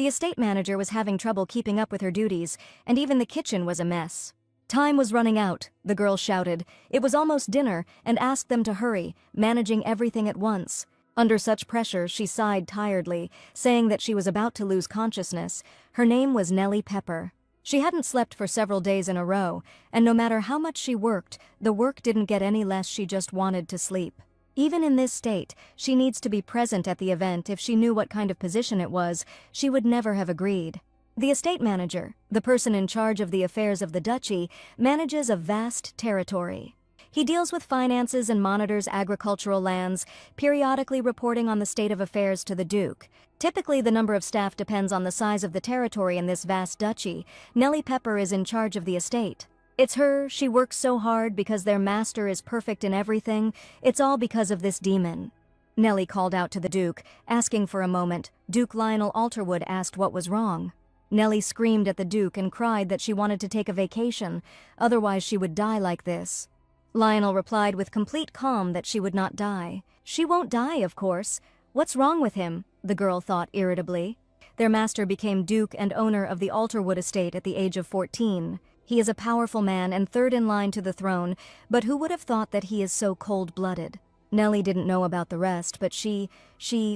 The estate manager was having trouble keeping up with her duties, and even the kitchen was a mess. Time was running out, the girl shouted. It was almost dinner, and asked them to hurry, managing everything at once. Under such pressure, she sighed tiredly, saying that she was about to lose consciousness. Her name was Nellie Pepper. She hadn't slept for several days in a row, and no matter how much she worked, the work didn't get any less. She just wanted to sleep. Even in this state, she needs to be present at the event. If she knew what kind of position it was, she would never have agreed. The estate manager, the person in charge of the affairs of the duchy, manages a vast territory. He deals with finances and monitors agricultural lands, periodically reporting on the state of affairs to the Duke. Typically, the number of staff depends on the size of the territory in this vast duchy. Nellie Pepper is in charge of the estate. It's her, she works so hard because their master is perfect in everything. It's all because of this demon. Nellie called out to the Duke, asking for a moment. Duke Lionel Alterwood asked what was wrong. Nellie screamed at the Duke and cried that she wanted to take a vacation, otherwise she would die like this. Lionel replied with complete calm that she would not die. She won't die, of course. What's wrong with him? The girl thought irritably. Their master became Duke and owner of the Alterwood estate at the age of 14. He is a powerful man and third in line to the throne, but who would have thought that he is so cold-blooded? Nellie didn't know about the rest, but she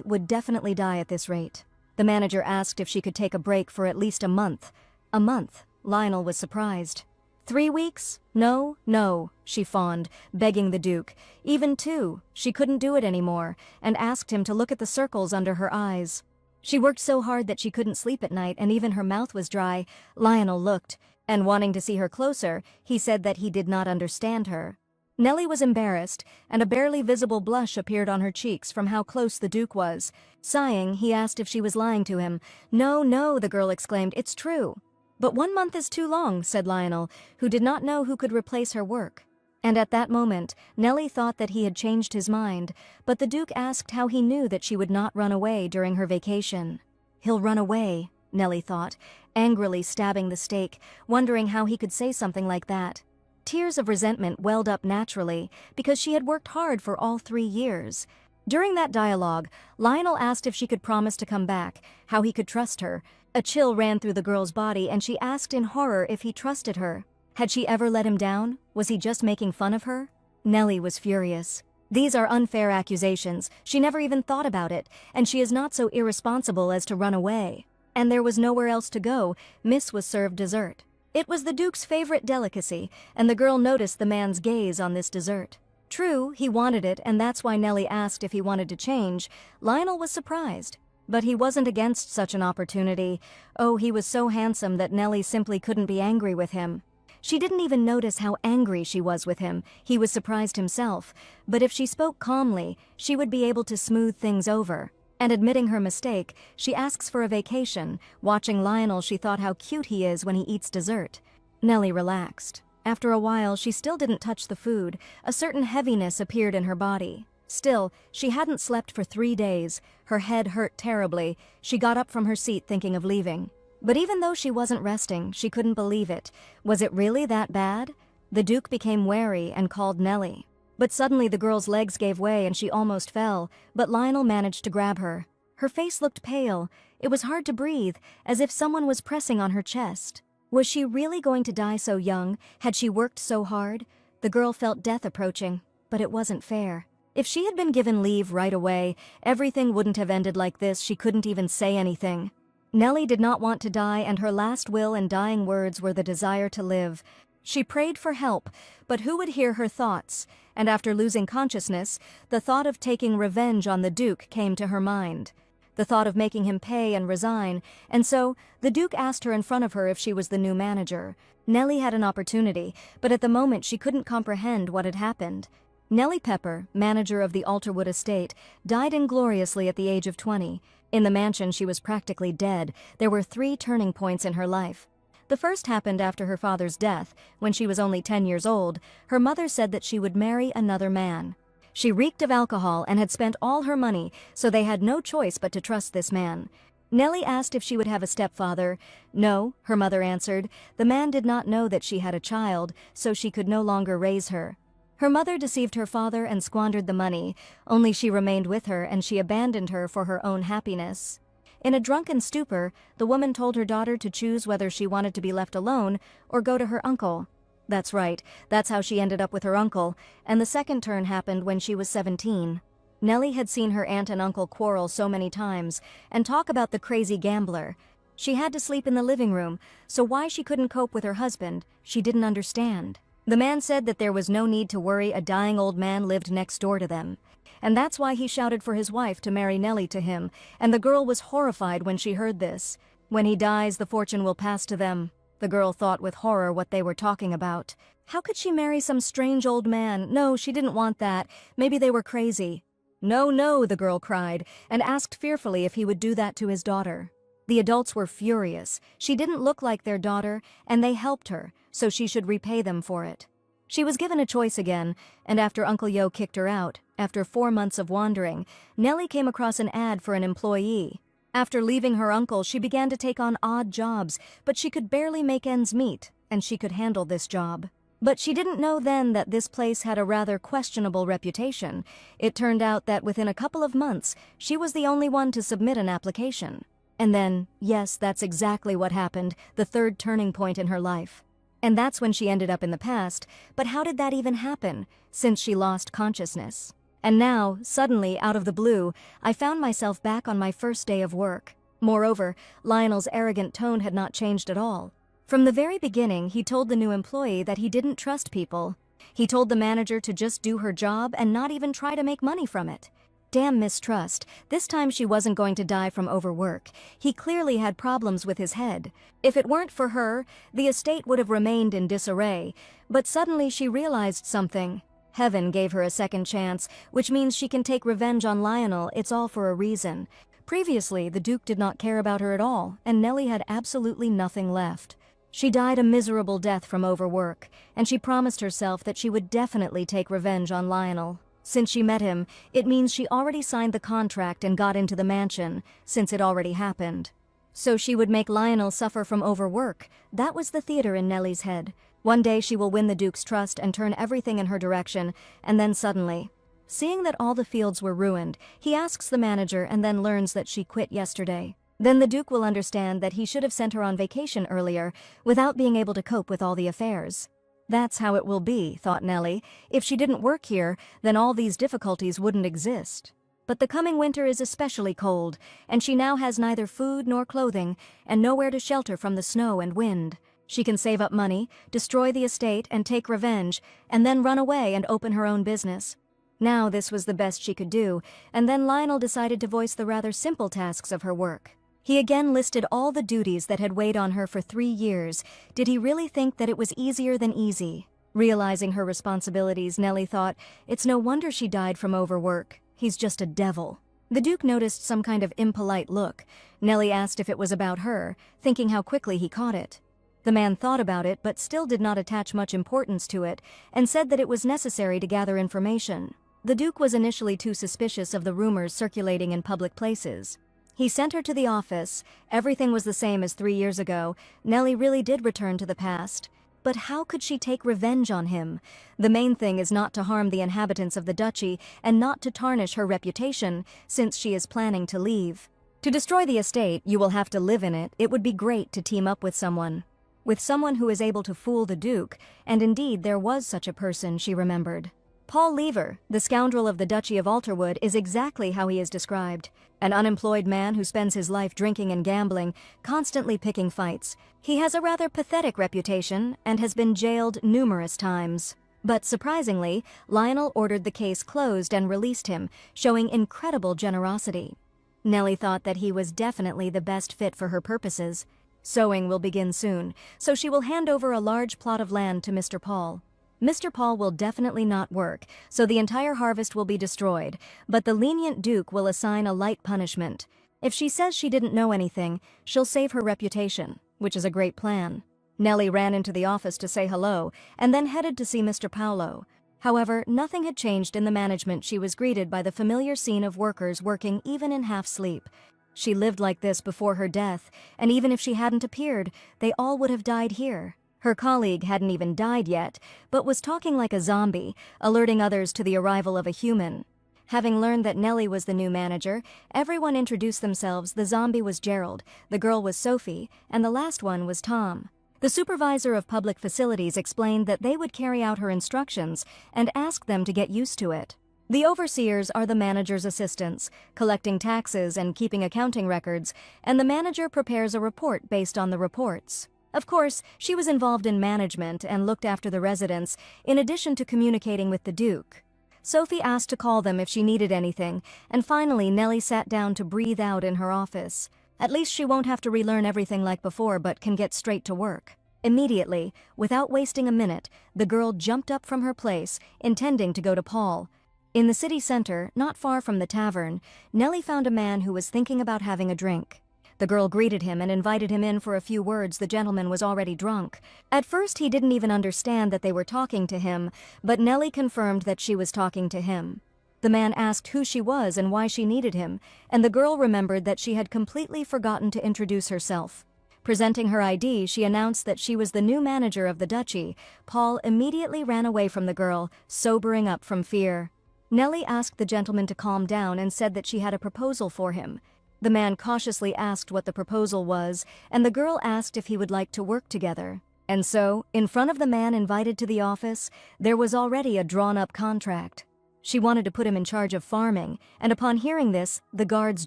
would definitely die at this rate. The manager asked if she could take a break for at least a month. A month? Lionel was surprised. 3 weeks? No, she fawned, begging the Duke. Even 2. She couldn't do it anymore, and asked him to look at the circles under her eyes. She worked so hard that she couldn't sleep at night, and even her mouth was dry. Lionel looked, and wanting to see her closer, he said that he did not understand her. Nellie was embarrassed, and a barely visible blush appeared on her cheeks from how close the Duke was. Sighing, he asked if she was lying to him. No, the girl exclaimed, it's true. But 1 month is too long, said Lionel, who did not know who could replace her work. And at that moment, Nellie thought that he had changed his mind, but the Duke asked how he knew that she would not run away during her vacation. He'll run away, Nellie thought, angrily stabbing the stake, wondering how he could say something like that. Tears of resentment welled up naturally, because she had worked hard for all 3 years. During that dialogue, Lionel asked if she could promise to come back, how he could trust her. A chill ran through the girl's body, and she asked in horror if he trusted her. Had she ever let him down? Was he just making fun of her? Nellie was furious. These are unfair accusations. She never even thought about it, and she is not so irresponsible as to run away. And there was nowhere else to go. Miss was served dessert. It was the Duke's favorite delicacy, and the girl noticed the man's gaze on this dessert. True, he wanted it, and that's why Nellie asked if he wanted to change. Lionel was surprised. But he wasn't against such an opportunity. Oh, he was so handsome that Nellie simply couldn't be angry with him. She didn't even notice how angry she was with him. He was surprised himself. But if she spoke calmly, she would be able to smooth things over. And admitting her mistake, she asks for a vacation. Watching Lionel, she thought how cute he is when he eats dessert. Nellie relaxed. After a while, she still didn't touch the food. A certain heaviness appeared in her body. Still, she hadn't slept for 3 days. Her head hurt terribly. She got up from her seat thinking of leaving. But even though she wasn't resting, she couldn't believe it. Was it really that bad? The Duke became wary and called Nellie. But suddenly the girl's legs gave way and she almost fell, but Lionel managed to grab her. Her face looked pale. It was hard to breathe, as if someone was pressing on her chest. Was she really going to die so young? Had she worked so hard? The girl felt death approaching, but it wasn't fair. If she had been given leave right away, everything wouldn't have ended like this. She couldn't even say anything. Nellie did not want to die, and her last will and dying words were the desire to live. She prayed for help, but who would hear her thoughts? And after losing consciousness, the thought of taking revenge on the Duke came to her mind. The thought of making him pay and resign, and so the Duke asked her in front of her if she was the new manager. Nellie had an opportunity, but at the moment she couldn't comprehend what had happened. Nellie Pepper, manager of the Alterwood estate, died ingloriously at the age of 20. In the mansion she was practically dead. There were 3 turning points in her life. The first happened after her father's death. When she was only 10 years old, her mother said that she would marry another man. She reeked of alcohol and had spent all her money, so they had no choice but to trust this man. Nellie asked if she would have a stepfather. No, her mother answered. The man did not know that she had a child, so she could no longer raise her. Her mother deceived her father and squandered the money. Only she remained with her, and she abandoned her for her own happiness. In a drunken stupor, the woman told her daughter to choose whether she wanted to be left alone or go to her uncle. That's right, that's how she ended up with her uncle, and the second turn happened when she was 17. Nellie had seen her aunt and uncle quarrel so many times and talk about the crazy gambler. She had to sleep in the living room, so why she couldn't cope with her husband, she didn't understand. The man said that there was no need to worry, a dying old man lived next door to them. And that's why he shouted for his wife to marry Nellie to him, and the girl was horrified when she heard this. When he dies, the fortune will pass to them. The girl thought with horror what they were talking about. How could she marry some strange old man? No, she didn't want that. Maybe they were crazy. No, no, the girl cried, and asked fearfully if he would do that to his daughter. The adults were furious. She didn't look like their daughter, and they helped her, so she should repay them for it. She was given a choice again, and after Uncle Yo kicked her out, after 4 months of wandering, Nellie came across an ad for an employee. After leaving her uncle, she began to take on odd jobs, but she could barely make ends meet, and she could handle this job. But she didn't know then that this place had a rather questionable reputation. It turned out that within a couple of months, she was the only one to submit an application. And then, yes, that's exactly what happened, the third turning point in her life. And that's when she ended up in the past, but how did that even happen, since she lost consciousness? And now, suddenly, out of the blue, I found myself back on my first day of work. Moreover, Lionel's arrogant tone had not changed at all. From the very beginning, he told the new employee that he didn't trust people. He told the manager to just do her job and not even try to make money from it. Damn mistrust. This time she wasn't going to die from overwork. He clearly had problems with his head. If it weren't for her, the estate would have remained in disarray. But suddenly she realized something. Heaven gave her a second chance, which means she can take revenge on Lionel. It's all for a reason. Previously, the Duke did not care about her at all, and Nellie had absolutely nothing left. She died a miserable death from overwork, and she promised herself that she would definitely take revenge on Lionel. Since she met him, it means she already signed the contract and got into the mansion, since it already happened. So she would make Lionel suffer from overwork. That was the theater in Nellie's head. One day she will win the Duke's trust and turn everything in her direction, and then suddenly, seeing that all the fields were ruined, he asks the manager and then learns that she quit yesterday. Then the Duke will understand that he should have sent her on vacation earlier, without being able to cope with all the affairs. That's how it will be, thought Nellie. If she didn't work here, then all these difficulties wouldn't exist. But the coming winter is especially cold, and she now has neither food nor clothing, and nowhere to shelter from the snow and wind. She can save up money, destroy the estate, and take revenge, and then run away and open her own business. Now this was the best she could do, and then Lionel decided to voice the rather simple tasks of her work. He again listed all the duties that had weighed on her for 3 years. Did he really think that it was easier than easy? Realizing her responsibilities, Nellie thought, it's no wonder she died from overwork. He's just a devil. The Duke noticed some kind of impolite look. Nellie asked if it was about her, thinking how quickly he caught it. The man thought about it but still did not attach much importance to it, and said that it was necessary to gather information. The Duke was initially too suspicious of the rumors circulating in public places. He sent her to the office. Everything was the same as 3 years ago. Nellie really did return to the past. But how could she take revenge on him? The main thing is not to harm the inhabitants of the duchy and not to tarnish her reputation, since she is planning to leave. To destroy the estate, you will have to live in it. It would be great to team up with someone. With someone who is able to fool the Duke, and indeed there was such a person, she remembered. Paul Lever, the scoundrel of the Duchy of Alterwood, is exactly how he is described. An unemployed man who spends his life drinking and gambling, constantly picking fights. He has a rather pathetic reputation and has been jailed numerous times. But surprisingly, Lionel ordered the case closed and released him, showing incredible generosity. Nellie thought that he was definitely the best fit for her purposes. Sowing will begin soon, so she will hand over a large plot of land to Mr. Paul. Mr. Paul will definitely not work, so the entire harvest will be destroyed, but the lenient Duke will assign a light punishment. If she says she didn't know anything, she'll save her reputation, which is a great plan. Nellie ran into the office to say hello, and then headed to see Mr. Paulo. However, nothing had changed in the management. She was greeted by the familiar scene of workers working even in half-sleep. She lived like this before her death, and even if she hadn't appeared, they all would have died here. Her colleague hadn't even died yet, but was talking like a zombie, alerting others to the arrival of a human. Having learned that Nellie was the new manager, everyone introduced themselves. The zombie was Gerald, the girl was Sophie, and the last one was Tom. The supervisor of public facilities explained that they would carry out her instructions and ask them to get used to it. The overseers are the manager's assistants, collecting taxes and keeping accounting records, and the manager prepares a report based on the reports. Of course, she was involved in management and looked after the residents, in addition to communicating with the Duke. Sophie asked to call them if she needed anything, and finally Nellie sat down to breathe out in her office. At least she won't have to relearn everything like before but can get straight to work. Immediately, without wasting a minute, the girl jumped up from her place, intending to go to Paul. In the city center, not far from the tavern, Nellie found a man who was thinking about having a drink. The girl greeted him and invited him in for a few words. The gentleman was already drunk. At first he didn't even understand that they were talking to him, but Nellie confirmed that she was talking to him. The man asked who she was and why she needed him, and the girl remembered that she had completely forgotten to introduce herself. Presenting her ID, she announced that she was the new manager of the duchy. Paul immediately ran away from the girl, sobering up from fear. Nellie asked the gentleman to calm down and said that she had a proposal for him. The man cautiously asked what the proposal was, and the girl asked if he would like to work together. And so, in front of the man invited to the office, there was already a drawn-up contract. She wanted to put him in charge of farming, and upon hearing this, the guard's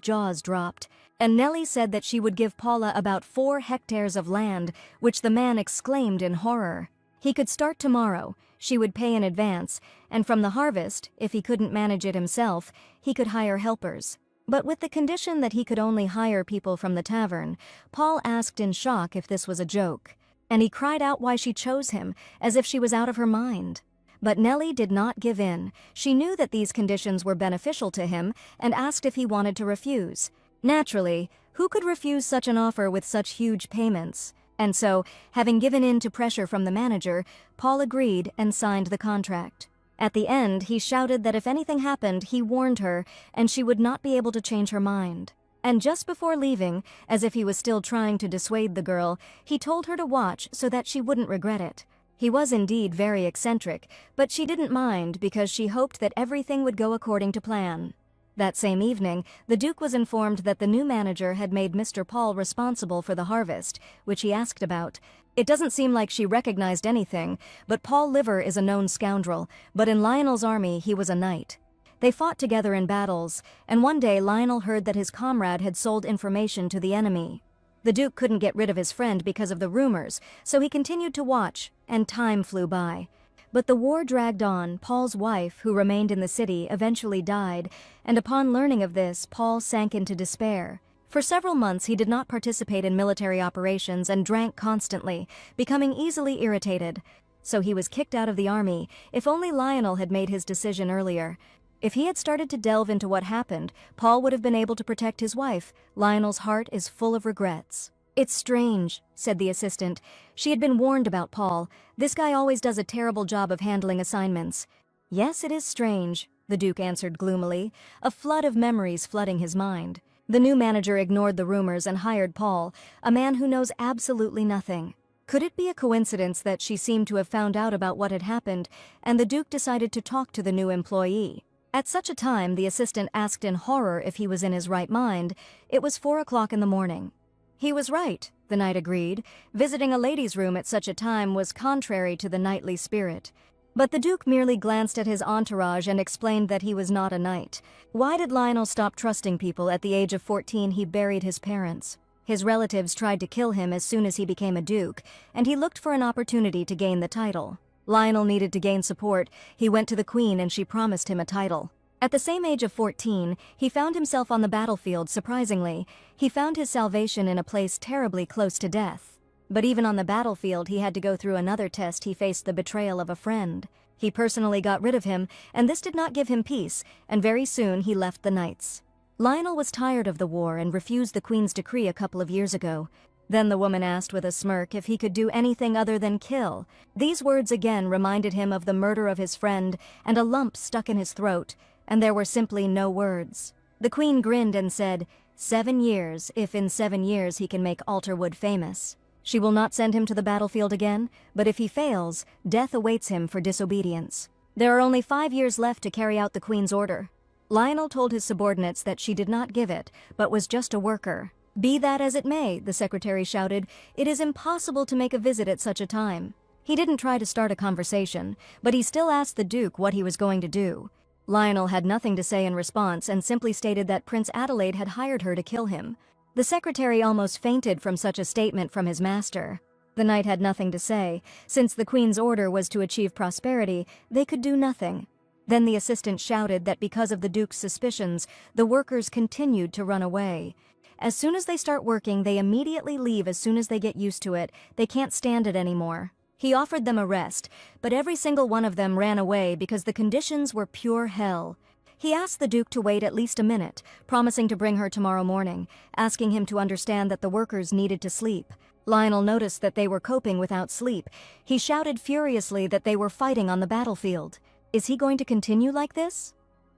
jaws dropped, and Nellie said that she would give Paula about 4 hectares of land, which the man exclaimed in horror. He could start tomorrow, she would pay in advance, and from the harvest, if he couldn't manage it himself, he could hire helpers. But with the condition that he could only hire people from the tavern, Paul asked in shock if this was a joke, and he cried out why she chose him, as if she was out of her mind. But Nellie did not give in. She knew that these conditions were beneficial to him and asked if he wanted to refuse. Naturally, who could refuse such an offer with such huge payments? And so, having given in to pressure from the manager, Paul agreed and signed the contract. At the end, he shouted that if anything happened, he warned her, and she would not be able to change her mind. And just before leaving, as if he was still trying to dissuade the girl, he told her to watch so that she wouldn't regret it. He was indeed very eccentric, but she didn't mind because she hoped that everything would go according to plan. That same evening, the Duke was informed that the new manager had made Mr. Paul responsible for the harvest, which he asked about. It doesn't seem like she recognized anything, but Paul Liver is a known scoundrel, but in Lionel's army he was a knight. They fought together in battles, and one day Lionel heard that his comrade had sold information to the enemy. The Duke couldn't get rid of his friend because of the rumors, so he continued to watch, and time flew by. But the war dragged on. Paul's wife, who remained in the city, eventually died, and upon learning of this, Paul sank into despair. For several months he did not participate in military operations and drank constantly, becoming easily irritated. So he was kicked out of the army. If only Lionel had made his decision earlier. If he had started to delve into what happened, Paul would have been able to protect his wife. Lionel's heart is full of regrets. "It's strange," said the assistant. She had been warned about Paul. "This guy always does a terrible job of handling assignments." "Yes, it is strange," the Duke answered gloomily, a flood of memories flooding his mind. The new manager ignored the rumors and hired Paul, a man who knows absolutely nothing. Could it be a coincidence that she seemed to have found out about what had happened, and the Duke decided to talk to the new employee? At such a time, the assistant asked in horror if he was in his right mind. It was 4 o'clock in the morning. He was right, the knight agreed. Visiting a lady's room at such a time was contrary to the knightly spirit. But the Duke merely glanced at his entourage and explained that he was not a knight. Why did Lionel stop trusting people? At the age of 14, he buried his parents. His relatives tried to kill him as soon as he became a duke, and he looked for an opportunity to gain the title. Lionel needed to gain support. He went to the Queen and she promised him a title. At the same age of 14, he found himself on the battlefield. Surprisingly, he found his salvation in a place terribly close to death. But even on the battlefield, he had to go through another test. He faced the betrayal of a friend. He personally got rid of him, and this did not give him peace, and very soon he left the Knights. Lionel was tired of the war and refused the Queen's decree a couple of years ago. Then the woman asked with a smirk if he could do anything other than kill. These words again reminded him of the murder of his friend, and a lump stuck in his throat, and there were simply no words. The Queen grinned and said, 7 years, if in 7 years he can make Alterwood famous. She will not send him to the battlefield again, but if he fails, death awaits him for disobedience. There are only 5 years left to carry out the Queen's order. Lionel told his subordinates that she did not give it, but was just a worker. "Be that as it may," the secretary shouted, "it is impossible to make a visit at such a time." He didn't try to start a conversation, but he still asked the Duke what he was going to do. Lionel had nothing to say in response and simply stated that Prince Adelaide had hired her to kill him. The secretary almost fainted from such a statement from his master. The knight had nothing to say. Since the Queen's order was to achieve prosperity, they could do nothing. Then the assistant shouted that because of the Duke's suspicions, the workers continued to run away. As soon as they start working, they immediately leave as soon as they get used to it. They can't stand it anymore. He offered them a rest, but every single one of them ran away because the conditions were pure hell. He asked the Duke to wait at least a minute, promising to bring her tomorrow morning, asking him to understand that the workers needed to sleep. Lionel noticed that they were coping without sleep. He shouted furiously that they were fighting on the battlefield. Is he going to continue like this?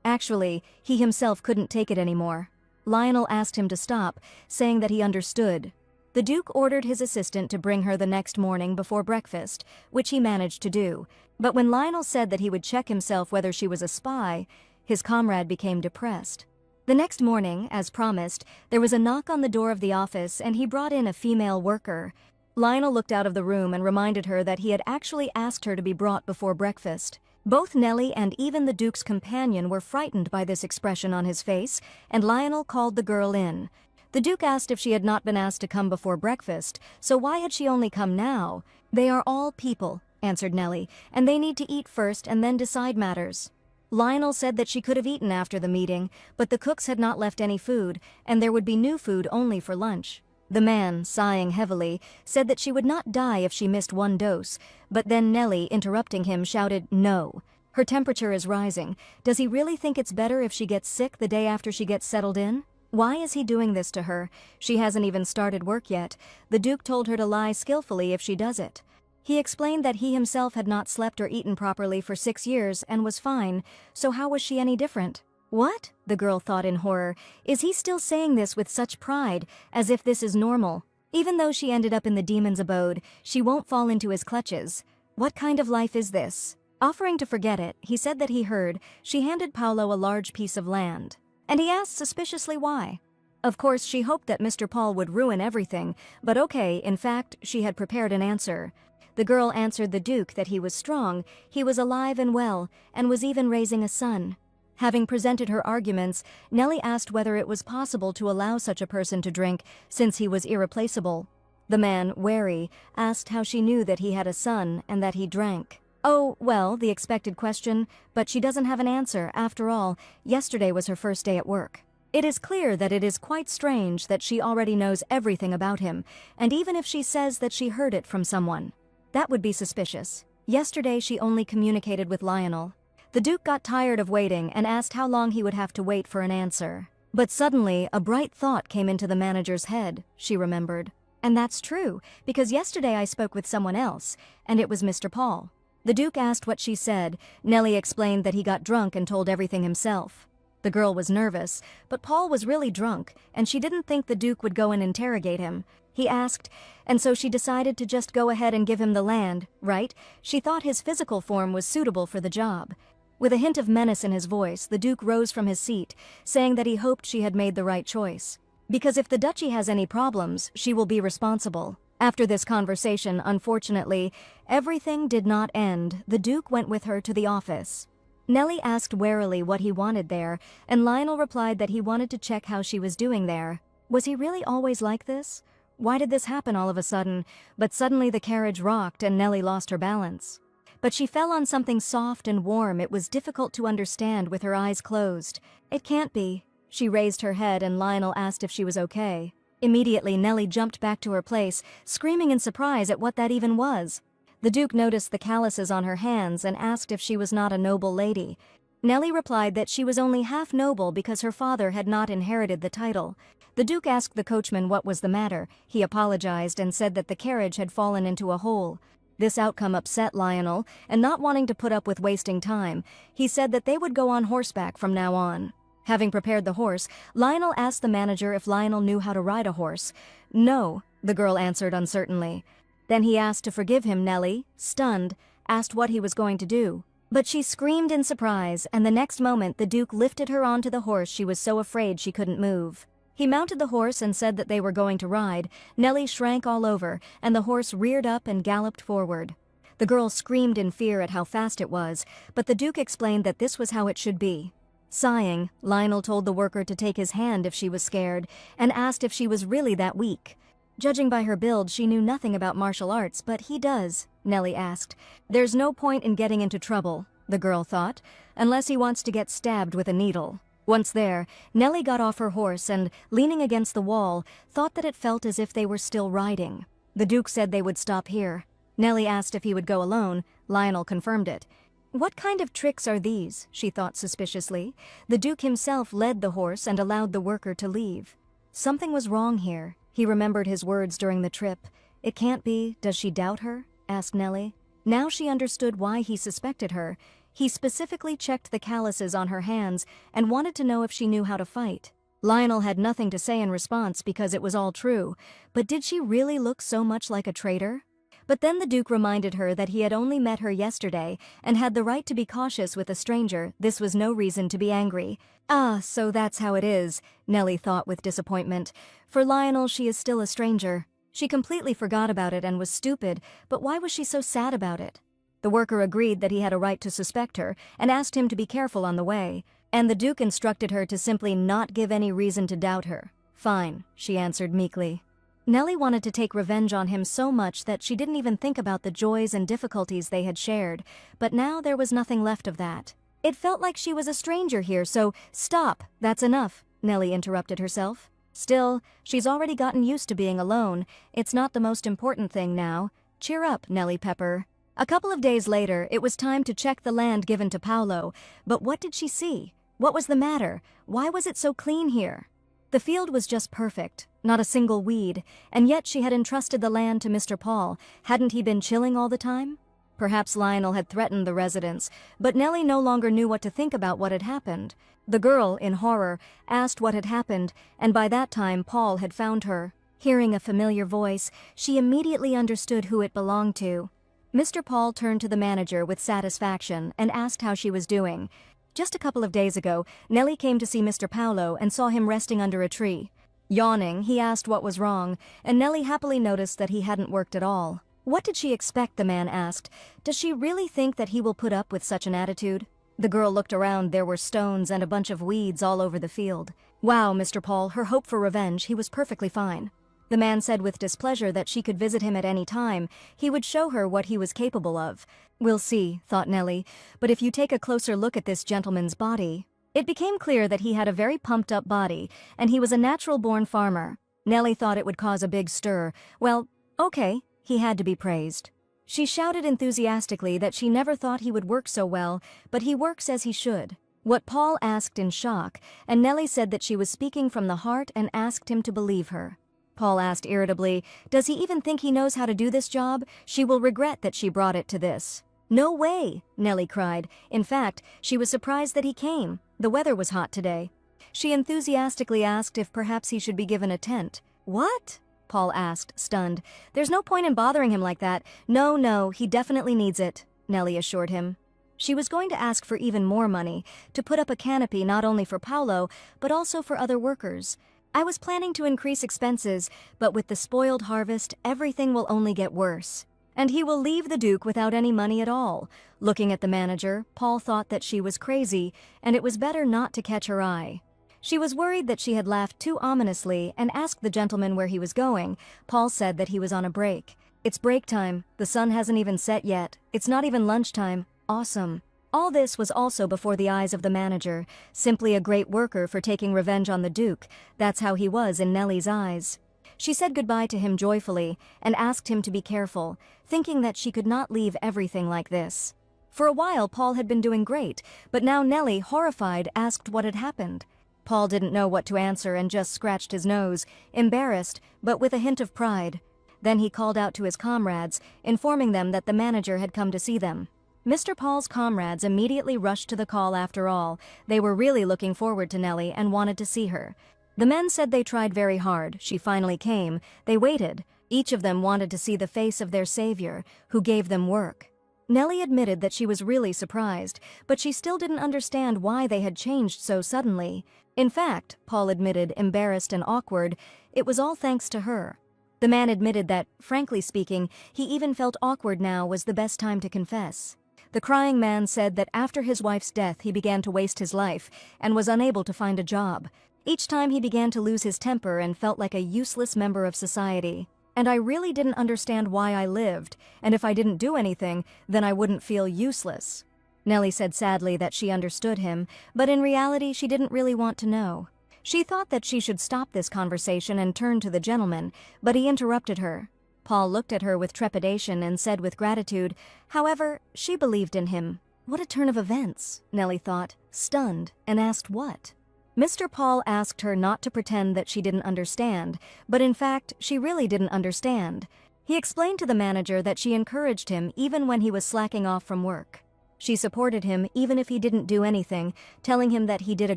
Actually, he himself couldn't take it anymore. Lionel asked him to stop, saying that he understood. The Duke ordered his assistant to bring her the next morning before breakfast, which he managed to do. But when Lionel said that he would check himself whether she was a spy, his comrade became depressed. The next morning, as promised, there was a knock on the door of the office and he brought in a female worker. Lionel looked out of the room and reminded her that he had actually asked her to be brought before breakfast. Both Nellie and even the Duke's companion were frightened by this expression on his face, and Lionel called the girl in. The Duke asked if she had not been asked to come before breakfast, so why had she only come now? "They are all people," answered Nellie, "and they need to eat first and then decide matters." Lionel said that she could have eaten after the meeting, but the cooks had not left any food, and there would be new food only for lunch. The man, sighing heavily, said that she would not die if she missed one dose, but then Nellie, interrupting him, shouted, "No. Her temperature is rising. Does he really think it's better if she gets sick the day after she gets settled in? Why is he doing this to her? She hasn't even started work yet. The Duke told her to lie skillfully if she does it." He explained that he himself had not slept or eaten properly for 6 years and was fine, so how was she any different? What? The girl thought in horror. Is he still saying this with such pride, as if this is normal? Even though she ended up in the demon's abode, she won't fall into his clutches. What kind of life is this? Offering to forget it, he said that he heard. She handed Paolo a large piece of land. And he asked suspiciously why. Of course, she hoped that Mr. Paul would ruin everything, but okay, in fact, she had prepared an answer. The girl answered the Duke that he was strong, he was alive and well, and was even raising a son. Having presented her arguments, Nellie asked whether it was possible to allow such a person to drink, since he was irreplaceable. The man, wary, asked how she knew that he had a son and that he drank. Oh, well, the expected question, but she doesn't have an answer. After all, yesterday was her first day at work. It is clear that it is quite strange that she already knows everything about him, and even if she says that she heard it from someone, that would be suspicious. Yesterday she only communicated with Lionel. The Duke got tired of waiting and asked how long he would have to wait for an answer. But suddenly, a bright thought came into the manager's head, she remembered. And that's true, because yesterday I spoke with someone else, and it was Mr. Paul. The Duke asked what she said. Nellie explained that he got drunk and told everything himself. The girl was nervous, but Paul was really drunk, and she didn't think the Duke would go and interrogate him. He asked, and so she decided to just go ahead and give him the land, right? She thought his physical form was suitable for the job. With a hint of menace in his voice, the Duke rose from his seat, saying that he hoped she had made the right choice. Because if the duchy has any problems, she will be responsible. After this conversation, unfortunately, everything did not end. The Duke went with her to the office. Nellie asked warily what he wanted there, and Lionel replied that he wanted to check how she was doing there. Was he really always like this? Why did this happen all of a sudden? But suddenly the carriage rocked and Nellie lost her balance. But she fell on something soft and warm. It was difficult to understand with her eyes closed. It can't be. She raised her head and Lionel asked if she was okay. Immediately, Nellie jumped back to her place, screaming in surprise at what that even was. The Duke noticed the calluses on her hands and asked if she was not a noble lady. Nellie replied that she was only half noble because her father had not inherited the title. The Duke asked the coachman what was the matter. He apologized and said that the carriage had fallen into a hole. This outcome upset Lionel, and not wanting to put up with wasting time, he said that they would go on horseback from now on. Having prepared the horse, Lionel asked the manager if Lionel knew how to ride a horse. No, the girl answered uncertainly. Then he asked to forgive him. Nellie, stunned, asked what he was going to do. But she screamed in surprise, and the next moment the Duke lifted her onto the horse she was so afraid she couldn't move. He mounted the horse and said that they were going to ride. Nellie shrank all over, and the horse reared up and galloped forward. The girl screamed in fear at how fast it was, but the Duke explained that this was how it should be. Sighing, Lionel told the worker to take his hand if she was scared, and asked if she was really that weak. Judging by her build, she knew nothing about martial arts, but he does, Nellie asked. There's no point in getting into trouble, the girl thought, unless he wants to get stabbed with a needle. Once there, Nellie got off her horse and, leaning against the wall, thought that it felt as if they were still riding. The Duke said they would stop here. Nellie asked if he would go alone. Lionel confirmed it. What kind of tricks are these? She thought suspiciously. The Duke himself led the horse and allowed the worker to leave. Something was wrong here. He remembered his words during the trip. It can't be. Does she doubt her? Asked Nellie. Now she understood why he suspected her. He specifically checked the calluses on her hands and wanted to know if she knew how to fight. Lionel had nothing to say in response because it was all true. But did she really look so much like a traitor? But then the Duke reminded her that he had only met her yesterday and had the right to be cautious with a stranger. This was no reason to be angry. Ah, so that's how it is, Nellie thought with disappointment. For Lionel, she is still a stranger. She completely forgot about it and was stupid, but why was she so sad about it? The worker agreed that he had a right to suspect her and asked him to be careful on the way, and the Duke instructed her to simply not give any reason to doubt her. Fine, she answered meekly. Nellie wanted to take revenge on him so much that she didn't even think about the joys and difficulties they had shared, but now there was nothing left of that. It felt like she was a stranger here, so stop, that's enough, Nellie interrupted herself. Still, she's already gotten used to being alone. It's not the most important thing now. Cheer up, Nellie Pepper. A couple of days later, it was time to check the land given to Paolo. But what did she see? What was the matter? Why was it so clean here? The field was just perfect, not a single weed, and yet she had entrusted the land to Mr. Paul. Hadn't he been chilling all the time? Perhaps Lionel had threatened the residents, but Nellie no longer knew what to think about what had happened. The girl, in horror, asked what had happened, and by that time Paul had found her. Hearing a familiar voice, she immediately understood who it belonged to. Mr. Paul turned to the manager with satisfaction and asked how she was doing. Just a couple of days ago, Nellie came to see Mr. Paolo and saw him resting under a tree. Yawning, he asked what was wrong, and Nellie happily noticed that he hadn't worked at all. What did she expect, the man asked. Does she really think that he will put up with such an attitude? The girl looked around. There were stones and a bunch of weeds all over the field. Wow, Mr. Paul, her hope for revenge, he was perfectly fine. The man said with displeasure that she could visit him at any time. He would show her what he was capable of. We'll see, thought Nellie, but if you take a closer look at this gentleman's body... It became clear that he had a very pumped-up body, and he was a natural-born farmer. Nellie thought it would cause a big stir. Well, okay, he had to be praised. She shouted enthusiastically that she never thought he would work so well, but he works as he should. What Paul asked in shock, and Nellie said that she was speaking from the heart and asked him to believe her. Paul asked irritably, does he even think he knows how to do this job? She will regret that she brought it to this. No way, Nellie cried. In fact, she was surprised that he came. The weather was hot today. She enthusiastically asked if perhaps he should be given a tent. What? Paul asked, stunned. There's no point in bothering him like that. No, he definitely needs it, Nellie assured him. She was going to ask for even more money, to put up a canopy not only for Paolo, but also for other workers. I was planning to increase expenses, but with the spoiled harvest, everything will only get worse. And he will leave the Duke without any money at all. Looking at the manager, Paul thought that she was crazy, and it was better not to catch her eye. She was worried that she had laughed too ominously and asked the gentleman where he was going. Paul said that he was on a break. It's break time. The sun hasn't even set yet. It's not even lunchtime. Awesome. All this was also before the eyes of the manager, simply a great worker for taking revenge on the Duke. That's how he was in Nellie's eyes. She said goodbye to him joyfully and asked him to be careful, thinking that she could not leave everything like this. For a while, Paul had been doing great, but now Nellie, horrified, asked what had happened. Paul didn't know what to answer and just scratched his nose, embarrassed, but with a hint of pride. Then he called out to his comrades, informing them that the manager had come to see them. Mr. Paul's comrades immediately rushed to the call after all. They were really looking forward to Nellie and wanted to see her. The men said they tried very hard. She finally came. They waited. Each of them wanted to see the face of their savior, who gave them work. Nellie admitted that she was really surprised, but she still didn't understand why they had changed so suddenly. In fact, Paul admitted, embarrassed and awkward, it was all thanks to her. The man admitted that, frankly speaking, he even felt awkward now was the best time to confess. The crying man said that after his wife's death he began to waste his life and was unable to find a job. Each time he began to lose his temper and felt like a useless member of society. And I really didn't understand why I lived, and if I didn't do anything, then I wouldn't feel useless. Nellie said sadly that she understood him, but in reality she didn't really want to know. She thought that she should stop this conversation and turn to the gentleman, but he interrupted her. Paul looked at her with trepidation and said with gratitude, however, she believed in him. What a turn of events, Nellie thought, stunned, and asked what? Mr. Paul asked her not to pretend that she didn't understand, but in fact, she really didn't understand. He explained to the manager that she encouraged him even when he was slacking off from work. She supported him even if he didn't do anything, telling him that he did a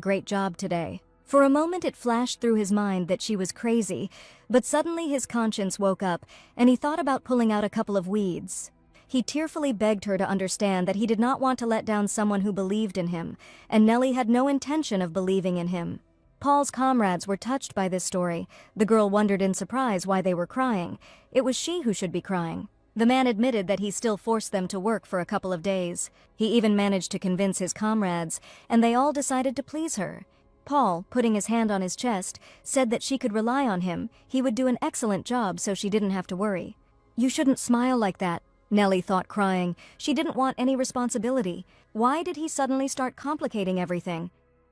great job today. For a moment it flashed through his mind that she was crazy, but suddenly his conscience woke up and he thought about pulling out a couple of weeds. He tearfully begged her to understand that he did not want to let down someone who believed in him, and Nellie had no intention of believing in him. Paul's comrades were touched by this story. The girl wondered in surprise why they were crying. It was she who should be crying. The man admitted that he still forced them to work for a couple of days. He even managed to convince his comrades, and they all decided to please her. Paul, putting his hand on his chest, said that she could rely on him. He would do an excellent job so she didn't have to worry. "You shouldn't smile like that," Nellie thought, crying. She didn't want any responsibility. Why did he suddenly start complicating everything?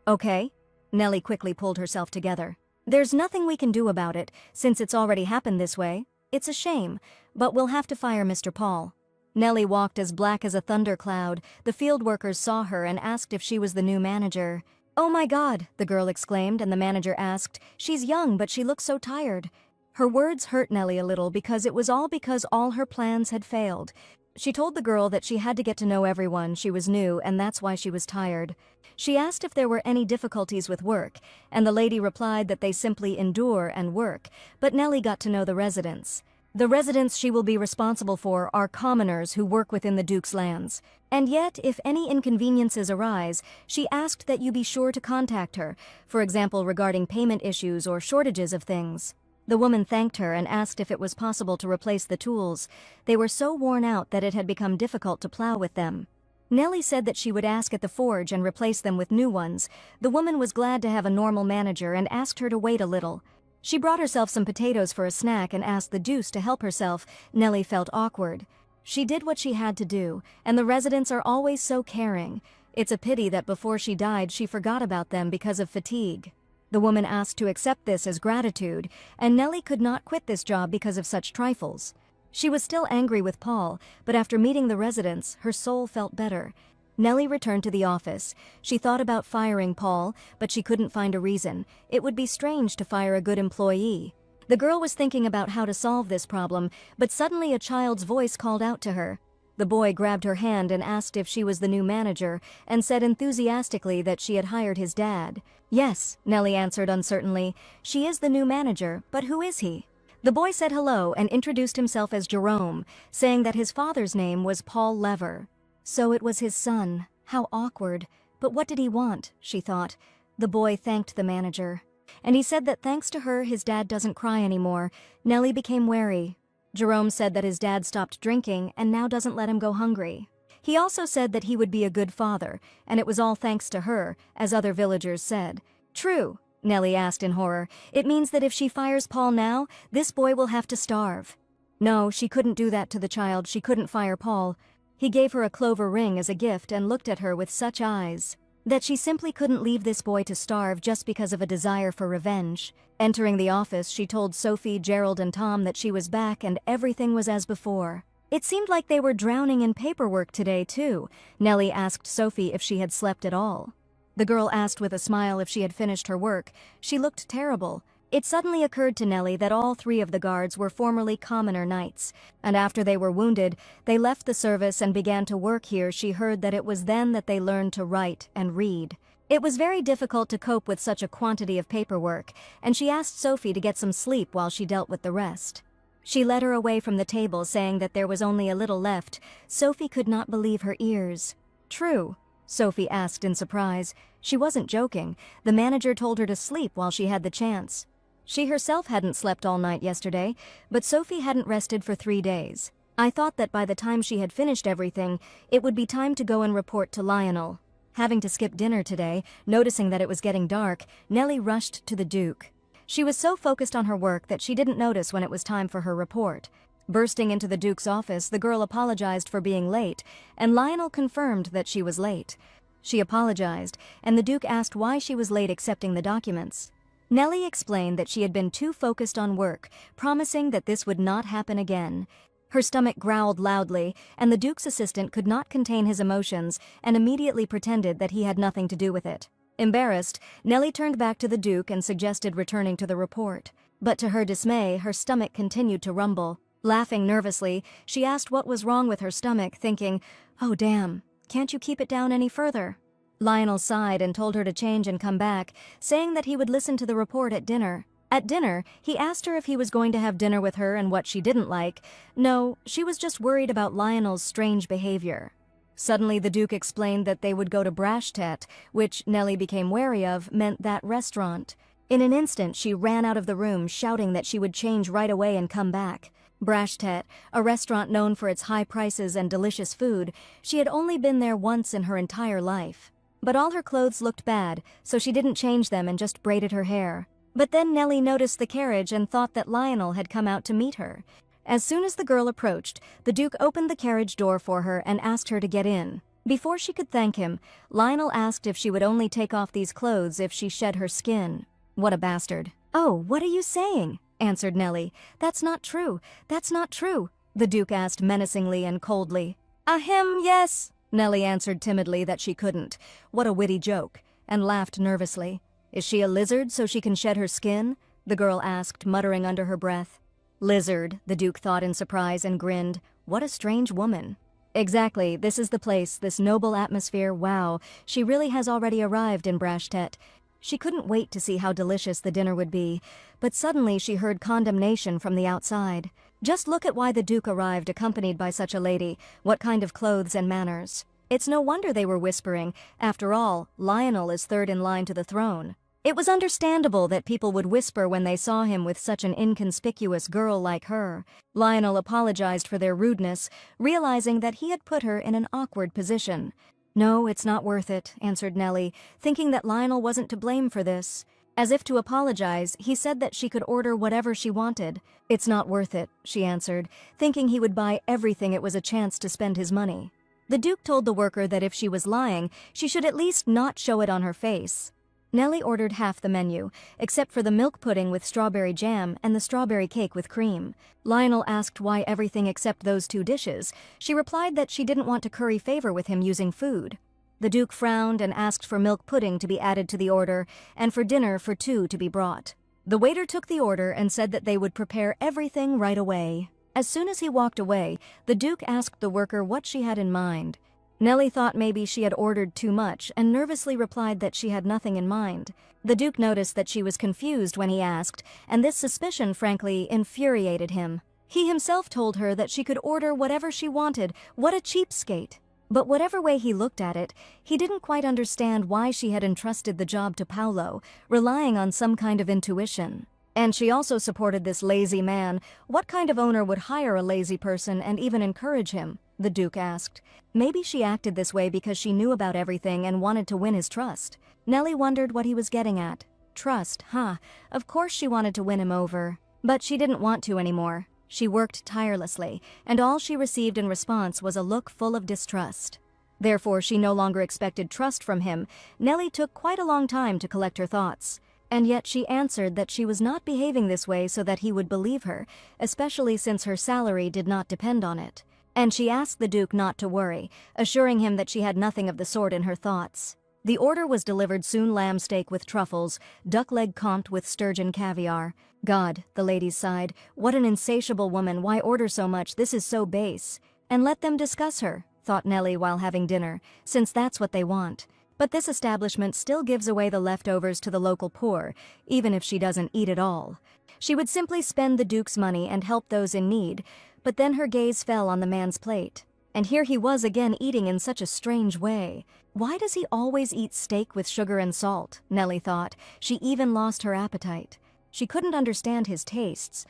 Okay. Nellie quickly pulled herself together. There's nothing we can do about it, since it's already happened this way. It's a shame, but we'll have to fire Mr. Paul. Nellie walked as black as a thundercloud. The field workers saw her and asked if she was the new manager. "Oh my God," the girl exclaimed, and the manager asked, "She's young, but she looks so tired." Her words hurt Nellie a little because it was all because all her plans had failed. She told the girl that she had to get to know everyone, she was new, and that's why she was tired. She asked if there were any difficulties with work, and the lady replied that they simply endure and work, but Nellie got to know the residents. The residents she will be responsible for are commoners who work within the Duke's lands. And yet, if any inconveniences arise, she asked that you be sure to contact her, for example regarding payment issues or shortages of things. The woman thanked her and asked if it was possible to replace the tools. They were so worn out that it had become difficult to plow with them. Nellie said that she would ask at the forge and replace them with new ones. The woman was glad to have a normal manager and asked her to wait a little. She brought herself some potatoes for a snack and asked the Deuce to help herself. Nellie felt awkward. She did what she had to do, and the residents are always so caring. It's a pity that before she died she forgot about them because of fatigue. The woman asked to accept this as gratitude, and Nellie could not quit this job because of such trifles. She was still angry with Paul, but after meeting the residents, her soul felt better. Nellie returned to the office. She thought about firing Paul, but she couldn't find a reason. It would be strange to fire a good employee. The girl was thinking about how to solve this problem, but suddenly a child's voice called out to her. The boy grabbed her hand and asked if she was the new manager, and said enthusiastically that she had hired his dad. "Yes," Nellie answered uncertainly. "She is the new manager, but who is he?" The boy said hello and introduced himself as Jerome, saying that his father's name was Paul Lever. So it was his son. How awkward. But what did he want, she thought. The boy thanked the manager. And he said that thanks to her, his dad doesn't cry anymore. Nellie became wary. Jerome said that his dad stopped drinking and now doesn't let him go hungry. He also said that he would be a good father, and it was all thanks to her, as other villagers said. True, Nellie asked in horror. It means that if she fires Paul now, this boy will have to starve. No, she couldn't do that to the child. She couldn't fire Paul. He gave her a clover ring as a gift and looked at her with such eyes that she simply couldn't leave this boy to starve just because of a desire for revenge. Entering the office, she told Sophie, Gerald, and Tom that she was back and everything was as before. It seemed like they were drowning in paperwork today, too. Nellie asked Sophie if she had slept at all. The girl asked with a smile if she had finished her work. She looked terrible. It suddenly occurred to Nellie that all three of the guards were formerly commoner knights, and after they were wounded, they left the service and began to work here. She heard that it was then that they learned to write and read. It was very difficult to cope with such a quantity of paperwork, and she asked Sophie to get some sleep while she dealt with the rest. She led her away from the table, saying that there was only a little left. Sophie could not believe her ears. "True?" Sophie asked in surprise. She wasn't joking. The manager told her to sleep while she had the chance. She herself hadn't slept all night yesterday, but Sophie hadn't rested for 3 days. "I thought that by the time she had finished everything, it would be time to go and report to Lionel." Having to skip dinner today, noticing that it was getting dark, Nellie rushed to the Duke. She was so focused on her work that she didn't notice when it was time for her report. Bursting into the Duke's office, the girl apologized for being late, and Lionel confirmed that she was late. She apologized, and the Duke asked why she was late accepting the documents. Nellie explained that she had been too focused on work, promising that this would not happen again. Her stomach growled loudly, and the Duke's assistant could not contain his emotions and immediately pretended that he had nothing to do with it. Embarrassed, Nellie turned back to the Duke and suggested returning to the report. But to her dismay, her stomach continued to rumble. Laughing nervously, she asked what was wrong with her stomach, thinking, "Oh damn, can't you keep it down any further?" Lionel sighed and told her to change and come back, saying that he would listen to the report at dinner. At dinner, he asked her if he was going to have dinner with her and what she didn't like. No, she was just worried about Lionel's strange behavior. Suddenly, the Duke explained that they would go to Brashtet, which Nellie became wary of meant that restaurant. In an instant, she ran out of the room, shouting that she would change right away and come back. Brashtet, a restaurant known for its high prices and delicious food, she had only been there once in her entire life. But all her clothes looked bad, so she didn't change them and just braided her hair. But then Nellie noticed the carriage and thought that Lionel had come out to meet her. As soon as the girl approached, the Duke opened the carriage door for her and asked her to get in. Before she could thank him, Lionel asked if she would only take off these clothes if she shed her skin. What a bastard. "Oh, what are you saying?" answered Nellie. "That's not true. That's not true," the Duke asked menacingly and coldly. "Ahem, yes," Nellie answered timidly that she couldn't. What a witty joke, and laughed nervously. "Is she a lizard so she can shed her skin?" the girl asked, muttering under her breath. "Lizard," the Duke thought in surprise and grinned. What a strange woman. "Exactly, this is the place, this noble atmosphere, wow, she really has already arrived in Brashtet." She couldn't wait to see how delicious the dinner would be, but suddenly she heard condemnation from the outside. Just look at why the Duke arrived accompanied by such a lady, what kind of clothes and manners. It's no wonder they were whispering. After all, Lionel is third in line to the throne. It was understandable that people would whisper when they saw him with such an inconspicuous girl like her. Lionel apologized for their rudeness, realizing that he had put her in an awkward position. "No, it's not worth it," answered Nellie, thinking that Lionel wasn't to blame for this. As if to apologize, he said that she could order whatever she wanted. "It's not worth it," she answered, thinking he would buy everything it was a chance to spend his money. The Duke told the worker that if she was lying, she should at least not show it on her face. Nellie ordered half the menu, except for the milk pudding with strawberry jam and the strawberry cake with cream. Lionel asked why everything except those 2 dishes. She replied that she didn't want to curry favor with him using food. The Duke frowned and asked for milk pudding to be added to the order and for dinner for 2 to be brought. The waiter took the order and said that they would prepare everything right away. As soon as he walked away, the Duke asked the worker what she had in mind. Nellie thought maybe she had ordered too much and nervously replied that she had nothing in mind. The Duke noticed that she was confused when he asked, and this suspicion frankly infuriated him. He himself told her that she could order whatever she wanted. What a cheapskate! But whatever way he looked at it, he didn't quite understand why she had entrusted the job to Paolo, relying on some kind of intuition. And she also supported this lazy man. What kind of owner would hire a lazy person and even encourage him? The Duke asked. Maybe she acted this way because she knew about everything and wanted to win his trust. Nellie wondered what he was getting at. Trust, huh? Of course she wanted to win him over. But she didn't want to anymore. She worked tirelessly, and all she received in response was a look full of distrust. Therefore, she no longer expected trust from him. Nellie took quite a long time to collect her thoughts. And yet she answered that she was not behaving this way so that he would believe her, especially since her salary did not depend on it. And she asked the Duke not to worry, assuring him that she had nothing of the sort in her thoughts. The order was delivered soon: lamb steak with truffles, duck leg comped with sturgeon caviar. God, the ladies sighed, what an insatiable woman, why order so much, this is so base. And let them discuss her, thought Nellie while having dinner, since that's what they want. But this establishment still gives away the leftovers to the local poor, even if she doesn't eat it all. She would simply spend the Duke's money and help those in need, but then her gaze fell on the man's plate. And here he was again eating in such a strange way. Why does he always eat steak with sugar and salt? Nellie thought. She even lost her appetite. She couldn't understand his tastes.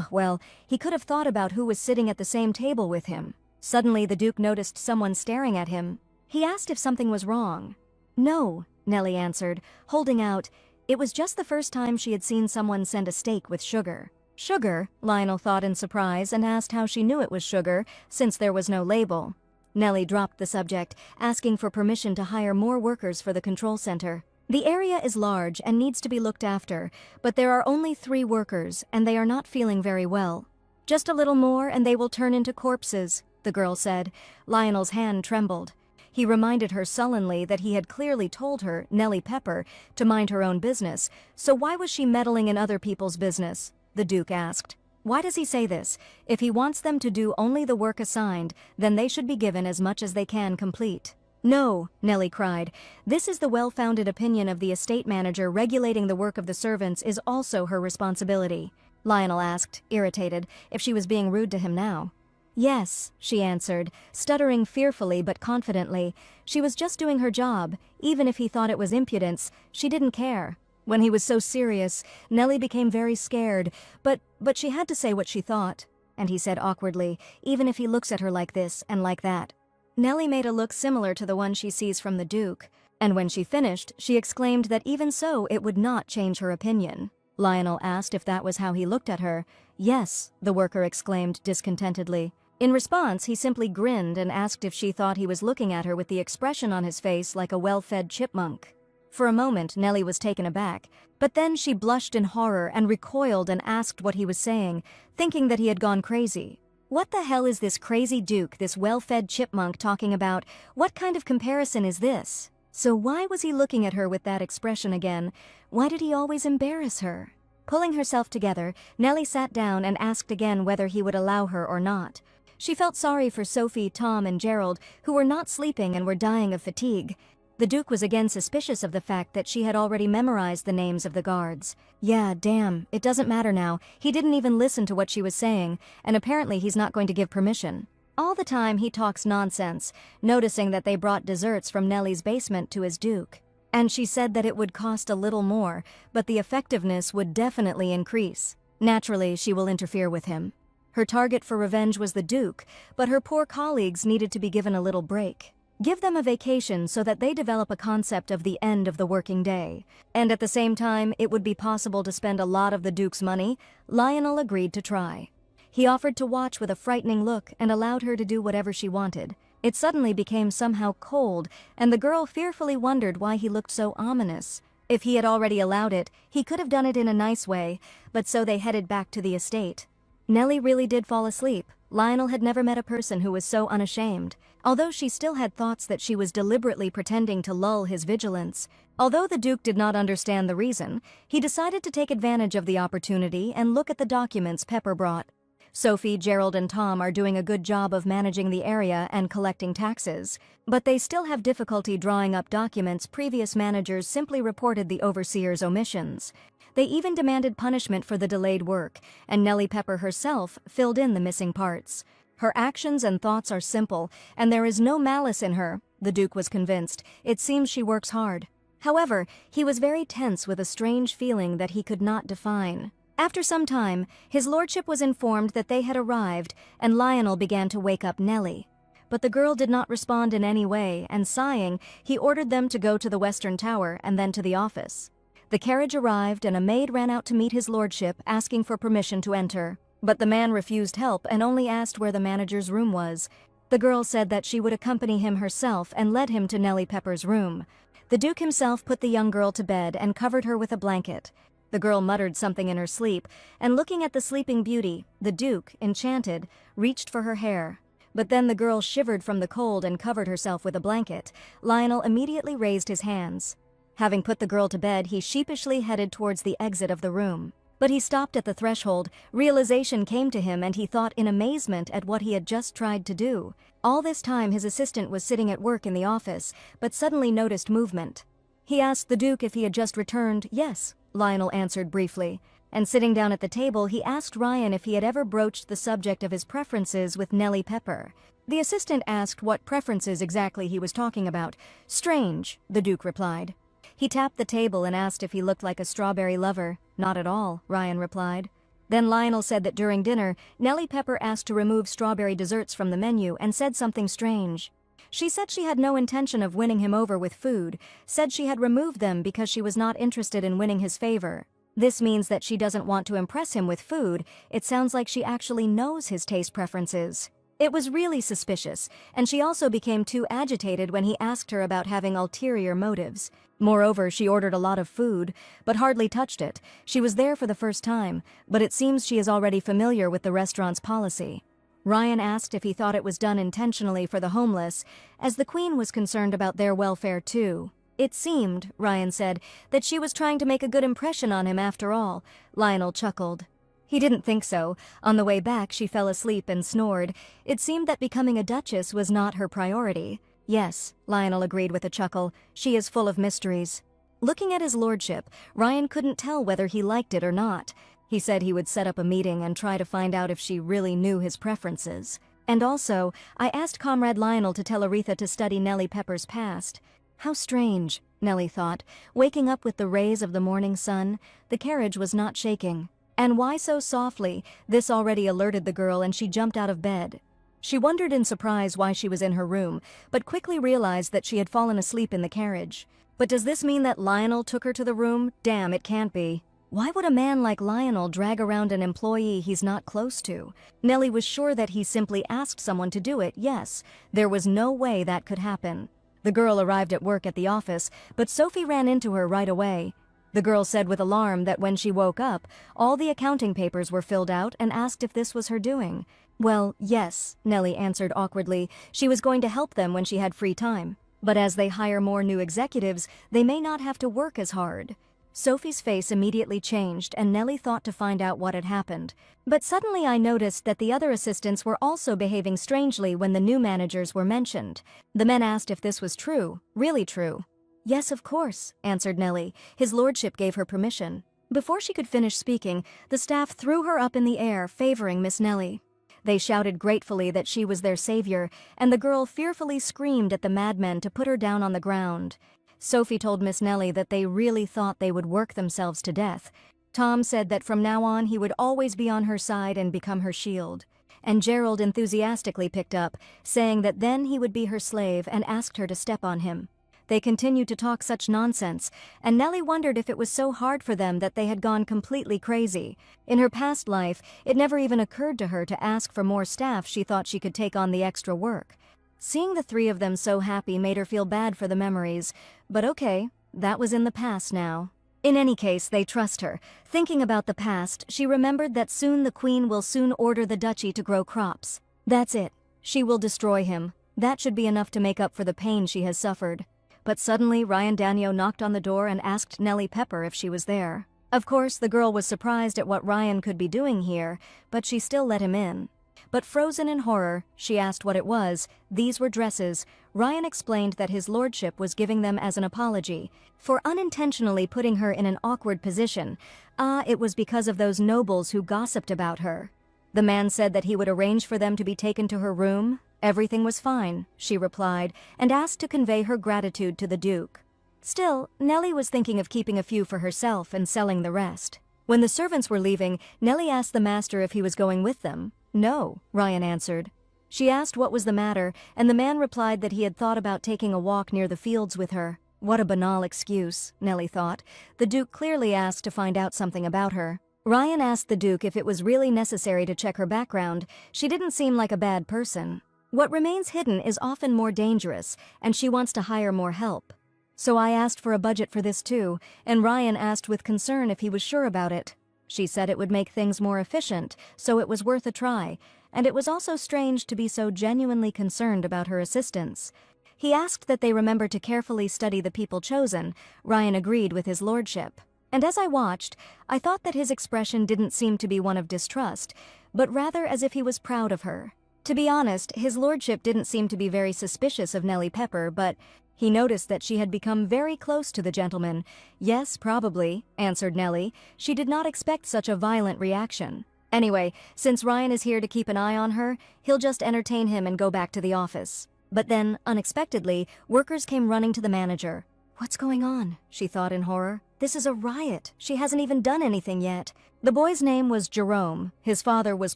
Well, he could have thought about who was sitting at the same table with him. Suddenly the Duke noticed someone staring at him. He asked if something was wrong. No, Nellie answered, holding out. It was just the first time she had seen someone send a steak with sugar. Sugar? Lionel thought in surprise and asked how she knew it was sugar, since there was no label. Nellie dropped the subject, asking for permission to hire more workers for the control center. The area is large and needs to be looked after, but there are only 3 workers, and they are not feeling very well. Just a little more and they will turn into corpses, the girl said. Lionel's hand trembled. He reminded her sullenly that he had clearly told her, Nellie Pepper, to mind her own business, so why was she meddling in other people's business? The Duke asked. Why does he say this? If he wants them to do only the work assigned, then they should be given as much as they can complete. No, Nellie cried. This is the well-founded opinion of the estate manager. Regulating the work of the servants is also her responsibility. Lionel asked, irritated, if she was being rude to him now. Yes, she answered, stuttering fearfully but confidently. She was just doing her job. Even if he thought it was impudence, she didn't care. When he was so serious, Nellie became very scared, but she had to say what she thought. And he said awkwardly, even if he looks at her like this and like that. Nellie made a look similar to the one she sees from the Duke, and when she finished, she exclaimed that even so it would not change her opinion. Lionel asked if that was how he looked at her. Yes, the worker exclaimed discontentedly. In response, he simply grinned and asked if she thought he was looking at her with the expression on his face like a well-fed chipmunk. For a moment, Nellie was taken aback, but then she blushed in horror and recoiled and asked what he was saying, thinking that he had gone crazy. What the hell is this crazy Duke, this well-fed chipmunk talking about? What kind of comparison is this? So why was he looking at her with that expression again? Why did he always embarrass her? Pulling herself together, Nellie sat down and asked again whether he would allow her or not. She felt sorry for Sophie, Tom, and Gerald, who were not sleeping and were dying of fatigue. The Duke was again suspicious of the fact that she had already memorized the names of the guards. Yeah, damn, it doesn't matter now. He didn't even listen to what she was saying, and apparently he's not going to give permission. All the time he talks nonsense, noticing that they brought desserts from Nellie's basement to his Duke. And she said that it would cost a little more, but the effectiveness would definitely increase. Naturally, she will interfere with him. Her target for revenge was the Duke, but her poor colleagues needed to be given a little break. Give them a vacation so that they develop a concept of the end of the working day. And at the same time, it would be possible to spend a lot of the Duke's money. Lionel agreed to try. He offered to watch with a frightening look and allowed her to do whatever she wanted. It suddenly became somehow cold, and the girl fearfully wondered why he looked so ominous. If he had already allowed it, he could have done it in a nice way, but so they headed back to the estate. Nellie really did fall asleep. Lionel had never met a person who was so unashamed. Although she still had thoughts that she was deliberately pretending to lull his vigilance. Although the Duke did not understand the reason, he decided to take advantage of the opportunity and look at the documents Pepper brought. Sophie, Gerald, and Tom are doing a good job of managing the area and collecting taxes, but they still have difficulty drawing up documents. Previous managers simply reported the overseer's omissions. They even demanded punishment for the delayed work, and Nellie Pepper herself filled in the missing parts. Her actions and thoughts are simple, and there is no malice in her, the Duke was convinced. It seems she works hard. However, he was very tense with a strange feeling that he could not define. After some time, his lordship was informed that they had arrived, and Lionel began to wake up Nellie. But the girl did not respond in any way, and sighing, he ordered them to go to the Western Tower and then to the office. The carriage arrived and a maid ran out to meet his lordship, asking for permission to enter. But the man refused help and only asked where the manager's room was. The girl said that she would accompany him herself and led him to Nellie Pepper's room. The Duke himself put the young girl to bed and covered her with a blanket. The girl muttered something in her sleep, and looking at the sleeping beauty, the Duke, enchanted, reached for her hair. But then the girl shivered from the cold and covered herself with a blanket. Lionel immediately raised his hands. Having put the girl to bed, he sheepishly headed towards the exit of the room. But he stopped at the threshold. Realization came to him and he thought in amazement at what he had just tried to do. All this time his assistant was sitting at work in the office, but suddenly noticed movement. He asked the Duke if he had just returned. Yes, Lionel answered briefly. and sitting down at the table, he asked Ryan if he had ever broached the subject of his preferences with Nellie Pepper. The assistant asked what preferences exactly he was talking about. "Strange," the Duke replied. He tapped the table and asked if he looked like a strawberry lover. "Not at all," Ryan replied. Then Lionel said that during dinner, Nellie Pepper asked to remove strawberry desserts from the menu and said something strange. She said she had no intention of winning him over with food, said she had removed them because she was not interested in winning his favor. This means that she doesn't want to impress him with food. It sounds like she actually knows his taste preferences. It was really suspicious, and she also became too agitated when he asked her about having ulterior motives. Moreover, she ordered a lot of food, but hardly touched it. She was there for the first time, but it seems she is already familiar with the restaurant's policy. Ryan asked if he thought it was done intentionally for the homeless, as the Queen was concerned about their welfare too. It seemed, Ryan said, that she was trying to make a good impression on him after all. Lionel chuckled. He didn't think so. On the way back, she fell asleep and snored. It seemed that becoming a duchess was not her priority. "Yes," Lionel agreed with a chuckle, "she is full of mysteries." Looking at his lordship, Ryan couldn't tell whether he liked it or not. He said he would set up a meeting and try to find out if she really knew his preferences. And also, I asked Comrade Lionel to tell Aretha to study Nellie Pepper's past. How strange, Nellie thought, waking up with the rays of the morning sun. The carriage was not shaking. And why so softly? This already alerted the girl, and she jumped out of bed. She wondered in surprise why she was in her room, but quickly realized that she had fallen asleep in the carriage. But does this mean that Lionel took her to the room? Damn, it can't be. Why would a man like Lionel drag around an employee he's not close to? Nellie was sure that he simply asked someone to do it, yes. There was no way that could happen. The girl arrived at work at the office, but Sophie ran into her right away. The girl said with alarm that when she woke up, all the accounting papers were filled out and asked if this was her doing. "Well, yes," Nellie answered awkwardly. She was going to help them when she had free time. But as they hire more new executives, they may not have to work as hard. Sophie's face immediately changed, and Nellie thought to find out what had happened. But suddenly I noticed that the other assistants were also behaving strangely when the new managers were mentioned. The men asked if this was true, really true. "Yes, of course," answered Nellie. His lordship gave her permission. Before she could finish speaking, the staff threw her up in the air, favoring Miss Nellie. They shouted gratefully that she was their savior, and the girl fearfully screamed at the madmen to put her down on the ground. Sophie told Miss Nellie that they really thought they would work themselves to death. Tom said that from now on he would always be on her side and become her shield. And Gerald enthusiastically picked up, saying that then he would be her slave, and asked her to step on him. They continued to talk such nonsense, and Nellie wondered if it was so hard for them that they had gone completely crazy. In her past life, it never even occurred to her to ask for more staff. She thought she could take on the extra work. Seeing the three of them so happy made her feel bad for the memories. But okay, that was in the past now. In any case, they trust her. Thinking about the past, she remembered that soon the Queen will soon order the duchy to grow crops. That's it. She will destroy him. That should be enough to make up for the pain she has suffered. But suddenly, Ryan Daniel knocked on the door and asked Nellie Pepper if she was there. Of course, the girl was surprised at what Ryan could be doing here, but she still let him in. But frozen in horror, she asked what it was. These were dresses. Ryan explained that his lordship was giving them as an apology for unintentionally putting her in an awkward position. It was because of those nobles who gossiped about her. The man said that he would arrange for them to be taken to her room. Everything was fine, she replied, and asked to convey her gratitude to the Duke. Still, Nellie was thinking of keeping a few for herself and selling the rest. When the servants were leaving, Nellie asked the master if he was going with them. "No," Ryan answered. She asked what was the matter, and the man replied that he had thought about taking a walk near the fields with her. What a banal excuse, Nellie thought. The Duke clearly asked to find out something about her. Ryan asked the Duke if it was really necessary to check her background. She didn't seem like a bad person. What remains hidden is often more dangerous, and she wants to hire more help. So I asked for a budget for this too, and Ryan asked with concern if he was sure about it. She said it would make things more efficient, so it was worth a try, and it was also strange to be so genuinely concerned about her assistants. He asked that they remember to carefully study the people chosen. Ryan agreed with his lordship. And as I watched, I thought that his expression didn't seem to be one of distrust, but rather as if he was proud of her. To be honest, his lordship didn't seem to be very suspicious of Nellie Pepper, but He noticed that she had become very close to the gentleman. "Yes, probably," answered Nellie. She did not expect such a violent reaction. Anyway, since Ryan is here to keep an eye on her, he'll just entertain him and go back to the office. But then, unexpectedly, workers came running to the manager. "What's going on?" she thought in horror. "This is a riot. She hasn't even done anything yet." The boy's name was Jerome. His father was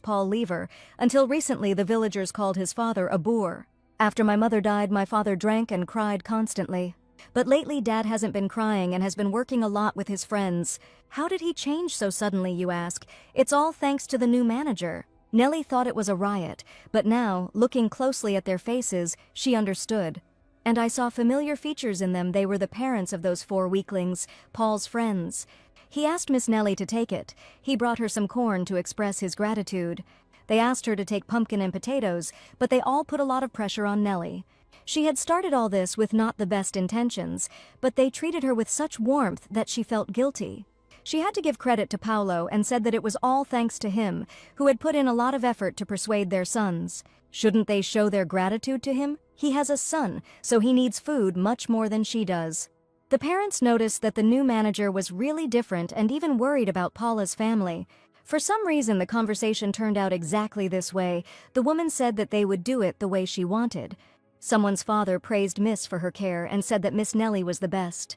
Paul Lever. Until recently, the villagers called his father a boor. "After my mother died, my father drank and cried constantly. But lately, Dad hasn't been crying and has been working a lot with his friends." How did he change so suddenly, you ask? It's all thanks to the new manager. Nellie thought it was a riot, but now, looking closely at their faces, she understood. "And I saw familiar features in them. They were the parents of those 4 weaklings, Paul's friends." He asked Miss Nellie to take it. He brought her some corn to express his gratitude. They asked her to take pumpkin and potatoes, but they all put a lot of pressure on Nellie. She had started all this with not the best intentions, but they treated her with such warmth that she felt guilty. She had to give credit to Paolo and said that it was all thanks to him, who had put in a lot of effort to persuade their sons. Shouldn't they show their gratitude to him? He has a son, so he needs food much more than she does. The parents noticed that the new manager was really different and even worried about Paula's family. For some reason, the conversation turned out exactly this way. The woman said that they would do it the way she wanted. Someone's father praised Miss for her care and said that Miss Nellie was the best.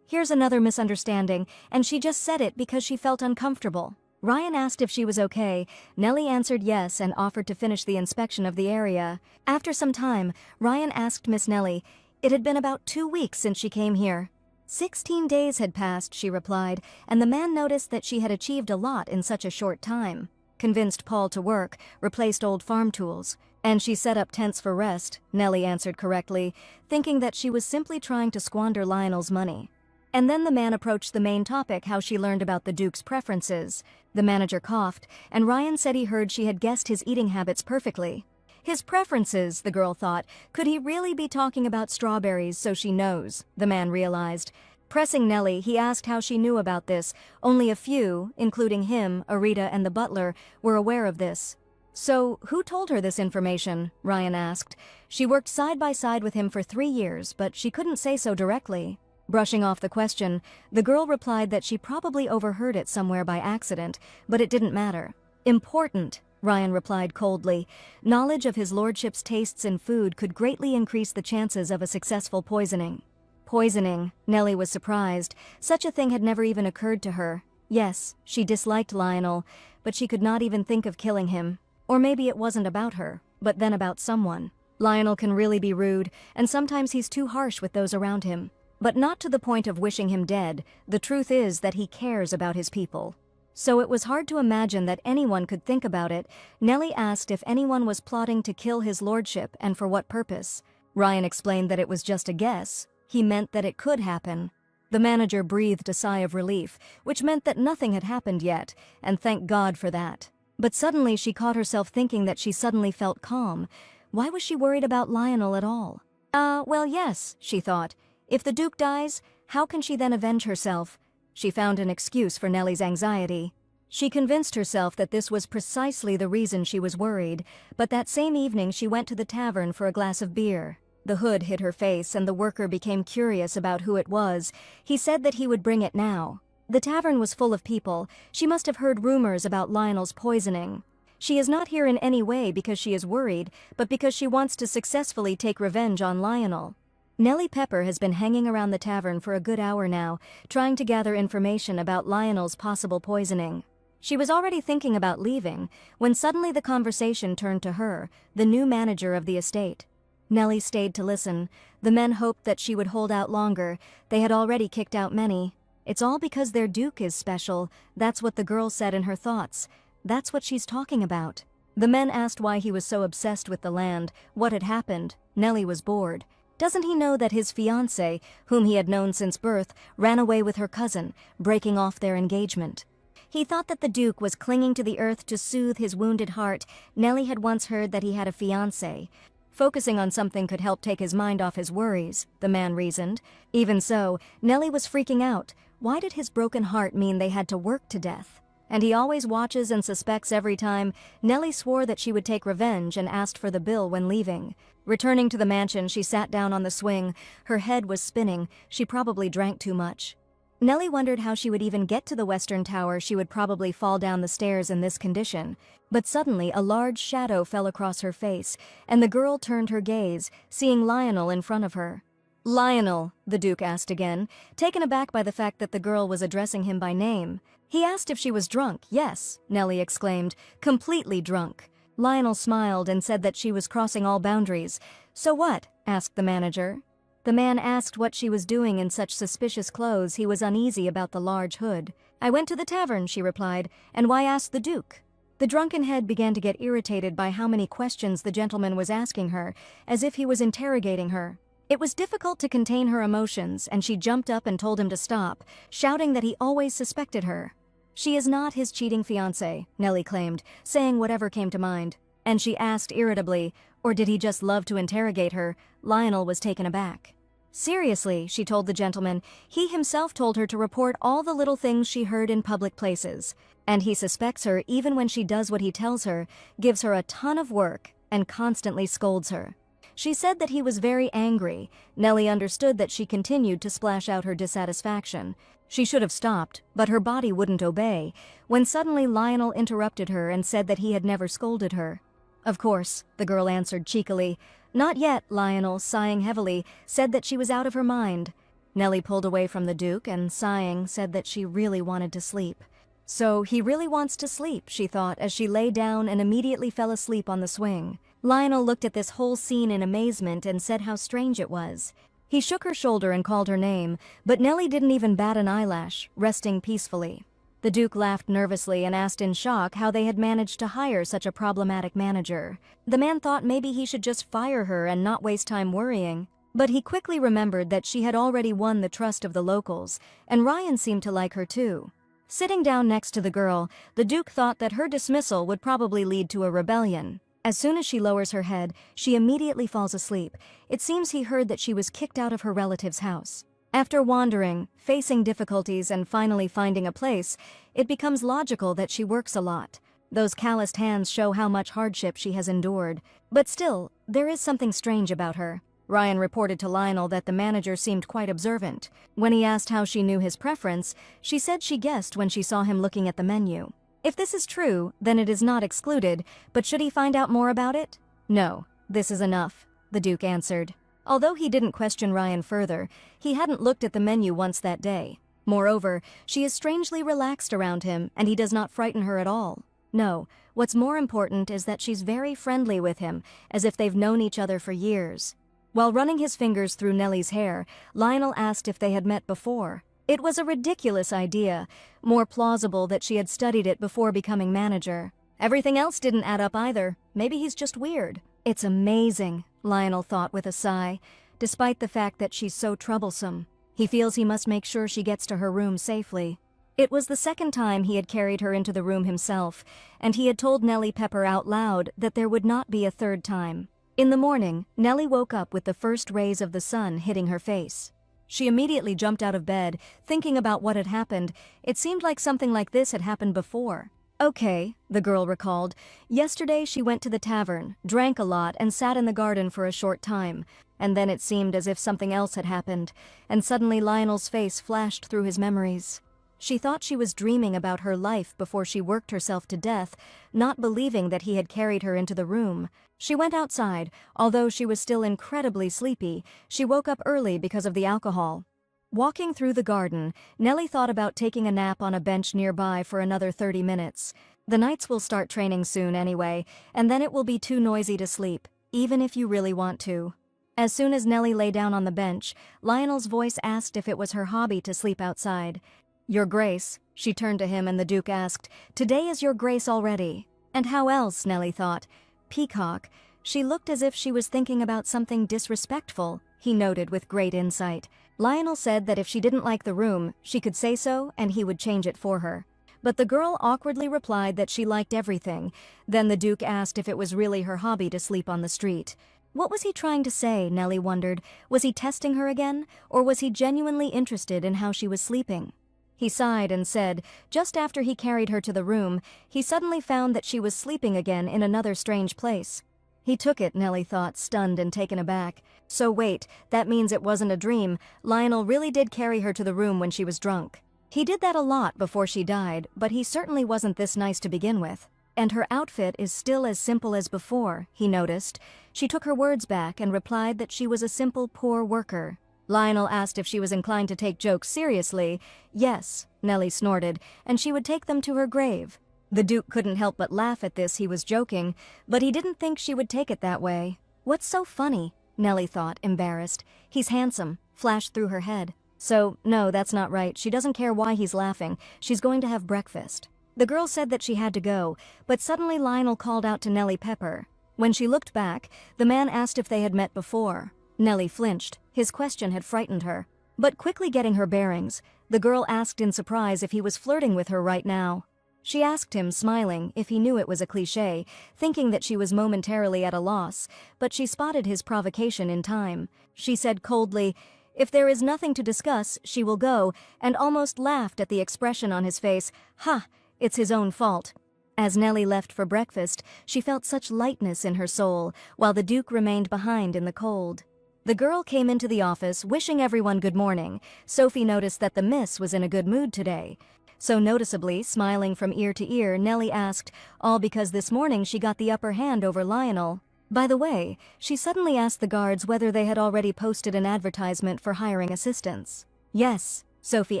Here's another misunderstanding, and she just said it because she felt uncomfortable. Ryan asked if she was okay. Nellie answered yes and offered to finish the inspection of the area. After some time, Ryan asked Miss Nellie. It had been about 2 weeks since she came here. 16 days had passed, she replied, and the man noticed that she had achieved a lot in such a short time. Convinced Paul to work, replaced old farm tools. "And she set up tents for rest," Nellie answered correctly, thinking that she was simply trying to squander Lionel's money. And then the man approached the main topic, how she learned about the Duke's preferences. The manager coughed, and Ryan said he heard she had guessed his eating habits perfectly. His preferences, the girl thought. Could he really be talking about strawberries so she knows? The man realized. Pressing Nellie, he asked how she knew about this. Only a few, including him, Arita, and the butler, were aware of this. "So, who told her this information?" Ryan asked. She worked side by side with him for 3 years, but she couldn't say so directly. Brushing off the question, the girl replied that she probably overheard it somewhere by accident, but it didn't matter. "Important," Ryan replied coldly. Knowledge of his lordship's tastes in food could greatly increase the chances of a successful poisoning. Poisoning, Nellie was surprised. Such a thing had never even occurred to her. Yes, she disliked Lionel, but she could not even think of killing him. Or maybe it wasn't about her, but then about someone. Lionel can really be rude, and sometimes he's too harsh with those around him. But not to the point of wishing him dead. The truth is that he cares about his people. So it was hard to imagine that anyone could think about it. Nellie asked if anyone was plotting to kill his lordship and for what purpose. Ryan explained that it was just a guess. He meant that it could happen. The manager breathed a sigh of relief, which meant that nothing had happened yet, and thank God for that. But suddenly she caught herself thinking that she suddenly felt calm. Why was she worried about Lionel at all? Well, yes, she thought. If the Duke dies, how can she then avenge herself? She found an excuse for Nellie's anxiety. She convinced herself that this was precisely the reason she was worried, but that same evening she went to the tavern for a glass of beer. The hood hid her face, and the worker became curious about who it was. He said that he would bring it now. The tavern was full of people. She must have heard rumors about Lionel's poisoning. She is not here in any way because she is worried, but because she wants to successfully take revenge on Lionel. Nellie Pepper has been hanging around the tavern for a good hour now, trying to gather information about Lionel's possible poisoning. She was already thinking about leaving, when suddenly the conversation turned to her, the new manager of the estate. Nellie stayed to listen. The men hoped that she would hold out longer. They had already kicked out many. It's all because their Duke is special. That's what the girl said in her thoughts. That's what she's talking about. The men asked why he was so obsessed with the land, what had happened. Nellie was bored. Doesn't he know that his fiancée, whom he had known since birth, ran away with her cousin, breaking off their engagement? He thought that the Duke was clinging to the earth to soothe his wounded heart. Nellie had once heard that he had a fiancée. Focusing on something could help take his mind off his worries, the man reasoned. Even so, Nellie was freaking out. Why did his broken heart mean they had to work to death? And he always watches and suspects every time. Nellie swore that she would take revenge and asked for the bill when leaving. Returning to the mansion, she sat down on the swing. Her head was spinning. She probably drank too much. Nellie wondered how she would even get to the Western Tower. She would probably fall down the stairs in this condition. But suddenly, a large shadow fell across her face, and the girl turned her gaze, seeing Lionel in front of her. "Lionel," the Duke asked again, taken aback by the fact that the girl was addressing him by name. He asked if she was drunk. "Yes," Nellie exclaimed, "completely drunk." Lionel smiled and said that she was crossing all boundaries. "So what?" asked the manager. The man asked what she was doing in such suspicious clothes. He was uneasy about the large hood. "I went to the tavern," she replied. "And why ask the Duke?" The drunken head began to get irritated by how many questions the gentleman was asking her, as if he was interrogating her. It was difficult to contain her emotions, and she jumped up and told him to stop, shouting that he always suspected her. "She is not his cheating fiancée," Nellie claimed, saying whatever came to mind. And she asked irritably, or did he just love to interrogate her? Lionel was taken aback. "Seriously," she told the gentleman, he himself told her to report all the little things she heard in public places. And he suspects her even when she does what he tells her, gives her a ton of work, and constantly scolds her. She said that he was very angry. Nellie understood that she continued to splash out her dissatisfaction. She should have stopped, but her body wouldn't obey, when suddenly Lionel interrupted her and said that he had never scolded her. "Of course," the girl answered cheekily. "Not yet," Lionel, sighing heavily, said that she was out of her mind. Nellie pulled away from the Duke and, sighing, said that she really wanted to sleep. So he really wants to sleep, she thought, as she lay down and immediately fell asleep on the swing. Lionel looked at this whole scene in amazement and said how strange it was. He shook her shoulder and called her name, but Nellie didn't even bat an eyelash, resting peacefully. The Duke laughed nervously and asked in shock how they had managed to hire such a problematic manager. The man thought maybe he should just fire her and not waste time worrying. But he quickly remembered that she had already won the trust of the locals, and Ryan seemed to like her too. Sitting down next to the girl, the Duke thought that her dismissal would probably lead to a rebellion. As soon as she lowers her head, she immediately falls asleep. It seems he heard that she was kicked out of her relative's house. After wandering, facing difficulties, and finally finding a place, it becomes logical that she works a lot. Those calloused hands show how much hardship she has endured. But still, there is something strange about her. Ryan reported to Lionel that the manager seemed quite observant. When he asked how she knew his preference, she said she guessed when she saw him looking at the menu. If this is true, then it is not excluded, but should he find out more about it? "No, this is enough," the Duke answered. Although he didn't question Ryan further, he hadn't looked at the menu once that day. Moreover, she is strangely relaxed around him, and he does not frighten her at all. No, what's more important is that she's very friendly with him, as if they've known each other for years. While running his fingers through Nellie's hair, Lionel asked if they had met before. It was a ridiculous idea, more plausible that she had studied it before becoming manager. Everything else didn't add up either. Maybe he's just weird. "It's amazing," Lionel thought with a sigh, despite the fact that she's so troublesome. He feels he must make sure she gets to her room safely. It was the second time he had carried her into the room himself, and he had told Nellie Pepper out loud that there would not be a third time. In the morning, Nellie woke up with the first rays of the sun hitting her face. She immediately jumped out of bed, thinking about what had happened. It seemed like something like this had happened before. "Okay," the girl recalled. "Yesterday she went to the tavern, drank a lot, and sat in the garden for a short time. And then it seemed as if something else had happened, and suddenly Lionel's face flashed through his memories. She thought she was dreaming about her life before she worked herself to death, not believing that he had carried her into the room. She went outside. Although she was still incredibly sleepy, she woke up early because of the alcohol. Walking through the garden, Nellie thought about taking a nap on a bench nearby for another 30 minutes. The Knights will start training soon anyway, and then it will be too noisy to sleep, even if you really want to." As soon as Nellie lay down on the bench, Lionel's voice asked if it was her hobby to sleep outside. "Your Grace," she turned to him and the Duke asked, "Today is your Grace already." And how else, Nellie thought. Peacock. She looked as if she was thinking about something disrespectful, he noted with great insight. Lionel said that if she didn't like the room, she could say so and he would change it for her. But the girl awkwardly replied that she liked everything. Then the Duke asked if it was really her hobby to sleep on the street. What was he trying to say, Nellie wondered? Was he testing her again, or was he genuinely interested in how she was sleeping? He sighed and said, just after he carried her to the room, he suddenly found that she was sleeping again in another strange place. He took it, Nellie thought, stunned and taken aback. So wait, that means it wasn't a dream. Lionel really did carry her to the room when she was drunk. He did that a lot before she died, but he certainly wasn't this nice to begin with. And her outfit is still as simple as before, he noticed. She took her words back and replied that she was a simple poor worker. Lionel asked if she was inclined to take jokes seriously. Yes, Nellie snorted, and she would take them to her grave. The Duke couldn't help but laugh at this. He was joking, but he didn't think she would take it that way. What's so funny? Nellie thought, embarrassed. He's handsome, flashed through her head. So, no, that's not right. She doesn't care why he's laughing. She's going to have breakfast. The girl said that she had to go, but suddenly Lionel called out to Nellie Pepper. When she looked back, the man asked if they had met before. Nellie flinched. His question had frightened her. But quickly getting her bearings, the girl asked in surprise if he was flirting with her right now. She asked him, smiling, if he knew it was a cliché, thinking that she was momentarily at a loss, but she spotted his provocation in time. She said coldly, "If there is nothing to discuss, she will go," and almost laughed at the expression on his face. Ha! It's his own fault. As Nellie left for breakfast, she felt such lightness in her soul, while the Duke remained behind in the cold. The girl came into the office, wishing everyone good morning. Sophie noticed that the miss was in a good mood today. So noticeably, smiling from ear to ear, Nellie asked, all because this morning she got the upper hand over Lionel. By the way, she suddenly asked the guards whether they had already posted an advertisement for hiring assistants. Yes, Sophie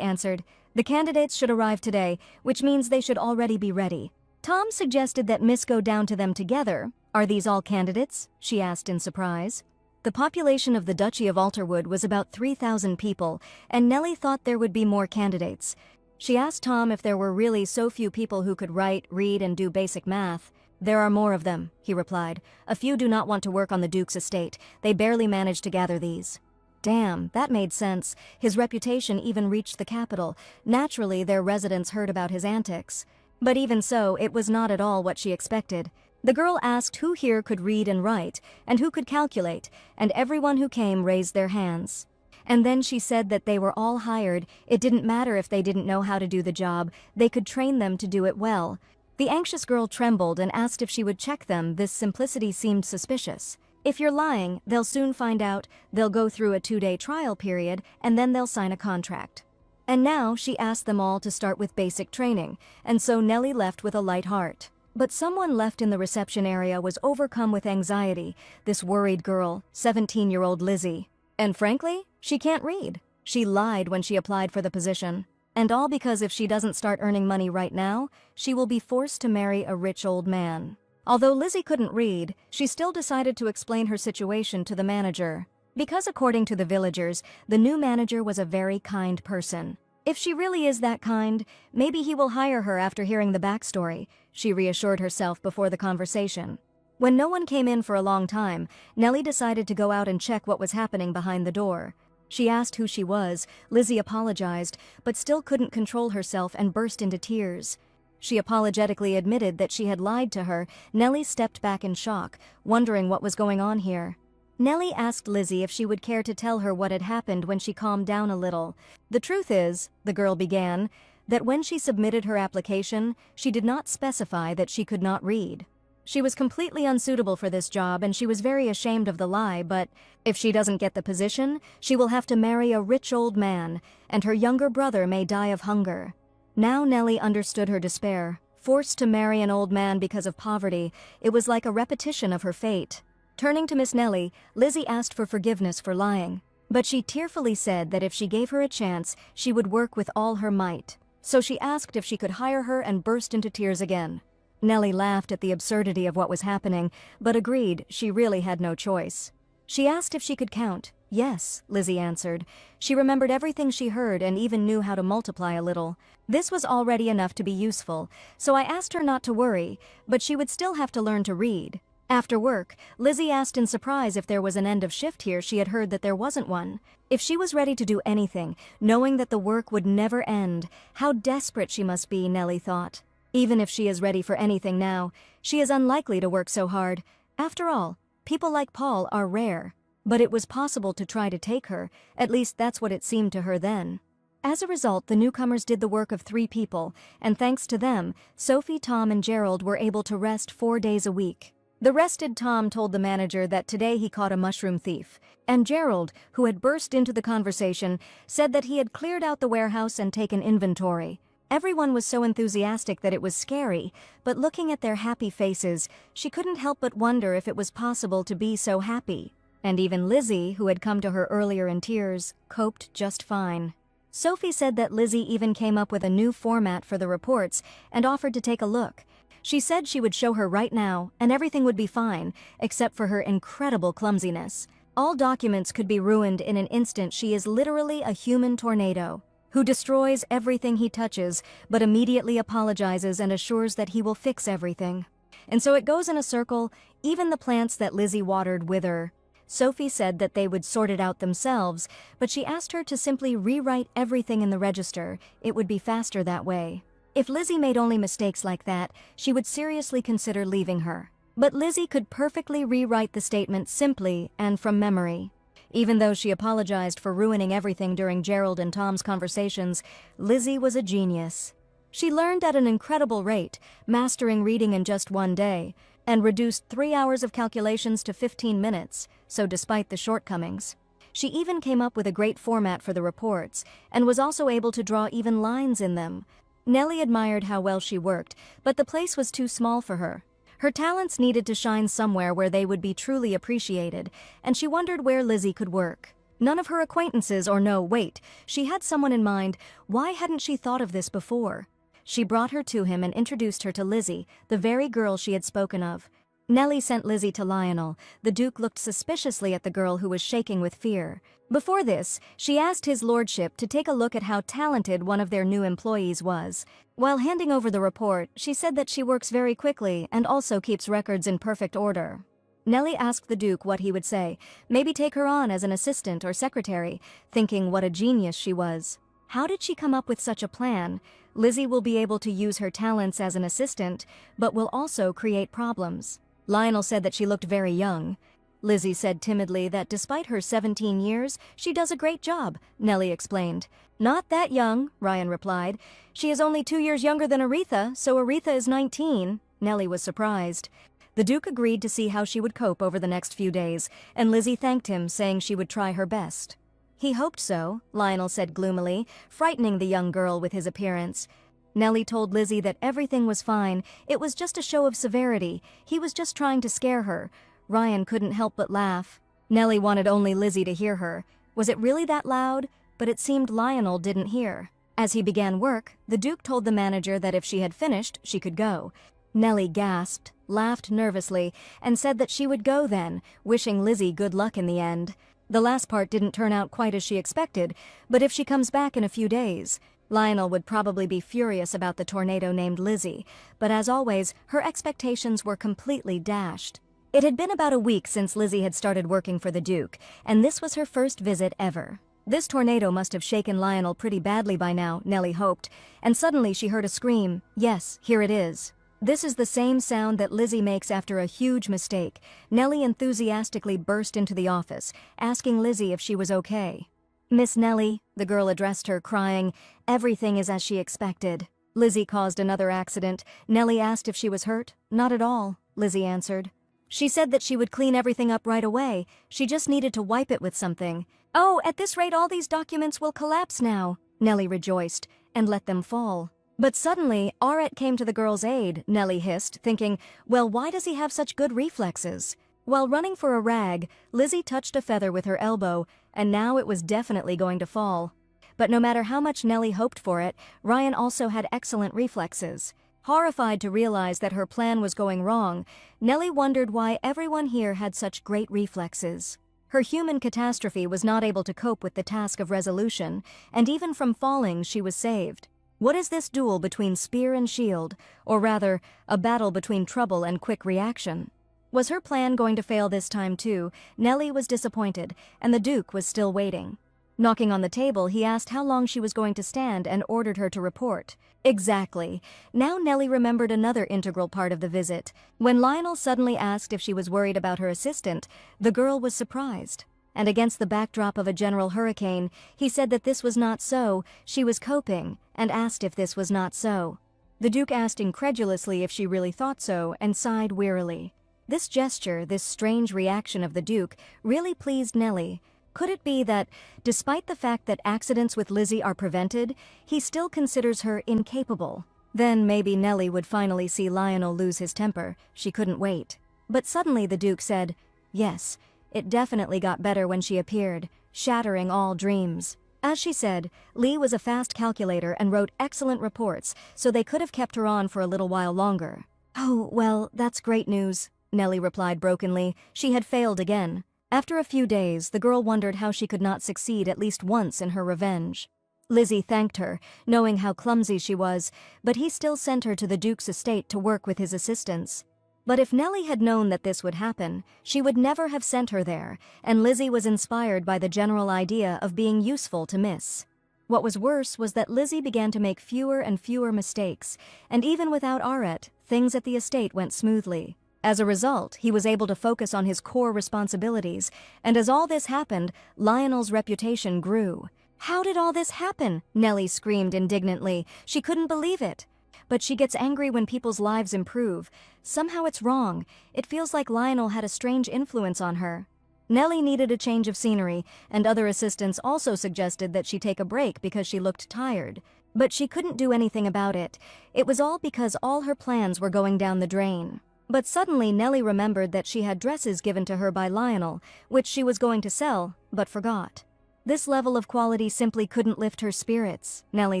answered. The candidates should arrive today, which means they should already be ready. Tom suggested that Miss go down to them together. Are these all candidates? She asked in surprise. The population of the Duchy of Alterwood was about 3,000 people, and Nellie thought there would be more candidates. She asked Tom if there were really so few people who could write, read, and do basic math. There are more of them, he replied. A few do not want to work on the Duke's estate. They barely manage to gather these. Damn, that made sense. His reputation even reached the capital. Naturally, their residents heard about his antics. But even so, it was not at all what she expected. The girl asked who here could read and write, and who could calculate, and everyone who came raised their hands. And then she said that they were all hired. It didn't matter if they didn't know how to do the job. They could train them to do it well. The anxious girl trembled and asked if she would check them. This simplicity seemed suspicious. If you're lying, they'll soon find out. They'll go through a 2-day trial period, and then they'll sign a contract. And now she asked them all to start with basic training, and so Nellie left with a light heart. But someone left in the reception area was overcome with anxiety. This worried girl, 17-year-old Lizzie. And frankly, she can't read. She lied when she applied for the position. And all because if she doesn't start earning money right now, she will be forced to marry a rich old man. Although Lizzie couldn't read, she still decided to explain her situation to the manager. Because according to the villagers, the new manager was a very kind person. If she really is that kind, maybe he will hire her after hearing the backstory, she reassured herself before the conversation. When no one came in for a long time, Nellie decided to go out and check what was happening behind the door. She asked who she was. Lizzie apologized, but still couldn't control herself and burst into tears. She apologetically admitted that she had lied to her. Nellie stepped back in shock, wondering what was going on here. Nellie asked Lizzie if she would care to tell her what had happened when she calmed down a little. The truth is, the girl began, that when she submitted her application, she did not specify that she could not read. She was completely unsuitable for this job and she was very ashamed of the lie, but if she doesn't get the position, she will have to marry a rich old man, and her younger brother may die of hunger. Now Nellie understood her despair. Forced to marry an old man because of poverty, it was like a repetition of her fate. Turning to Miss Nellie, Lizzie asked for forgiveness for lying, but she tearfully said that if she gave her a chance, she would work with all her might. So she asked if she could hire her and burst into tears again. Nellie laughed at the absurdity of what was happening, but agreed she really had no choice. She asked if she could count. Yes, Lizzie answered. She remembered everything she heard and even knew how to multiply a little. This was already enough to be useful, so I asked her not to worry, but she would still have to learn to read. After work, Lizzie asked in surprise if there was an end of shift here. She had heard that there wasn't one. If she was ready to do anything, knowing that the work would never end, how desperate she must be, Nellie thought. Even if she is ready for anything now, she is unlikely to work so hard. After all, people like Paul are rare. But it was possible to try to take her, at least that's what it seemed to her then. As a result, the newcomers did the work of 3 people, and thanks to them, Sophie, Tom, and Gerald were able to rest 4 days a week. The rested Tom told the manager that today he caught a mushroom thief, and Gerald, who had burst into the conversation, said that he had cleared out the warehouse and taken inventory. Everyone was so enthusiastic that it was scary, but looking at their happy faces, she couldn't help but wonder if it was possible to be so happy. And even Lizzie, who had come to her earlier in tears, coped just fine. Sophie said that Lizzie even came up with a new format for the reports and offered to take a look. She said she would show her right now, and everything would be fine, except for her incredible clumsiness. All documents could be ruined in an instant. She is literally a human tornado, who destroys everything he touches, but immediately apologizes and assures that he will fix everything. And so it goes in a circle. Even the plants that Lizzie watered wither. Sophie said that they would sort it out themselves, but she asked her to simply rewrite everything in the register. It would be faster that way. If Lizzie made only mistakes like that, she would seriously consider leaving her. But Lizzie could perfectly rewrite the statement simply and from memory. Even though she apologized for ruining everything during Gerald and Tom's conversations, Lizzie was a genius. She learned at an incredible rate, mastering reading in just 1 day, and reduced 3 hours of calculations to 15 minutes, so despite the shortcomings. She even came up with a great format for the reports, and was also able to draw even lines in them. Nellie admired how well she worked, but the place was too small for her. Her talents needed to shine somewhere where they would be truly appreciated, and she wondered where Lizzie could work. None of her acquaintances, or no, wait, she had someone in mind. Why hadn't she thought of this before? She brought her to him and introduced her to Lizzie, the very girl she had spoken of. Nellie sent Lizzie to Lionel. The Duke looked suspiciously at the girl who was shaking with fear. Before this, she asked his lordship to take a look at how talented one of their new employees was. While handing over the report, she said that she works very quickly and also keeps records in perfect order. Nellie asked the Duke what he would say, maybe take her on as an assistant or secretary, thinking what a genius she was. How did she come up with such a plan? Lizzie will be able to use her talents as an assistant, but will also create problems. Lionel said that she looked very young. Lizzie said timidly that despite her 17 years, she does a great job, Nellie explained. Not that young, Ryan replied. She is only 2 years younger than Aretha, so Aretha is 19. Nellie was surprised. The Duke agreed to see how she would cope over the next few days, and Lizzie thanked him, saying she would try her best. He hoped so, Lionel said gloomily, frightening the young girl with his appearance. Nellie told Lizzie that everything was fine. It was just a show of severity. He was just trying to scare her. Ryan couldn't help but laugh. Nellie wanted only Lizzie to hear her. Was it really that loud? But it seemed Lionel didn't hear. As he began work, the Duke told the manager that if she had finished, she could go. Nellie gasped, laughed nervously, and said that she would go then, wishing Lizzie good luck in the end. The last part didn't turn out quite as she expected, but if she comes back in a few days, Lionel would probably be furious about the tornado named Lizzie, but as always, her expectations were completely dashed. It had been about a week since Lizzie had started working for the Duke, and this was her first visit ever. This tornado must have shaken Lionel pretty badly by now, Nellie hoped, and suddenly she heard a scream. Yes, here it is. This is the same sound that Lizzie makes after a huge mistake. Nellie enthusiastically burst into the office, asking Lizzie if she was okay. Miss Nellie, the girl addressed her, crying, everything is as she expected. Lizzie caused another accident. Nellie asked if she was hurt. Not at all, Lizzie answered. She said that she would clean everything up right away. She just needed to wipe it with something. Oh, at this rate all these documents will collapse now, Nellie rejoiced, and let them fall. But suddenly, Aret came to the girl's aid, Nellie hissed, thinking, well, why does he have such good reflexes? While running for a rag, Lizzie touched a feather with her elbow, and now it was definitely going to fall. But no matter how much Nellie hoped for it, Ryan also had excellent reflexes. Horrified to realize that her plan was going wrong, Nellie wondered why everyone here had such great reflexes. Her human catastrophe was not able to cope with the task of resolution, and even from falling she was saved. What is this duel between spear and shield, or rather, a battle between trouble and quick reaction? Was her plan going to fail this time too? Nellie was disappointed, and the Duke was still waiting. Knocking on the table, he asked how long she was going to stand and ordered her to report. Exactly. Now Nellie remembered another integral part of the visit. When Lionel suddenly asked if she was worried about her assistant, the girl was surprised. and against the backdrop of a general hurricane, he said that this was not so, she was coping, and asked if this was not so. The Duke asked incredulously if she really thought so, and sighed wearily. This gesture, this strange reaction of the Duke, really pleased Nellie. Could it be that, despite the fact that accidents with Lizzie are prevented, he still considers her incapable? Then maybe Nellie would finally see Lionel lose his temper. She couldn't wait. But suddenly the Duke said, "Yes, it definitely got better when she appeared, shattering all dreams." As she said, Lee was a fast calculator and wrote excellent reports, so they could have kept her on for a little while longer. "Oh, well, that's great news," Nellie replied brokenly. She had failed again. After a few days, the girl wondered how she could not succeed at least once in her revenge. Lizzie thanked her, knowing how clumsy she was, but he still sent her to the Duke's estate to work with his assistants. But if Nellie had known that this would happen, she would never have sent her there, and Lizzie was inspired by the general idea of being useful to Miss. What was worse was that Lizzie began to make fewer and fewer mistakes, and even without Arette, things at the estate went smoothly. As a result, he was able to focus on his core responsibilities, and as all this happened, Lionel's reputation grew. "How did all this happen?" Nellie screamed indignantly. She couldn't believe it. But she gets angry when people's lives improve. Somehow it's wrong. It feels like Lionel had a strange influence on her. Nellie needed a change of scenery, and other assistants also suggested that she take a break because she looked tired. But she couldn't do anything about it. It was all because all her plans were going down the drain. But suddenly Nellie remembered that she had dresses given to her by Lionel, which she was going to sell, but forgot. This level of quality simply couldn't lift her spirits, Nellie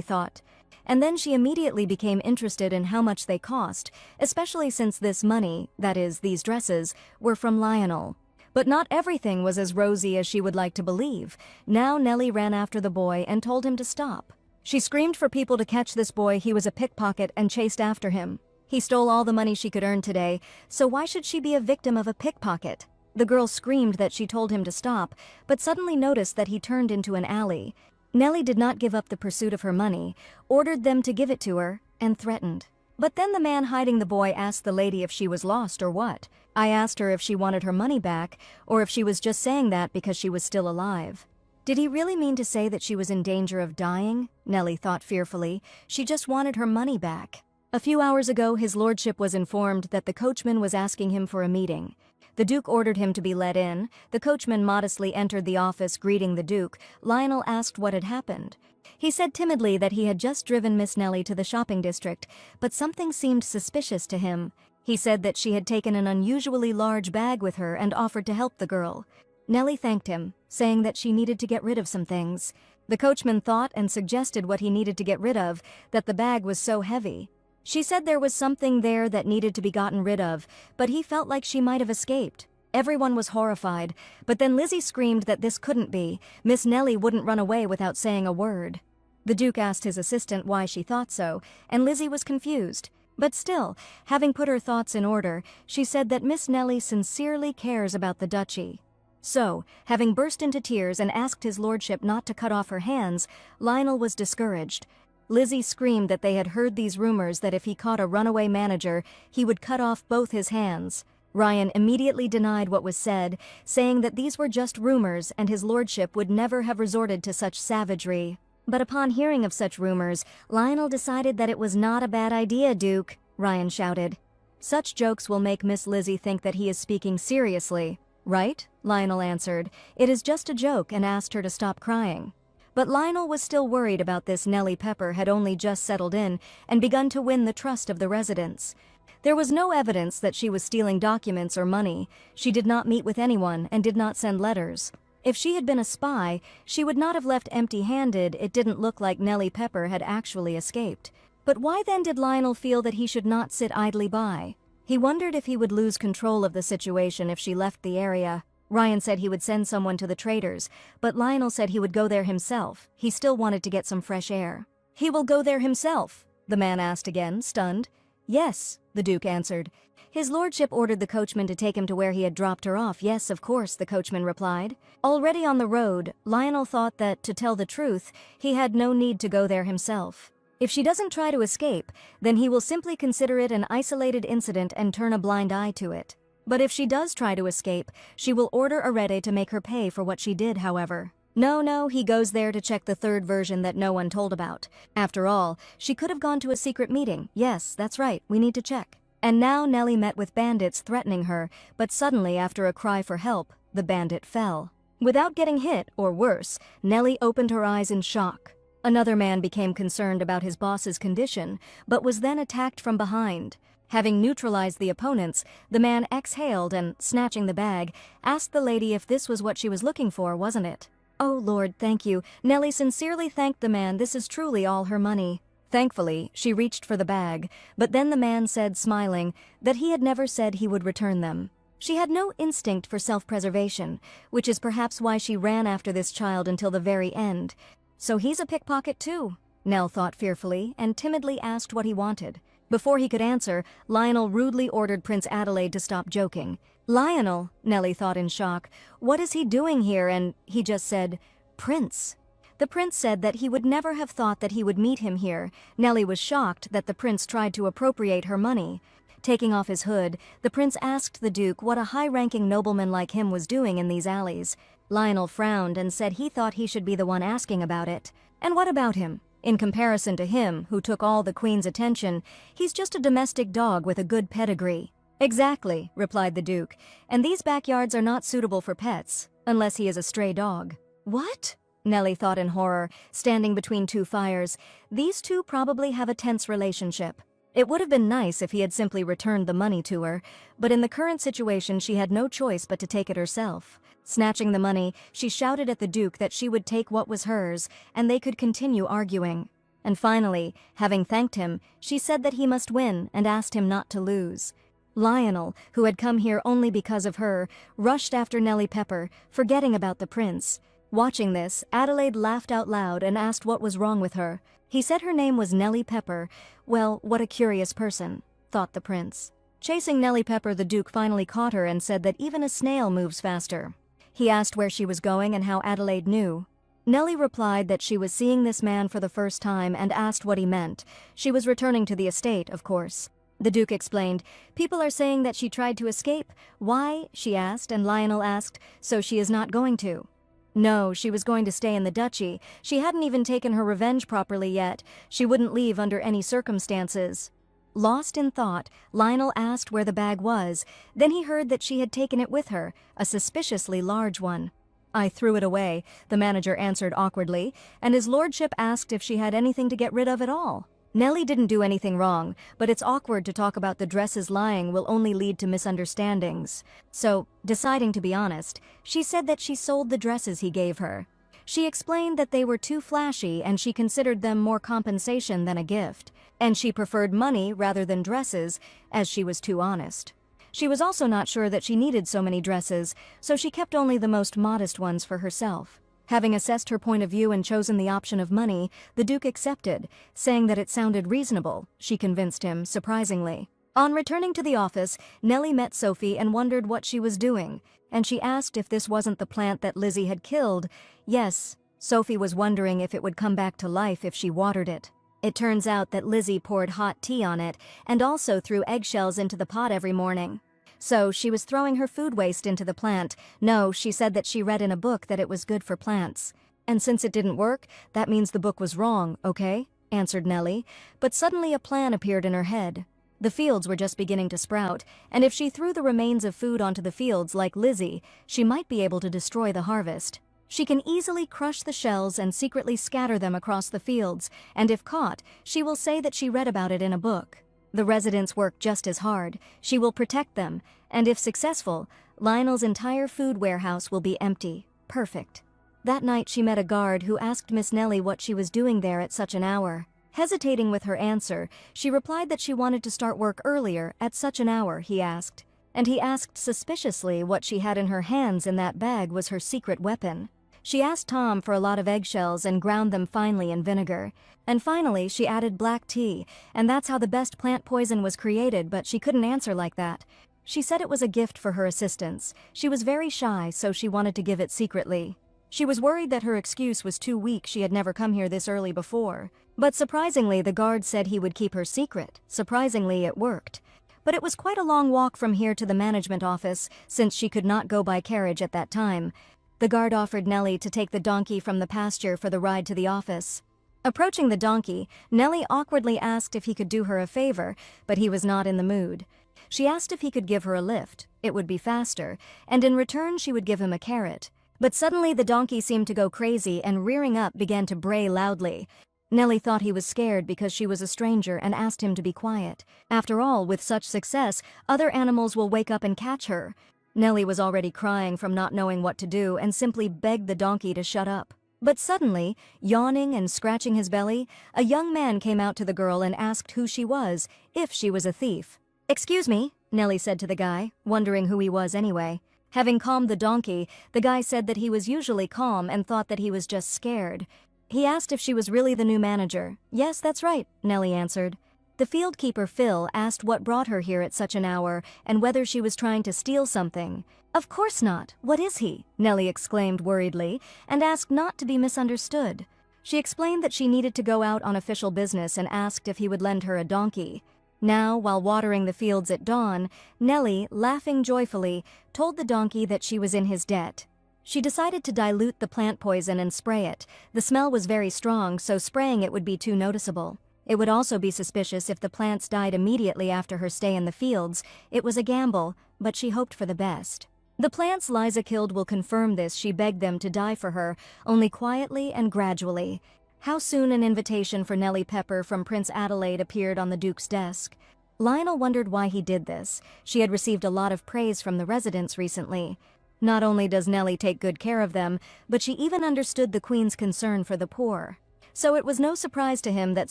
thought. And then she immediately became interested in how much they cost, especially since this money, that is, these dresses, were from Lionel. But not everything was as rosy as she would like to believe. Now Nellie ran after the boy and told him to stop. She screamed for people to catch this boy. He was a pickpocket and chased after him. He stole all the money she could earn today, so why should she be a victim of a pickpocket? The girl screamed that she told him to stop, but suddenly noticed that he turned into an alley. Nellie did not give up the pursuit of her money, ordered them to give it to her, and threatened. But then the man hiding the boy asked the lady if she was lost or what. I asked her if she wanted her money back, or if she was just saying that because she was still alive. Did he really mean to say that she was in danger of dying? Nellie thought fearfully. She just wanted her money back. A few hours ago, his lordship was informed that the coachman was asking him for a meeting. The Duke ordered him to be let in. The coachman modestly entered the office, greeting the Duke. Lionel asked what had happened. He said timidly that he had just driven Miss Nellie to the shopping district, but something seemed suspicious to him. He said that she had taken an unusually large bag with her and offered to help the girl. Nellie thanked him, saying that she needed to get rid of some things. The coachman thought and suggested what he needed to get rid of, that the bag was so heavy. She said there was something there that needed to be gotten rid of, but he felt like she might have escaped. Everyone was horrified, but then Lizzie screamed that this couldn't be. Miss Nellie wouldn't run away without saying a word. The Duke asked his assistant why she thought so, and Lizzie was confused. But still, having put her thoughts in order, she said that Miss Nellie sincerely cares about the duchy. So, having burst into tears and asked his lordship not to cut off her hands, Lionel was discouraged. Lizzie screamed that they had heard these rumors that if he caught a runaway manager, he would cut off both his hands. Ryan immediately denied what was said, saying that these were just rumors and his lordship would never have resorted to such savagery. But upon hearing of such rumors, Lionel decided that it was not a bad idea, Duke, Ryan shouted. Such jokes will make Miss Lizzie think that he is speaking seriously. Right? Lionel answered. It is just a joke, and asked her to stop crying. But Lionel was still worried about this. Nellie Pepper had only just settled in and begun to win the trust of the residents. There was no evidence that she was stealing documents or money. She did not meet with anyone and did not send letters. If she had been a spy, she would not have left empty-handed. It didn't look like Nellie Pepper had actually escaped. But why then did Lionel feel that he should not sit idly by? He wondered if he would lose control of the situation if she left the area. Ryan said he would send someone to the traders, but Lionel said he would go there himself. He still wanted to get some fresh air. "He will go there himself?" the man asked again, stunned. "Yes," the Duke answered. His lordship ordered the coachman to take him to where he had dropped her off. "Yes, of course," the coachman replied. Already on the road, Lionel thought that, to tell the truth, he had no need to go there himself. If she doesn't try to escape, then he will simply consider it an isolated incident and turn a blind eye to it. But if she does try to escape, she will order Arete to make her pay for what she did, however. No, he goes there to check the third version that no one told about. After all, she could have gone to a secret meeting. Yes, that's right, we need to check. And now Nellie met with bandits threatening her, but suddenly after a cry for help, the bandit fell. Without getting hit, or worse, Nellie opened her eyes in shock. Another man became concerned about his boss's condition, but was then attacked from behind. Having neutralized the opponents, the man exhaled and, snatching the bag, asked the lady if this was what she was looking for, wasn't it? Oh Lord, thank you. Nellie sincerely thanked the man. This is truly all her money. Thankfully, she reached for the bag, but then the man said, smiling, that he had never said he would return them. She had no instinct for self-preservation, which is perhaps why she ran after this child until the very end. So he's a pickpocket too, Nell thought fearfully, and timidly asked what he wanted. Before he could answer, Lionel rudely ordered Prince Adelaide to stop joking. Lionel, Nellie thought in shock, what is he doing here? And he just said, Prince. The prince said that he would never have thought that he would meet him here. Nellie was shocked that the prince tried to appropriate her money. Taking off his hood, the prince asked the duke what a high-ranking nobleman like him was doing in these alleys. Lionel frowned and said he thought he should be the one asking about it. And what about him? In comparison to him, who took all the queen's attention, he's just a domestic dog with a good pedigree. Exactly, replied the duke, and these backyards are not suitable for pets, unless he is a stray dog. What? Nellie thought in horror, standing between two fires. These two probably have a tense relationship. It would have been nice if he had simply returned the money to her, but in the current situation she had no choice but to take it herself. Snatching the money, she shouted at the duke that she would take what was hers, and they could continue arguing. And finally, having thanked him, she said that he must win and asked him not to lose. Lionel, who had come here only because of her, rushed after Nellie Pepper, forgetting about the prince. Watching this, Adelaide laughed out loud and asked what was wrong with her. He said her name was Nellie Pepper. Well, what a curious person, thought the prince. Chasing Nellie Pepper, the duke finally caught her and said that even a snail moves faster. He asked where she was going and how Adelaide knew. Nellie replied that she was seeing this man for the first time and asked what he meant. She was returning to the estate, of course. The duke explained, people are saying that she tried to escape. Why? She asked, and Lionel asked, so she is not going to. No, she was going to stay in the duchy. She hadn't even taken her revenge properly yet. She wouldn't leave under any circumstances. Lost in thought, Lionel asked where the bag was. Then he heard that she had taken it with her, a suspiciously large one. I threw it away, the manager answered awkwardly, and his lordship asked if she had anything to get rid of at all. Nellie didn't do anything wrong, but it's awkward to talk about the dresses lying will only lead to misunderstandings. So, deciding to be honest, she said that she sold the dresses he gave her. She explained that they were too flashy and she considered them more compensation than a gift, and she preferred money rather than dresses, as she was too honest. She was also not sure that she needed so many dresses, so she kept only the most modest ones for herself. Having assessed her point of view and chosen the option of money, the duke accepted, saying that it sounded reasonable. She convinced him, surprisingly. On returning to the office, Nellie met Sophie and wondered what she was doing, and she asked if this wasn't the plant that Lizzie had killed. Yes, Sophie was wondering if it would come back to life if she watered it. It turns out that Lizzie poured hot tea on it and also threw eggshells into the pot every morning. So she was throwing her food waste into the plant. No, she said that she read in a book that it was good for plants. And since it didn't work, that means the book was wrong, okay? Answered Nellie. But suddenly a plan appeared in her head. The fields were just beginning to sprout, and if she threw the remains of food onto the fields like Lizzie, she might be able to destroy the harvest. She can easily crush the shells and secretly scatter them across the fields, and if caught, she will say that she read about it in a book. The residents work just as hard. She will protect them, and if successful, Lionel's entire food warehouse will be empty. Perfect. That night she met a guard who asked Miss Nellie what she was doing there at such an hour. Hesitating with her answer, she replied that she wanted to start work earlier at such an hour, he asked. And he asked suspiciously what she had in her hands in that bag was her secret weapon. She asked Tom for a lot of eggshells and ground them finely in vinegar. And finally, she added black tea, and that's how the best plant poison was created, but she couldn't answer like that. She said it was a gift for her assistants. She was very shy, so she wanted to give it secretly. She was worried that her excuse was too weak. She had never come here this early before. But surprisingly, the guard said he would keep her secret. Surprisingly, it worked. but it was quite a long walk from here to the management office, since she could not go by carriage at that time. The guard offered Nellie to take the donkey from the pasture for the ride to the office. Approaching the donkey, Nellie awkwardly asked if he could do her a favor, but he was not in the mood. She asked if he could give her a lift, it would be faster, and in return she would give him a carrot. But suddenly the donkey seemed to go crazy and rearing up began to bray loudly. Nellie thought he was scared because she was a stranger and asked him to be quiet. After all, with such success, other animals will wake up and catch her. Nellie was already crying from not knowing what to do and simply begged the donkey to shut up. But suddenly, yawning and scratching his belly, a young man came out to the girl and asked who she was, if she was a thief. "Excuse me," Nellie said to the guy, wondering who he was anyway. Having calmed the donkey, the guy said that he was usually calm and thought that he was just scared. He asked if she was really the new manager. "Yes, that's right," Nellie answered. The field keeper Phil asked what brought her here at such an hour and whether she was trying to steal something. "Of course not. What is he?" Nellie exclaimed worriedly and asked not to be misunderstood. She explained that she needed to go out on official business and asked if he would lend her a donkey. Now, while watering the fields at dawn, Nellie, laughing joyfully, told the donkey that she was in his debt. She decided to dilute the plant poison and spray it. The smell was very strong, so spraying it would be too noticeable. It would also be suspicious if the plants died immediately after her stay in the fields. It was a gamble, but she hoped for the best. The plants Liza killed will confirm this. She begged them to die for her, only quietly and gradually. How soon an invitation for Nellie Pepper from Prince Adelaide appeared on the Duke's desk. Lionel wondered why he did this. She had received a lot of praise from the residents recently. Not only does Nellie take good care of them, but she even understood the Queen's concern for the poor. So it was no surprise to him that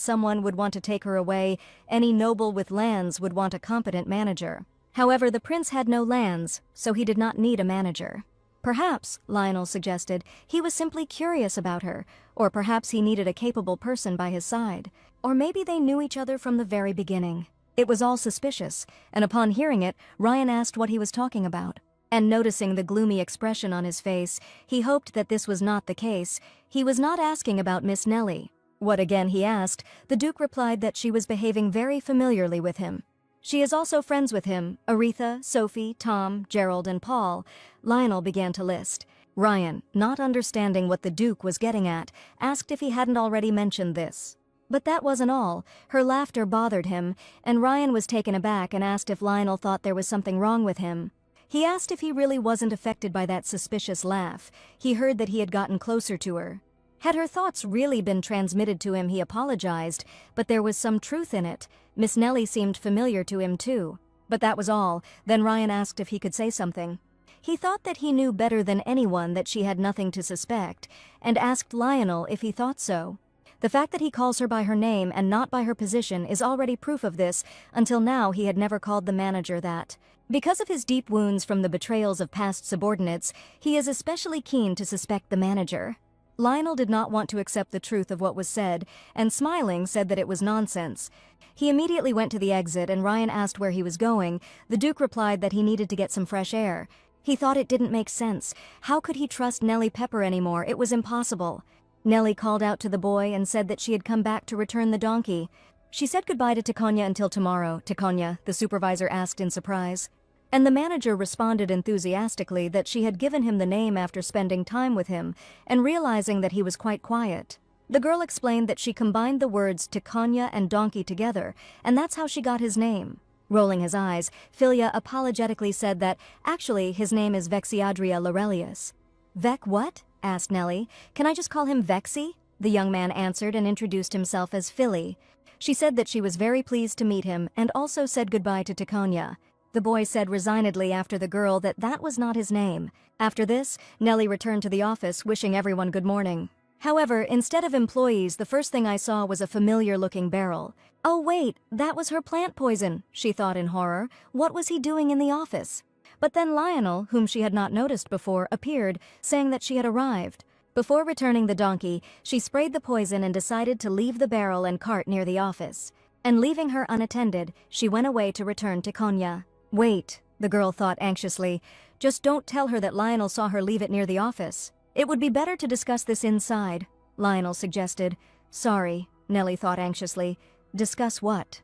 someone would want to take her away. Any noble with lands would want a competent manager. However, the prince had no lands, so he did not need a manager. Perhaps, Lionel suggested, he was simply curious about her, or perhaps he needed a capable person by his side. Or maybe they knew each other from the very beginning. It was all suspicious, and upon hearing it, Ryan asked what he was talking about. And noticing the gloomy expression on his face, he hoped that this was not the case. He was not asking about Miss Nellie. What again he asked, the Duke replied that she was behaving very familiarly with him. She is also friends with him, Aretha, Sophie, Tom, Gerald, and Paul. Lionel began to list. Ryan, not understanding what the Duke was getting at, asked if he hadn't already mentioned this. But that wasn't all. Her laughter bothered him, and Ryan was taken aback and asked if Lionel thought there was something wrong with him. He asked if he really wasn't affected by that suspicious laugh. He heard that he had gotten closer to her. Had her thoughts really been transmitted to him, he apologized, but there was some truth in it. Miss Nellie seemed familiar to him too. But that was all. Then Ryan asked if he could say something. He thought that he knew better than anyone that she had nothing to suspect, and asked Lionel if he thought so. The fact that he calls her by her name and not by her position is already proof of this. Until now, he had never called the manager that. Because of his deep wounds from the betrayals of past subordinates, he is especially keen to suspect the manager. Lionel did not want to accept the truth of what was said, and smiling said that it was nonsense. He immediately went to the exit, and Ryan asked where he was going. The Duke replied that he needed to get some fresh air. He thought it didn't make sense. How could he trust Nellie Pepper anymore? It was impossible. Nellie called out to the boy and said that she had come back to return the donkey. She said goodbye to Tikonya until tomorrow. Tikonya, the supervisor asked in surprise. And the manager responded enthusiastically that she had given him the name after spending time with him and realizing that he was quite quiet. The girl explained that she combined the words Tikonya and donkey together, and that's how she got his name. Rolling his eyes, Philia apologetically said that, actually, his name is Vexiadria Laurelius. "Vec what?" asked Nellie. "Can I just call him Vexy?" The young man answered and introduced himself as Philly. She said that she was very pleased to meet him and also said goodbye to Tikonya. The boy said resignedly after the girl that that was not his name. After this, Nellie returned to the office wishing everyone good morning. However, instead of employees, the first thing I saw was a familiar-looking barrel. Oh wait, that was her plant poison, she thought in horror. What was he doing in the office? But then Lionel, whom she had not noticed before, appeared, saying that she had arrived. Before returning the donkey, she sprayed the poison and decided to leave the barrel and cart near the office. And leaving her unattended, she went away to return to Konya. Wait, the girl thought anxiously. Just don't tell her that Lionel saw her leave it near the office. It would be better to discuss this inside, Lionel suggested. Sorry, Nellie thought anxiously. Discuss what?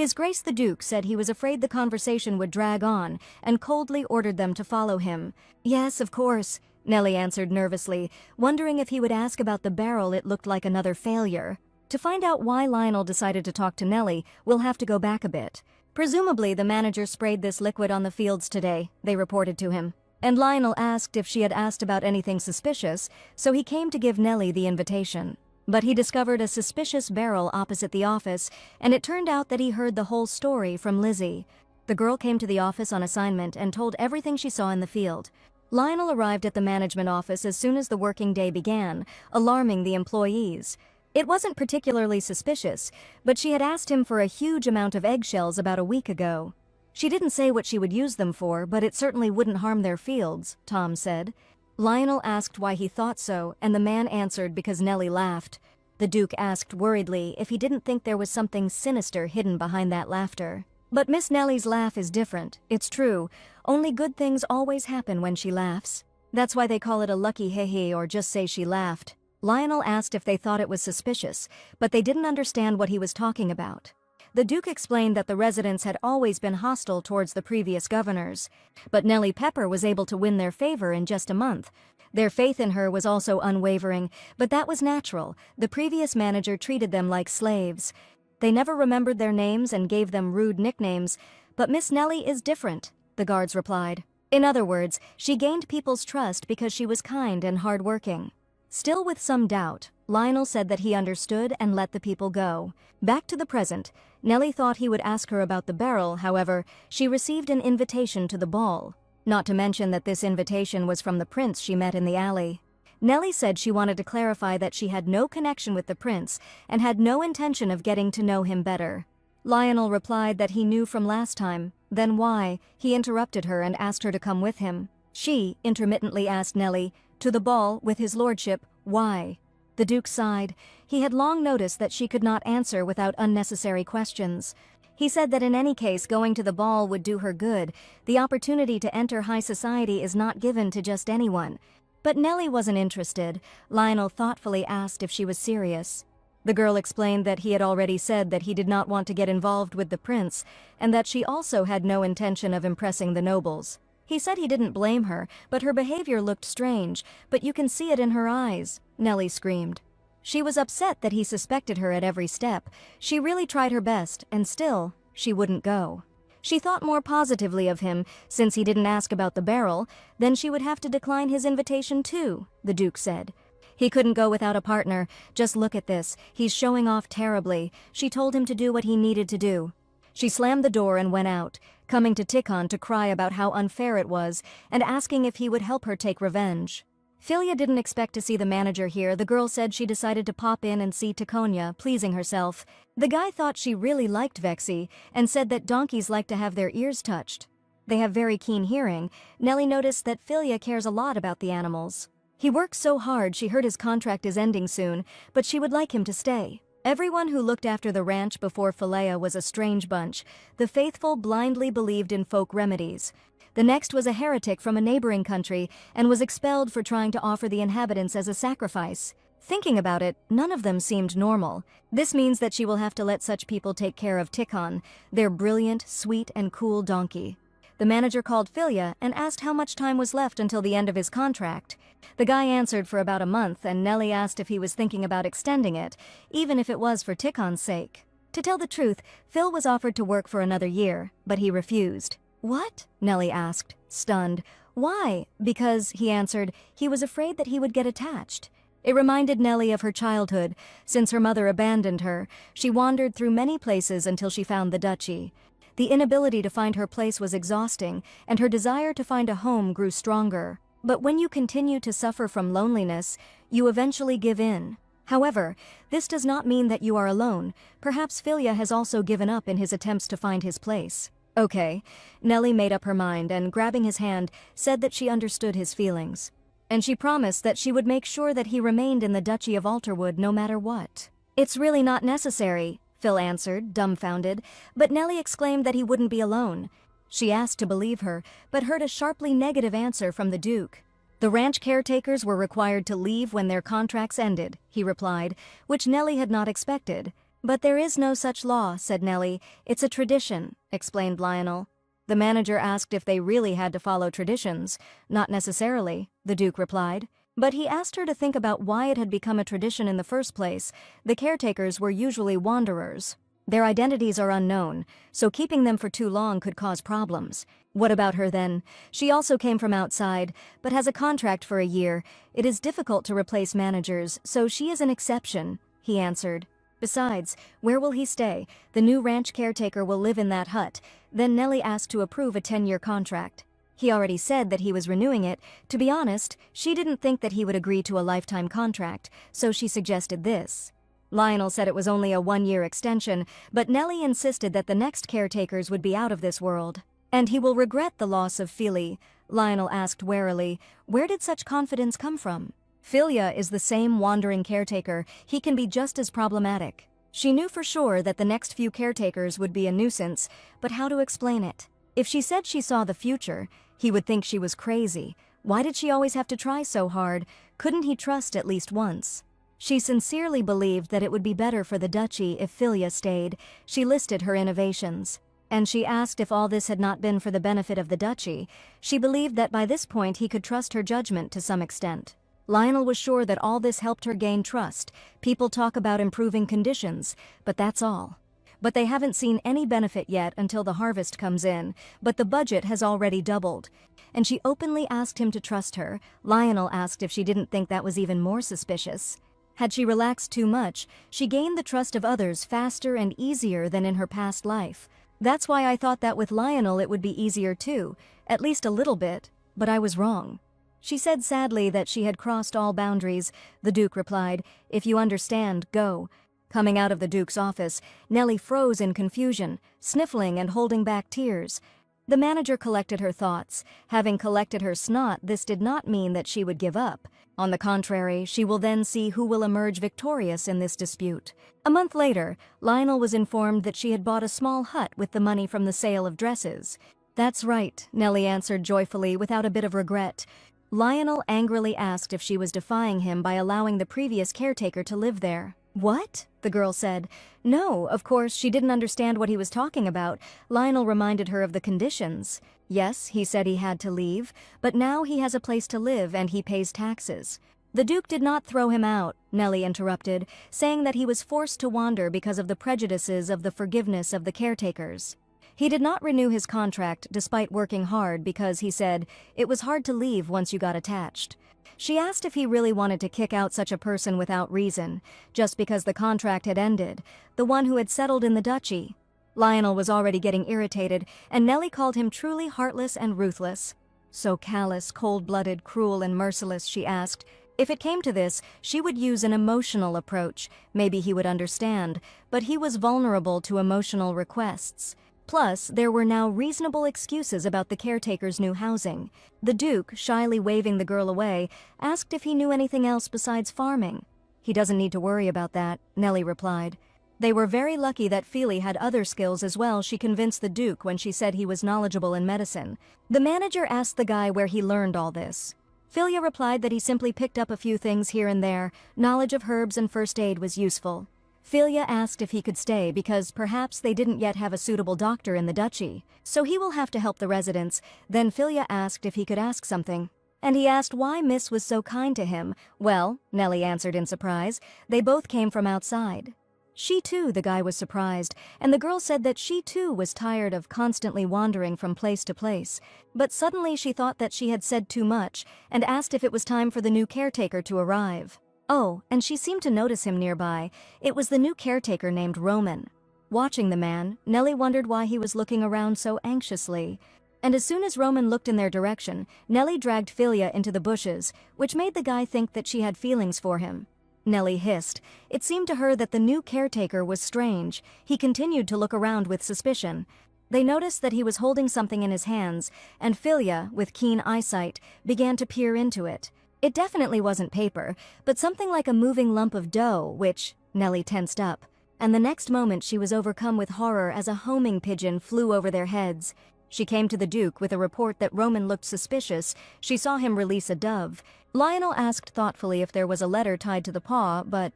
His Grace the Duke said he was afraid the conversation would drag on and coldly ordered them to follow him. "Yes, of course," Nellie answered nervously, wondering if he would ask about the barrel. It looked like another failure. To find out why Lionel decided to talk to Nellie, we'll have to go back a bit. Presumably, the manager sprayed this liquid on the fields today, they reported to him. And Lionel asked if she had asked about anything suspicious, so he came to give Nellie the invitation. But he discovered a suspicious barrel opposite the office, and it turned out that he heard the whole story from Lizzie. The girl came to the office on assignment and told everything she saw in the field. Lionel arrived at the management office as soon as the working day began, alarming the employees. It wasn't particularly suspicious, but she had asked him for a huge amount of eggshells about a week ago. She didn't say what she would use them for, but it certainly wouldn't harm their fields, Tom said. Lionel asked why he thought so, and the man answered because Nellie laughed. The Duke asked worriedly if he didn't think there was something sinister hidden behind that laughter. But Miss Nellie's laugh is different, it's true. Only good things always happen when she laughs. That's why they call it a lucky hee-hee or just say she laughed. Lionel asked if they thought it was suspicious, but they didn't understand what he was talking about. The Duke explained that the residents had always been hostile towards the previous governors, but Nellie Pepper was able to win their favor in just a month. Their faith in her was also unwavering, but that was natural. The previous manager treated them like slaves. They never remembered their names and gave them rude nicknames, but Miss Nellie is different, the guards replied. In other words, she gained people's trust because she was kind and hardworking. Still with some doubt, Lionel said that he understood and let the people go. Back to the present, Nellie thought he would ask her about the barrel. However, she received an invitation to the ball. Not to mention that this invitation was from the prince she met in the alley. Nellie said she wanted to clarify that she had no connection with the prince and had no intention of getting to know him better. Lionel replied that he knew from last time. Then why? He interrupted her and asked her to come with him. She intermittently asked Nellie, "To the ball with his lordship, why?" The Duke sighed. He had long noticed that she could not answer without unnecessary questions. He said that in any case going to the ball would do her good. The opportunity to enter high society is not given to just anyone. But Nellie wasn't interested. Lionel thoughtfully asked if she was serious. The girl explained that he had already said that he did not want to get involved with the prince, and that she also had no intention of impressing the nobles. He said he didn't blame her, but her behavior looked strange. "But you can see it in her eyes," Nellie screamed. She was upset that he suspected her at every step. She really tried her best, and still, she wouldn't go. She thought more positively of him. Since he didn't ask about the barrel, then she would have to decline his invitation too, the Duke said. He couldn't go without a partner. "Just look at this. He's showing off terribly." She told him to do what he needed to do. She slammed the door and went out, coming to Tikhon to cry about how unfair it was and asking if he would help her take revenge. Philia didn't expect to see the manager here. The girl said she decided to pop in and see Tikhonya, pleasing herself. The guy thought she really liked Vexy and said that donkeys like to have their ears touched. They have very keen hearing. Nellie noticed that Philia cares a lot about the animals. He works so hard. She heard his contract is ending soon, but she would like him to stay. Everyone who looked after the ranch before Philia was a strange bunch. The faithful blindly believed in folk remedies. The next was a heretic from a neighboring country and was expelled for trying to offer the inhabitants as a sacrifice. Thinking about it, none of them seemed normal. This means that she will have to let such people take care of Tikhon, their brilliant, sweet, and cool donkey. The manager called Philia and asked how much time was left until the end of his contract. The guy answered for about a month, and Nellie asked if he was thinking about extending it, even if it was for Tikhon's sake. To tell the truth, Phil was offered to work for another year, but he refused. "What?" Nellie asked, stunned. "Why?" "Because," he answered, "he was afraid that he would get attached." It reminded Nellie of her childhood. Since her mother abandoned her, she wandered through many places until she found the duchy. The inability to find her place was exhausting, and her desire to find a home grew stronger. But when you continue to suffer from loneliness, you eventually give in. However, this does not mean that you are alone. Perhaps Philia has also given up in his attempts to find his place. Okay. Nellie made up her mind and, grabbing his hand, said that she understood his feelings. And she promised that she would make sure that he remained in the Duchy of Alterwood no matter what. "It's really not necessary," Phil answered, dumbfounded, but Nellie exclaimed that he wouldn't be alone. She asked to believe her, but heard a sharply negative answer from the Duke. "The ranch caretakers were required to leave when their contracts ended," he replied, which Nellie had not expected. But there is no such law, said Nellie. It's a tradition, explained Lionel. The manager asked if they really had to follow traditions. Not necessarily, the Duke replied. But he asked her to think about why it had become a tradition in the first place. The caretakers were usually wanderers. Their identities are unknown, so keeping them for too long could cause problems. What about her then? She also came from outside, but has a contract for a year. It is difficult to replace managers, so she is an exception, he answered. Besides, where will he stay? The new ranch caretaker will live in that hut. Then Nellie asked to approve a 10-year contract. He already said that he was renewing it. To be honest, she didn't think that he would agree to a lifetime contract, so she suggested this. Lionel said it was only a 1-year extension, but Nellie insisted that the next caretakers would be out of this world. And he will regret the loss of Philly, Lionel asked warily. Where did such confidence come from? Philia is the same wandering caretaker. He can be just as problematic. She knew for sure that the next few caretakers would be a nuisance, but how to explain it? If she said she saw the future, he would think she was crazy. Why did she always have to try so hard? Couldn't he trust at least once? She sincerely believed that it would be better for the duchy if Philia stayed. She listed her innovations. And she asked if all this had not been for the benefit of the duchy. She believed that by this point he could trust her judgment to some extent. Lionel was sure that all this helped her gain trust. People talk about improving conditions, but that's all. But they haven't seen any benefit yet until the harvest comes in, but the budget has already doubled. And she openly asked him to trust her. Lionel asked if she didn't think that was even more suspicious. Had she relaxed too much, she gained the trust of others faster and easier than in her past life. That's why I thought that with Lionel it would be easier too, at least a little bit, but I was wrong. She said sadly that she had crossed all boundaries. The Duke replied, "If you understand, go." Coming out of the Duke's office, Nellie froze in confusion, sniffling and holding back tears. The manager collected her thoughts. Having collected her snot, this did not mean that she would give up. On the contrary, she will then see who will emerge victorious in this dispute. A month later, Lionel was informed that she had bought a small hut with the money from the sale of dresses. "That's right," Nellie answered joyfully without a bit of regret. Lionel angrily asked if she was defying him by allowing the previous caretaker to live there. "What?" the girl said. No, of course, she didn't understand what he was talking about. Lionel reminded her of the conditions. Yes, he said he had to leave, but now he has a place to live and he pays taxes. The Duke did not throw him out, Nellie interrupted, saying that he was forced to wander because of the prejudices of the forgiveness of the caretakers. He did not renew his contract despite working hard because, he said, it was hard to leave once you got attached. She asked if he really wanted to kick out such a person without reason, just because the contract had ended, the one who had settled in the duchy. Lionel was already getting irritated, and Nellie called him truly heartless and ruthless. So callous, cold-blooded, cruel, and merciless, she asked. If it came to this, she would use an emotional approach. Maybe he would understand, but he was vulnerable to emotional requests. Plus, there were now reasonable excuses about the caretaker's new housing. The Duke, shyly waving the girl away, asked if he knew anything else besides farming. "He doesn't need to worry about that," Nellie replied. They were very lucky that Philly had other skills as well, she convinced the Duke when she said he was knowledgeable in medicine. The manager asked the guy where he learned all this. Philia replied that he simply picked up a few things here and there. Knowledge of herbs and first aid was useful. Philia asked if he could stay because perhaps they didn't yet have a suitable doctor in the duchy, so he will have to help the residents. Then Philia asked if he could ask something. And he asked why Miss was so kind to him. Well, Nellie answered in surprise, they both came from outside. She too, the guy was surprised, and the girl said that she too was tired of constantly wandering from place to place. But suddenly she thought that she had said too much and asked if it was time for the new caretaker to arrive. Oh, and she seemed to notice him nearby. It was the new caretaker named Roman. Watching the man, Nellie wondered why he was looking around so anxiously. And as soon as Roman looked in their direction, Nellie dragged Philia into the bushes, which made the guy think that she had feelings for him. Nellie hissed. It seemed to her that the new caretaker was strange. He continued to look around with suspicion. They noticed that he was holding something in his hands, and Philia, with keen eyesight, began to peer into it. It definitely wasn't paper, but something like a moving lump of dough, which Nellie tensed up. And the next moment she was overcome with horror as a homing pigeon flew over their heads. She came to the Duke with a report that Roman looked suspicious. She saw him release a dove. Lionel asked thoughtfully if there was a letter tied to the paw, but,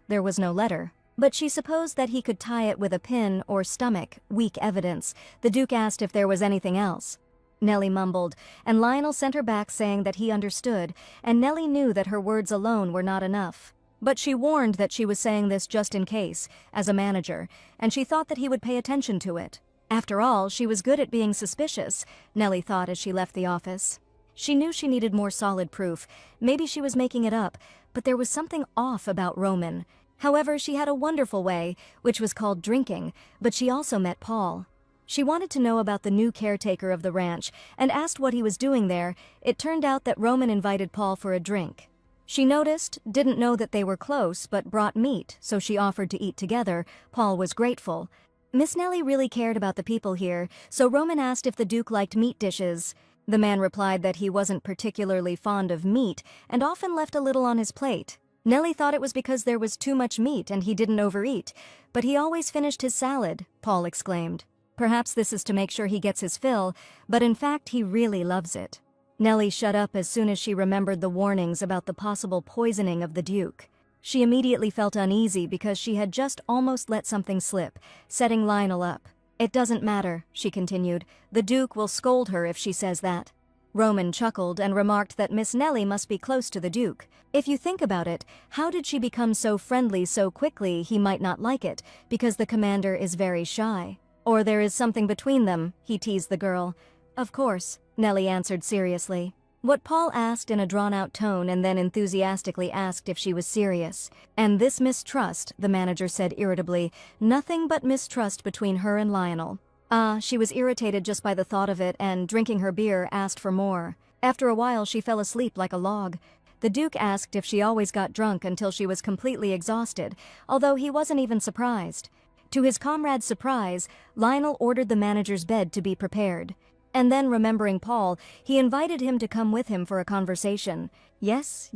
there was no letter. But she supposed that he could tie it with a pin or stomach, weak evidence. The Duke asked if there was anything else. Nellie mumbled, and Lionel sent her back saying that he understood, and Nellie knew that her words alone were not enough. But she warned that she was saying this just in case, as a manager, and she thought that he would pay attention to it. After all, she was good at being suspicious, Nellie thought as she left the office. She knew she needed more solid proof. Maybe she was making it up, but there was something off about Roman. However, she had a wonderful way, which was called drinking, but she also met Paul. She wanted to know about the new caretaker of the ranch and asked what he was doing there. It turned out that Roman invited Paul for a drink. She noticed, didn't know that they were close, but brought meat, so she offered to eat together. Paul was grateful. Miss Nellie really cared about the people here, so Roman asked if the Duke liked meat dishes. The man replied that he wasn't particularly fond of meat and often left a little on his plate. Nellie thought it was because there was too much meat and he didn't overeat, but he always finished his salad, Paul exclaimed. Perhaps this is to make sure he gets his fill, but in fact he really loves it. Nellie shut up as soon as she remembered the warnings about the possible poisoning of the Duke. She immediately felt uneasy because she had just almost let something slip, setting Lionel up. It doesn't matter, she continued. The Duke will scold her if she says that. Roman chuckled and remarked that Miss Nellie must be close to the Duke. If you think about it, how did she become so friendly so quickly? He might not like it, because the commander is very shy. Or there is something between them, he teased the girl. Of course, Nellie answered seriously. What Paul asked in a drawn-out tone and then enthusiastically asked if she was serious. And this mistrust, the manager said irritably, nothing but mistrust between her and Lionel. She was irritated just by the thought of it and, drinking her beer, asked for more. After a while she fell asleep like a log. The Duke asked if she always got drunk until she was completely exhausted, although he wasn't even surprised. To his comrade's surprise, Lionel ordered the manager's bed to be prepared. And then, remembering Paul, he invited him to come with him for a conversation. Yes,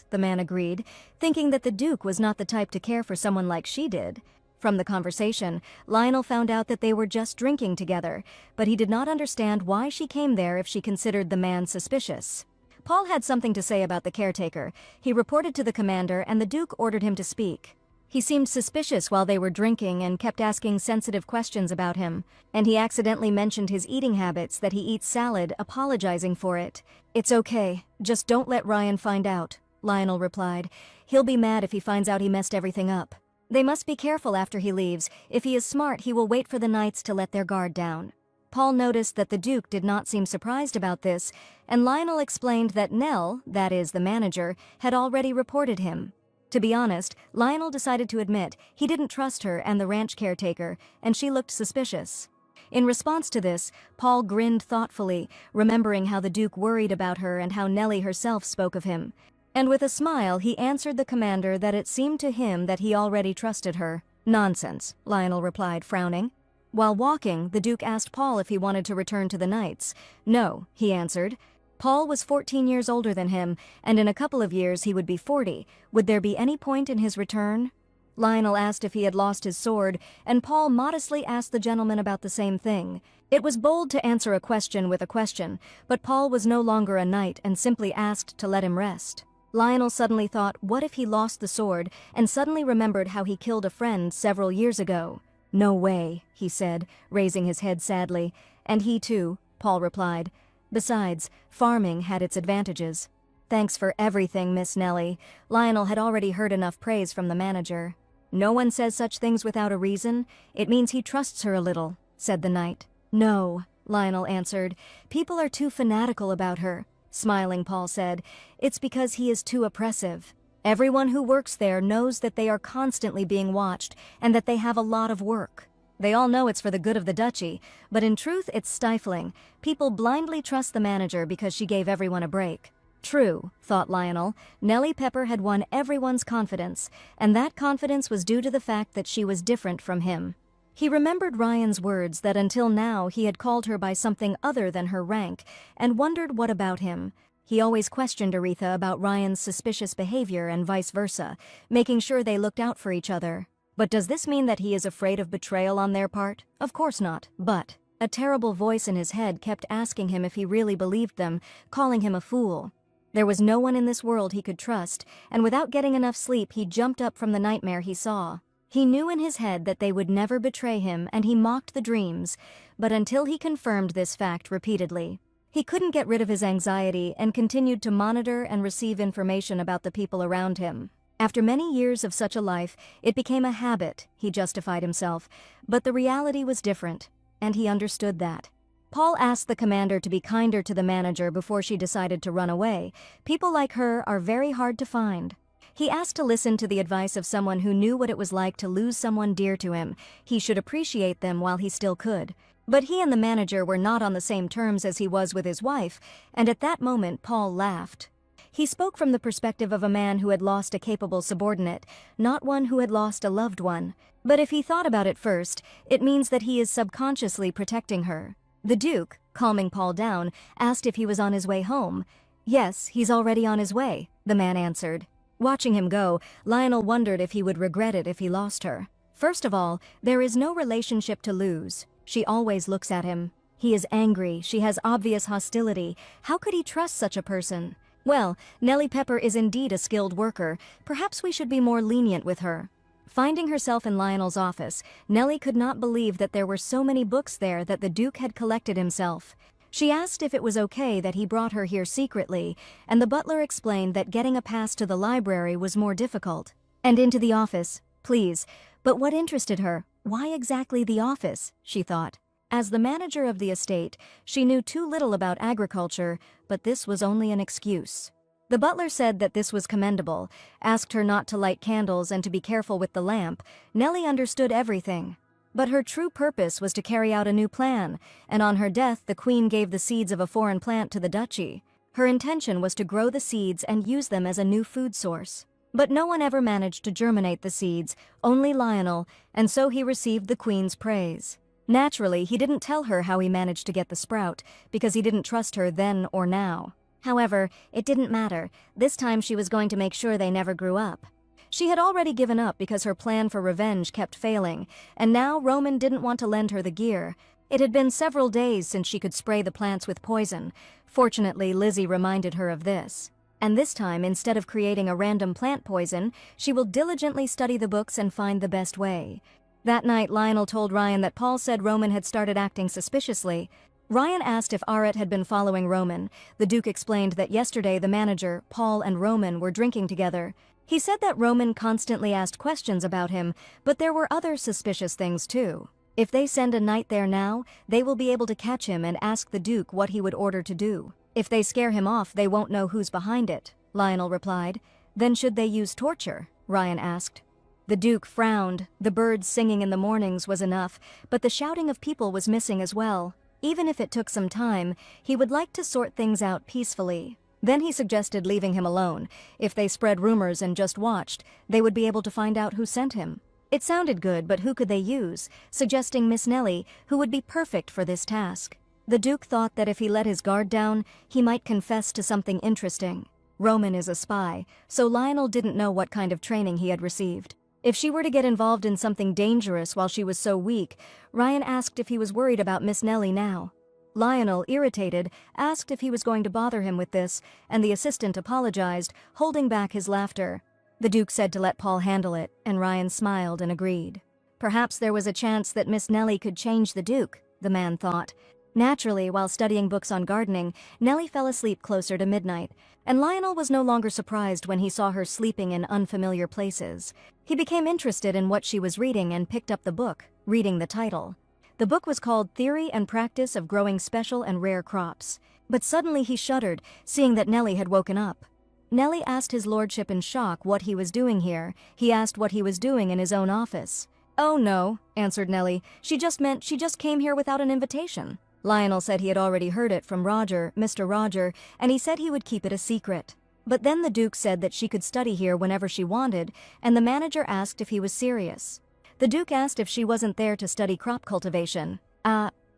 the man agreed, thinking that the Duke was not the type to care for someone like she did. From the conversation, Lionel found out that they were just drinking together, but he did not understand why she came there if she considered the man suspicious. Paul had something to say about the caretaker. He reported to the commander, and the Duke ordered him to speak. He seemed suspicious while they were drinking and kept asking sensitive questions about him, and he accidentally mentioned his eating habits, that he eats salad, apologizing for it. It's okay, just don't let Ryan find out, Lionel replied. He'll be mad if he finds out he messed everything up. They must be careful after he leaves. If he is smart, he will wait for the knights to let their guard down. Paul noticed that the Duke did not seem surprised about this, and Lionel explained that Nell, that is, the manager, had already reported him. To be honest, Lionel decided to admit he didn't trust her and the ranch caretaker, and she looked suspicious. In response to this, Paul grinned thoughtfully, remembering how the Duke worried about her and how Nellie herself spoke of him. And with a smile, he answered the commander that it seemed to him that he already trusted her. Nonsense, Lionel replied, frowning. While walking, the Duke asked Paul if he wanted to return to the Knights. No, he answered. Paul was 14 years older than him, and in a couple of years he would be 40. Would there be any point in his return? Lionel asked if he had lost his sword, and Paul modestly asked the gentleman about the same thing. It was bold to answer a question with a question, but Paul was no longer a knight and simply asked to let him rest. Lionel suddenly thought, what if he lost the sword, and suddenly remembered how he killed a friend several years ago. No way, he said, raising his head sadly. And he too, Paul replied. Besides, farming had its advantages. Thanks for everything, Miss Nellie. Lionel had already heard enough praise from the manager. No one says such things without a reason. It means he trusts her a little, said the knight. No, Lionel answered. People are too fanatical about her. Smiling, Paul said. It's because he is too oppressive. Everyone who works there knows that they are constantly being watched and that they have a lot of work. They all know it's for the good of the duchy, but in truth it's stifling. People blindly trust the manager because she gave everyone a break. True, thought Lionel, Nellie Pepper had won everyone's confidence, and that confidence was due to the fact that she was different from him. He remembered Ryan's words that until now he had called her by something other than her rank, and wondered what about him. He always questioned Aretha about Ryan's suspicious behavior and vice versa, making sure they looked out for each other. But does this mean that he is afraid of betrayal on their part? Of course not, but a terrible voice in his head kept asking him if he really believed them, calling him a fool. There was no one in this world he could trust, and without getting enough sleep he jumped up from the nightmare he saw. He knew in his head that they would never betray him, and he mocked the dreams, but until he confirmed this fact repeatedly. He couldn't get rid of his anxiety and continued to monitor and receive information about the people around him. After many years of such a life, it became a habit, he justified himself, but the reality was different, and he understood that. Paul asked the commander to be kinder to the manager before she decided to run away. People like her are very hard to find. He asked to listen to the advice of someone who knew what it was like to lose someone dear to him. He should appreciate them while he still could. But he and the manager were not on the same terms as he was with his wife, and at that moment Paul laughed. He spoke from the perspective of a man who had lost a capable subordinate, not one who had lost a loved one. But if he thought about it first, it means that he is subconsciously protecting her. The Duke, calming Paul down, asked if he was on his way home. "Yes, he's already on his way," the man answered. Watching him go, Lionel wondered if he would regret it if he lost her. First of all, there is no relationship to lose. She always looks at him. He is angry, she has obvious hostility. How could he trust such a person? Well, Nellie Pepper is indeed a skilled worker. Perhaps we should be more lenient with her. Finding herself in Lionel's office, Nellie could not believe that there were so many books there that the Duke had collected himself. She asked if it was okay that he brought her here secretly, and the butler explained that getting a pass to the library was more difficult. "And into the office, please." But what interested her? Why exactly the office, she thought. As the manager of the estate, she knew too little about agriculture, but this was only an excuse. The butler said that this was commendable, asked her not to light candles and to be careful with the lamp. Nellie understood everything. But her true purpose was to carry out a new plan, and on her death the queen gave the seeds of a foreign plant to the duchy. Her intention was to grow the seeds and use them as a new food source. But no one ever managed to germinate the seeds, only Lionel, and so he received the queen's praise. Naturally, he didn't tell her how he managed to get the sprout, because he didn't trust her then or now. However, it didn't matter. This time she was going to make sure they never grew up. She had already given up because her plan for revenge kept failing, and now Roman didn't want to lend her the gear. It had been several days since she could spray the plants with poison. Fortunately, Lizzie reminded her of this. And this time, instead of creating a random plant poison, she will diligently study the books and find the best way. That night, Lionel told Ryan that Paul said Roman had started acting suspiciously. Ryan asked if Aret had been following Roman. The Duke explained that yesterday the manager, Paul, and Roman were drinking together. He said that Roman constantly asked questions about him, but there were other suspicious things too. If they send a knight there now, they will be able to catch him and ask the Duke what he would order to do. If they scare him off, they won't know who's behind it, Lionel replied. Then should they use torture? Ryan asked. The Duke frowned. The birds singing in the mornings was enough, but the shouting of people was missing as well. Even if it took some time, he would like to sort things out peacefully. Then he suggested leaving him alone. If they spread rumors and just watched, they would be able to find out who sent him. It sounded good, but who could they use? Suggesting Miss Nellie, who would be perfect for this task. The Duke thought that if he let his guard down, he might confess to something interesting. Roman is a spy, so Lionel didn't know what kind of training he had received. If she were to get involved in something dangerous while she was so weak, Ryan asked if he was worried about Miss Nellie now. Lionel, irritated, asked if he was going to bother him with this, and the assistant apologized, holding back his laughter. The Duke said to let Paul handle it, and Ryan smiled and agreed. Perhaps there was a chance that Miss Nellie could change the Duke, the man thought. Naturally, while studying books on gardening, Nellie fell asleep closer to midnight, and Lionel was no longer surprised when he saw her sleeping in unfamiliar places. He became interested in what she was reading and picked up the book, reading the title. The book was called Theory and Practice of Growing Special and Rare Crops. But suddenly he shuddered, seeing that Nellie had woken up. Nellie asked his lordship in shock what he was doing here. He asked what he was doing in his own office. "Oh no," answered Nellie. She just came here without an invitation." Lionel said he had already heard it from Roger, Mr. Roger, and he said he would keep it a secret. But then the Duke said that she could study here whenever she wanted, and the manager asked if he was serious. The Duke asked if she wasn't there to study crop cultivation.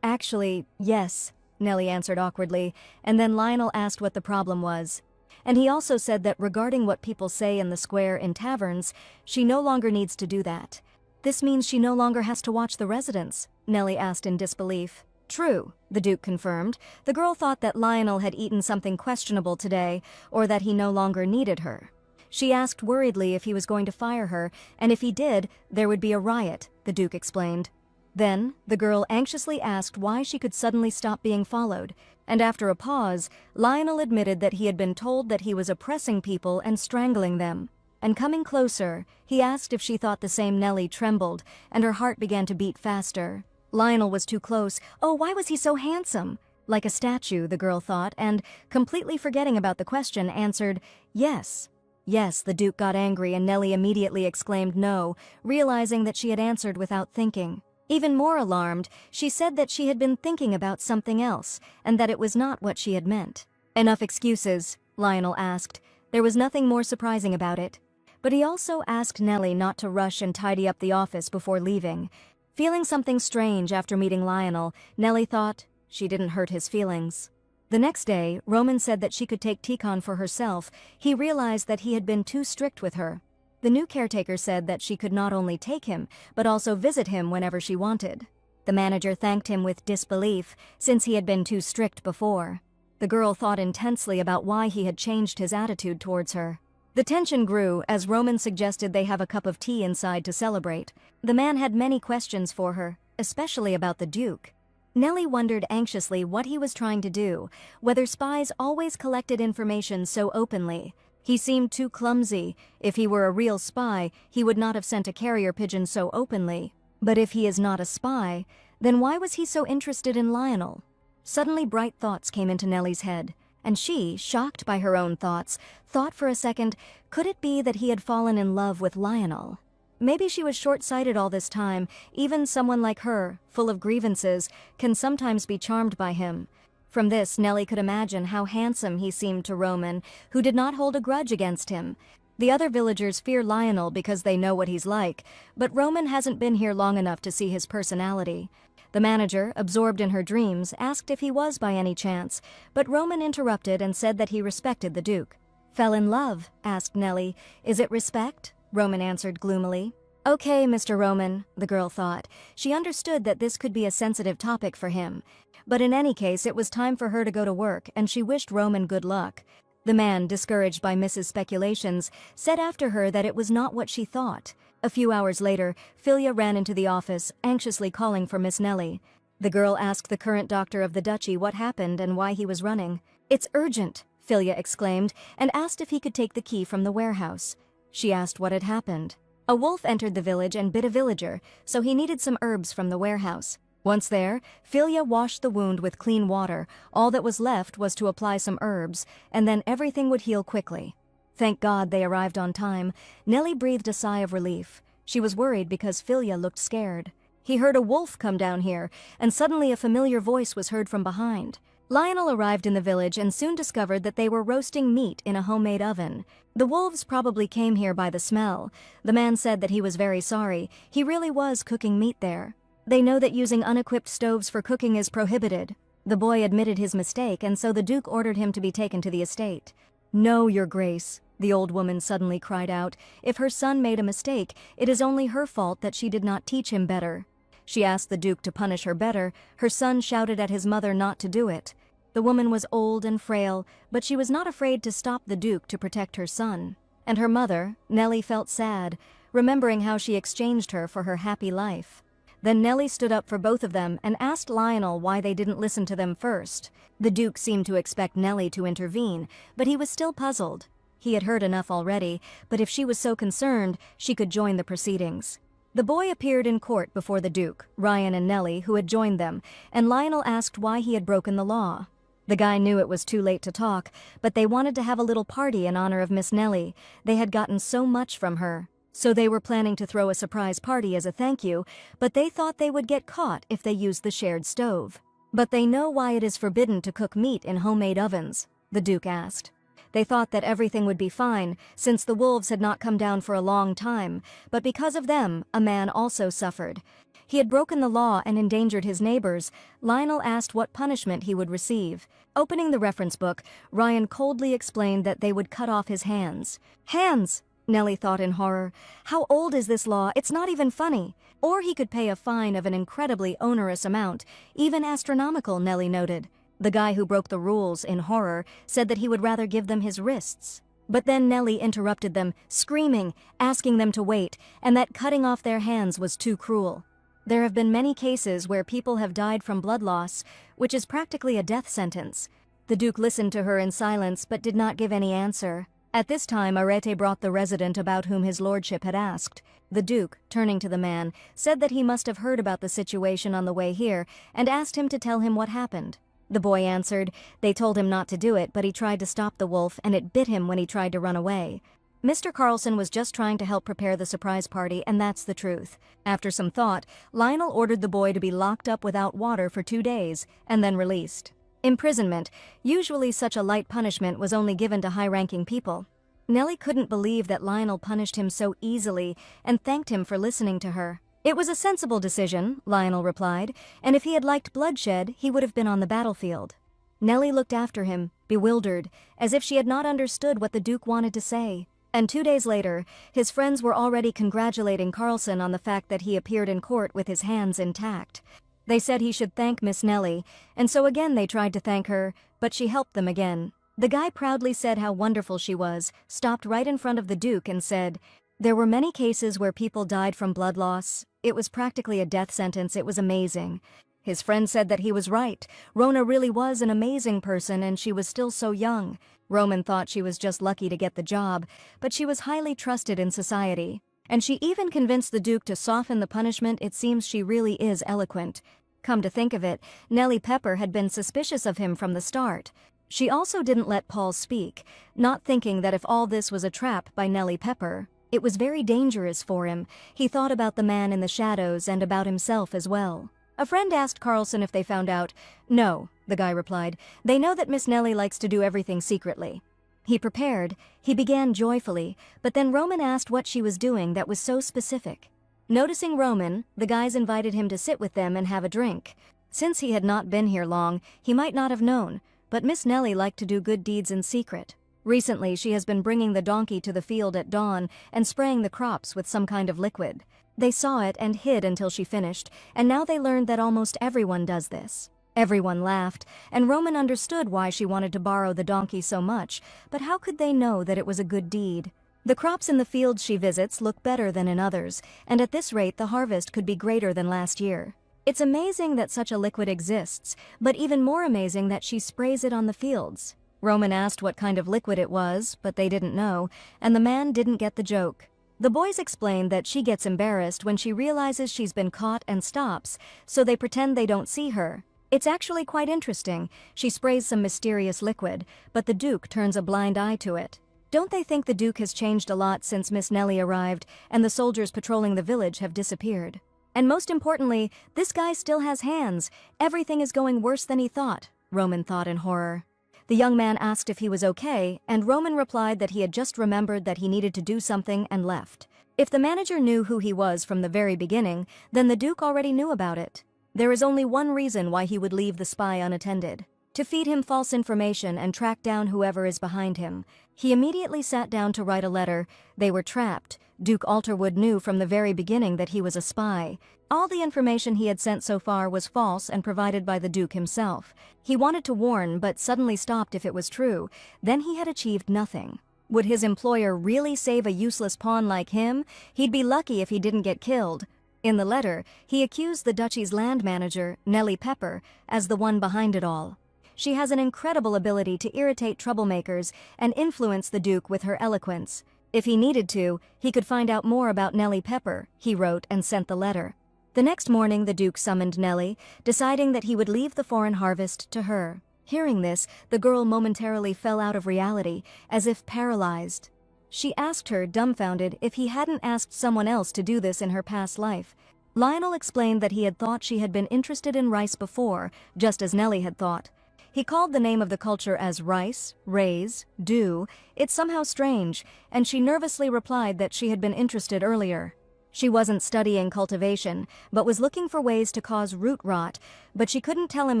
Actually, yes," Nellie answered awkwardly, and then Lionel asked what the problem was. And he also said that regarding what people say in the square in taverns, she no longer needs to do that. "This means she no longer has to watch the residents?" Nellie asked in disbelief. "True," the Duke confirmed. The girl thought that Lionel had eaten something questionable today, or that he no longer needed her. She asked worriedly if he was going to fire her, and if he did, there would be a riot, the Duke explained. Then, the girl anxiously asked why she could suddenly stop being followed, and after a pause, Lionel admitted that he had been told that he was oppressing people and strangling them. And coming closer, he asked if she thought the same. Nellie trembled, and her heart began to beat faster. Lionel was too close. Oh, why was he so handsome? Like a statue, the girl thought, and, completely forgetting about the question, answered, yes. Yes, the Duke got angry, and Nellie immediately exclaimed no, realizing that she had answered without thinking. Even more alarmed, she said that she had been thinking about something else, and that it was not what she had meant. Enough excuses, Lionel asked. There was nothing more surprising about it. But he also asked Nellie not to rush and tidy up the office before leaving. Feeling something strange after meeting Lionel, Nellie thought she didn't hurt his feelings. The next day, Roman said that she could take Tikon for herself. He realized that he had been too strict with her. The new caretaker said that she could not only take him, but also visit him whenever she wanted. The manager thanked him with disbelief, since he had been too strict before. The girl thought intensely about why he had changed his attitude towards her. The tension grew as Roman suggested they have a cup of tea inside to celebrate. The man had many questions for her, especially about the Duke. Nellie wondered anxiously what he was trying to do, whether spies always collected information so openly. He seemed too clumsy. If he were a real spy, he would not have sent a carrier pigeon so openly. But if he is not a spy, then why was he so interested in Lionel? Suddenly bright thoughts came into Nellie's head, and she, shocked by her own thoughts, thought for a second, could it be that he had fallen in love with Lionel? Maybe she was short-sighted all this time. Even someone like her, full of grievances, can sometimes be charmed by him. From this, Nellie could imagine how handsome he seemed to Roman, who did not hold a grudge against him. The other villagers fear Lionel because they know what he's like, but Roman hasn't been here long enough to see his personality. The manager, absorbed in her dreams, asked if he was by any chance, but Roman interrupted and said that he respected the Duke. Fell in love? Asked Nellie. Is it respect? Roman answered gloomily. Okay, Mr. Roman, the girl thought. She understood that this could be a sensitive topic for him. But in any case, it was time for her to go to work, and she wished Roman good luck. The man, discouraged by Mrs. Speculations, said after her that it was not what she thought. A few hours later, Philia ran into the office, anxiously calling for Miss Nellie. The girl asked the current doctor of the duchy what happened and why he was running. It's urgent, Philia exclaimed, and asked if he could take the key from the warehouse. She asked what had happened. A wolf entered the village and bit a villager, so he needed some herbs from the warehouse. Once there, Philia washed the wound with clean water. All that was left was to apply some herbs, and then everything would heal quickly. Thank God they arrived on time. Nellie breathed a sigh of relief. She was worried because Philia looked scared. He heard a wolf come down here, and suddenly a familiar voice was heard from behind. Lionel arrived in the village and soon discovered that they were roasting meat in a homemade oven. The wolves probably came here by the smell. The man said that he was very sorry. He really was cooking meat there. They know that using unequipped stoves for cooking is prohibited. The boy admitted his mistake, and so the Duke ordered him to be taken to the estate. No, Your Grace, the old woman suddenly cried out. If her son made a mistake, it is only her fault that she did not teach him better. She asked the Duke to punish her better. Her son shouted at his mother not to do it. The woman was old and frail, but she was not afraid to stop the Duke to protect her son. And her mother, Nellie, felt sad, remembering how she exchanged her for her happy life. Then Nellie stood up for both of them and asked Lionel why they didn't listen to them first. The Duke seemed to expect Nellie to intervene, but he was still puzzled. He had heard enough already, but if she was so concerned, she could join the proceedings. The boy appeared in court before the Duke, Ryan and Nellie, who had joined them, and Lionel asked why he had broken the law. The guy knew it was too late to talk, but they wanted to have a little party in honor of Miss Nellie. They had gotten so much from her. So they were planning to throw a surprise party as a thank you, but they thought they would get caught if they used the shared stove. But they know why it is forbidden to cook meat in homemade ovens, the Duke asked. They thought that everything would be fine, since the wolves had not come down for a long time, but because of them, a man also suffered. He had broken the law and endangered his neighbors. Lionel asked what punishment he would receive. Opening the reference book, Ryan coldly explained that they would cut off his hands. Hands! Nellie thought in horror. How old is this law? It's not even funny. Or he could pay a fine of an incredibly onerous amount, even astronomical, Nellie noted. The guy who broke the rules, in horror, said that he would rather give them his wrists. But then Nellie interrupted them, screaming, asking them to wait, and that cutting off their hands was too cruel. There have been many cases where people have died from blood loss, which is practically a death sentence. The Duke listened to her in silence but did not give any answer. At this time Arete brought the resident about whom his lordship had asked. The Duke, turning to the man, said that he must have heard about the situation on the way here and asked him to tell him what happened. The boy answered, they told him not to do it, but he tried to stop the wolf and it bit him when he tried to run away. Mr. Carlson was just trying to help prepare the surprise party, and that's the truth. After some thought, Lionel ordered the boy to be locked up without water for 2 days, and then released. Imprisonment. Usually such a light punishment was only given to high-ranking people. Nellie couldn't believe that Lionel punished him so easily and thanked him for listening to her. It was a sensible decision, Lionel replied, and if he had liked bloodshed, he would have been on the battlefield. Nellie looked after him, bewildered, as if she had not understood what the Duke wanted to say. And 2 days later, his friends were already congratulating Carlson on the fact that he appeared in court with his hands intact. They said he should thank Miss Nellie, and so again they tried to thank her, but she helped them again. The guy proudly said how wonderful she was, stopped right in front of the Duke and said, "There were many cases where people died from blood loss. It was practically a death sentence. It was amazing." His friend said that he was right. Rona really was an amazing person and she was still so young. Roman thought she was just lucky to get the job, but she was highly trusted in society. And she even convinced the Duke to soften the punishment. It seems she really is eloquent. Come to think of it, Nellie Pepper had been suspicious of him from the start. She also didn't let Paul speak, not thinking that if all this was a trap by Nellie Pepper, it was very dangerous for him. He thought about the man in the shadows and about himself as well. A friend asked Carlson if they found out. "No," the guy replied. "They know that Miss Nellie likes to do everything secretly." He prepared. He began joyfully, but then Roman asked what she was doing that was so specific. Noticing Roman, the guys invited him to sit with them and have a drink. Since he had not been here long, he might not have known, but Miss Nellie liked to do good deeds in secret. Recently, she has been bringing the donkey to the field at dawn and spraying the crops with some kind of liquid. They saw it and hid until she finished, and now they learned that almost everyone does this. Everyone laughed, and Roman understood why she wanted to borrow the donkey so much, but how could they know that it was a good deed? The crops in the fields she visits look better than in others, and at this rate the harvest could be greater than last year. It's amazing that such a liquid exists, but even more amazing that she sprays it on the fields. Roman asked what kind of liquid it was, but they didn't know, and the man didn't get the joke. The boys explained that she gets embarrassed when she realizes she's been caught and stops, so they pretend they don't see her. It's actually quite interesting. She sprays some mysterious liquid, but the Duke turns a blind eye to it. Don't they think the Duke has changed a lot since Miss Nellie arrived and the soldiers patrolling the village have disappeared? And most importantly, this guy still has hands. Everything is going worse than he thought, Roman thought in horror. The young man asked if he was okay, and Roman replied that he had just remembered that he needed to do something and left. If the manager knew who he was from the very beginning, then the Duke already knew about it. There is only one reason why he would leave the spy unattended: to feed him false information and track down whoever is behind him. He immediately sat down to write a letter. They were trapped. Duke Alterwood knew from the very beginning that he was a spy. All the information he had sent so far was false and provided by the Duke himself. He wanted to warn, but suddenly stopped if it was true. Then he had achieved nothing. Would his employer really save a useless pawn like him? He'd be lucky if he didn't get killed. In the letter, he accused the duchy's land manager, Nellie Pepper, as the one behind it all. She has an incredible ability to irritate troublemakers and influence the Duke with her eloquence. If he needed to, he could find out more about Nellie Pepper, he wrote and sent the letter. The next morning the Duke summoned Nellie, deciding that he would leave the foreign harvest to her. Hearing this, the girl momentarily fell out of reality, as if paralyzed. She asked her, dumbfounded, if he hadn't asked someone else to do this in her past life. Lionel explained that he had thought she had been interested in rice before, just as Nellie had thought. He called the name of the culture as rice, raise, do. It's somehow strange, and she nervously replied that she had been interested earlier. She wasn't studying cultivation, but was looking for ways to cause root rot, but she couldn't tell him